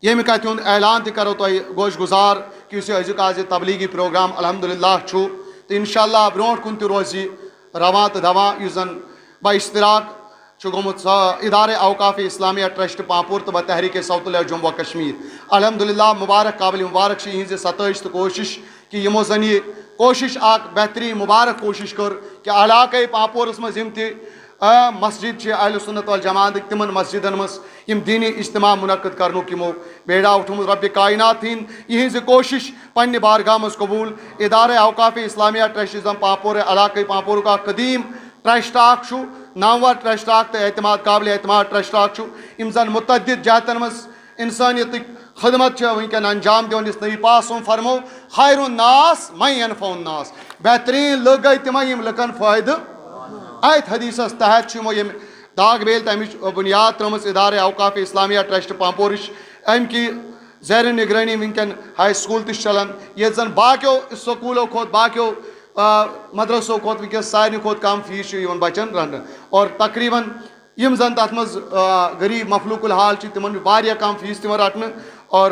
ییٚمہِ کتھِ ہُنٛد اعلان تہِ کرو تۄہہِ گوش گُزار کہِ یُس یہِ أزیُک آز یہِ تبلیٖغی پروگرام الحمدُاللہ چھُ تہٕ انشاء اللہ برونٛٹھ کُن تہِ روزِ یہِ رواں تہٕ دواں یُس زن با اشتراک گومت ادارے اوقاف اسلامیہ ٹرسٹ پامپور تو تحریک صوت جموں و کشمیر الحمدللہ مبارک قابل مبارک یہ ستائش تو کوشش کہ یمو زن یہ کوشش اخ بہترین مبارک کوشش کر کہ علاقہ پامپورس مز مسجد اہل سنت والجماعت تمن مسجدن مز دینی اجتماع منعقد کرنک یمو بیڑا اٹھمت رب کائنات ہند کوشش پنہ بارگاہ مز قبول ادارہ اوقاف اسلامیہ ٹرسٹ پامپور علاقہ پامپور کا قدیم ٹرسٹ اخ نامور ٹرسٹ اخ تو اعتماد قابل اعتماد ٹرسٹ اخ زن متعدد جہتن مز انسانیت خدمت ونکن انجام دون اس نبی پاک فرمو خیر الناس من ينفع الناس بہترین لوگ گئی تم یم لکن فائدہ آیت حدیثس تحت یم داغ بیل تمچ بنیاد ترمز ادارہ اوقاف اسلامیہ ٹرسٹ پامپورش ام کی زیر نگرانی ونکن ہائی سکول تہ چلان یہ زن باقیو سکولو کھت باقیو مدرسو کھت ونکس سارے کھت کم فیس بچن رنہ اور تقریباً یم زن تر مز غریب مخلوق الحال تمن واریاہ کم فیس تم رٹنے اور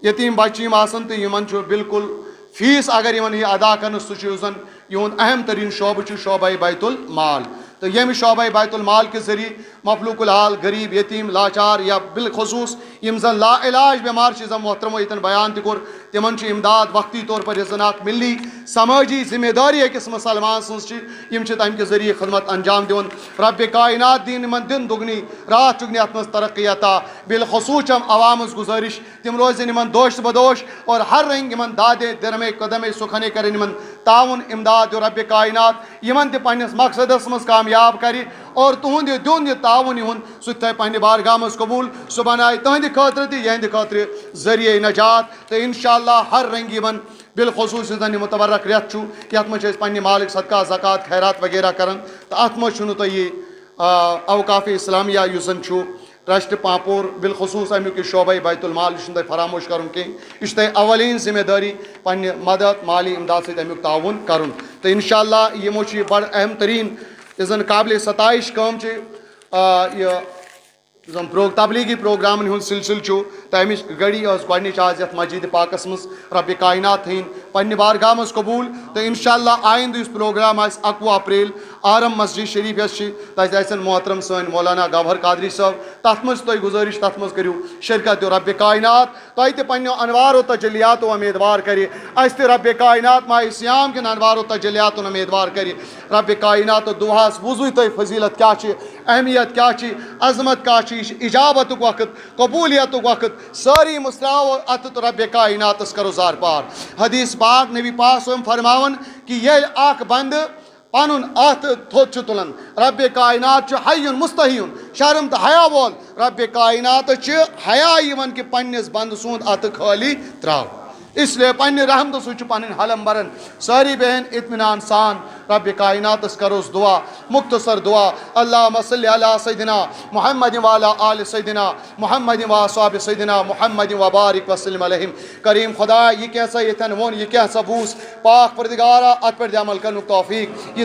یتیم بچہ آسان تو یمن بالکل فیس اگر یہ ادا کرنا سہ زن یہد اہم ترین شعبہ شعبہ بیت المال تو یم شعبہ بیت المال کے ذریعے مخلوق الحال غریب یتیم لاچار یا بالخصوص یم زن لا علاج بیمار زن محترمو یتن بیان تہ کور تمن امداد وقتی طور پر زن اخ ملی سماجی ذمہ داری اکس مسلمان سن تمہ کے ذریعے خدمت انجام دون رب کائنات دین من دن دگنی رات چگنی ات مز ترقی عطا بالخصوص عوام گزارش تم روزن ان دوش بدوش اور ہر رنگ ان دادے درمے قدمے سکھنے کرن ان تعاون امداد جو رب کائنات یمن تہ پنس مقصدس مز کامیاب کر اور تہند دون یہ تعاون سہ تہ پنہ بارگاہ مز قبول سہ بنائے تہند خاطر تہ یہند خاطر ذریعہ نجات تو انشاءاللہ ہر رنگ یمن بالخصوص زن متبرک ریت یت مجھ پنہ مالک صدقہ زکات خیرات وغیرہ کران تو ات مجھ تہ اوقاف اسلامیہ اس زن ٹرسٹ پامپور بالخصوص امیک شعبہ بیت المال یہ فراموش کرن کی یہ تہ اولین ذمہ داری پنہ مدد مالی امداد ست امیک تعاون کرن تو انشاءاللہ یمو بڑ اہم ترین زن قابل ستائش کام زن تبلیغی پروگرامن ہند سلسل تمچ گڑی گۄڈنِچ آز یتھ مسجد پاکس مز رب کائنات تھین پنہ بارگاہ مز قبول تو انشاءاللہ آئندہ اس پروگرام آس 21 اپریل آرم مسجد شریف یس تتھ آسن محترم سن مولانا گوہر قادری صاحب تت مز تہ گزارش تت مز کرو شرکت رب کائنات تہ تہ پنو انوارو تجلیاتو امیدوار کر اس تہ رب کائنات ماہ سیام کن انوارو تجلیاتن امیدوار کر رب کائنات دعاس بوزو تہ فضیلت کیا اہمیت کیا عظمت کیا اجابت وقت قبولیت وقت ساری مسراو ات تو رب کائناتس کرو زار پار حدیث پاک نبی پاک صلی فرماون کہ یل اخ بند پن ات تھوت تلان رب کائنات حی مستحیون شرم تو حیا وول رب کائنات حیا یون کہ پنس بند سند ات خالی تراو اس لیے پنہ رحمت سہ پن حلم برن ساری بہن اطمینان سان رب کائناتس کروس دعا مختصر دعا اللہم صلی علی سیدنا محمد وعلی آل سیدنا محمد و اصحاب سیدنا محمد وبارک وسلم علیہم کریم خدا یہ کیسا یتن وون یہ کیسا بوس پاک پردگارا ات پر عمل کرن توفیق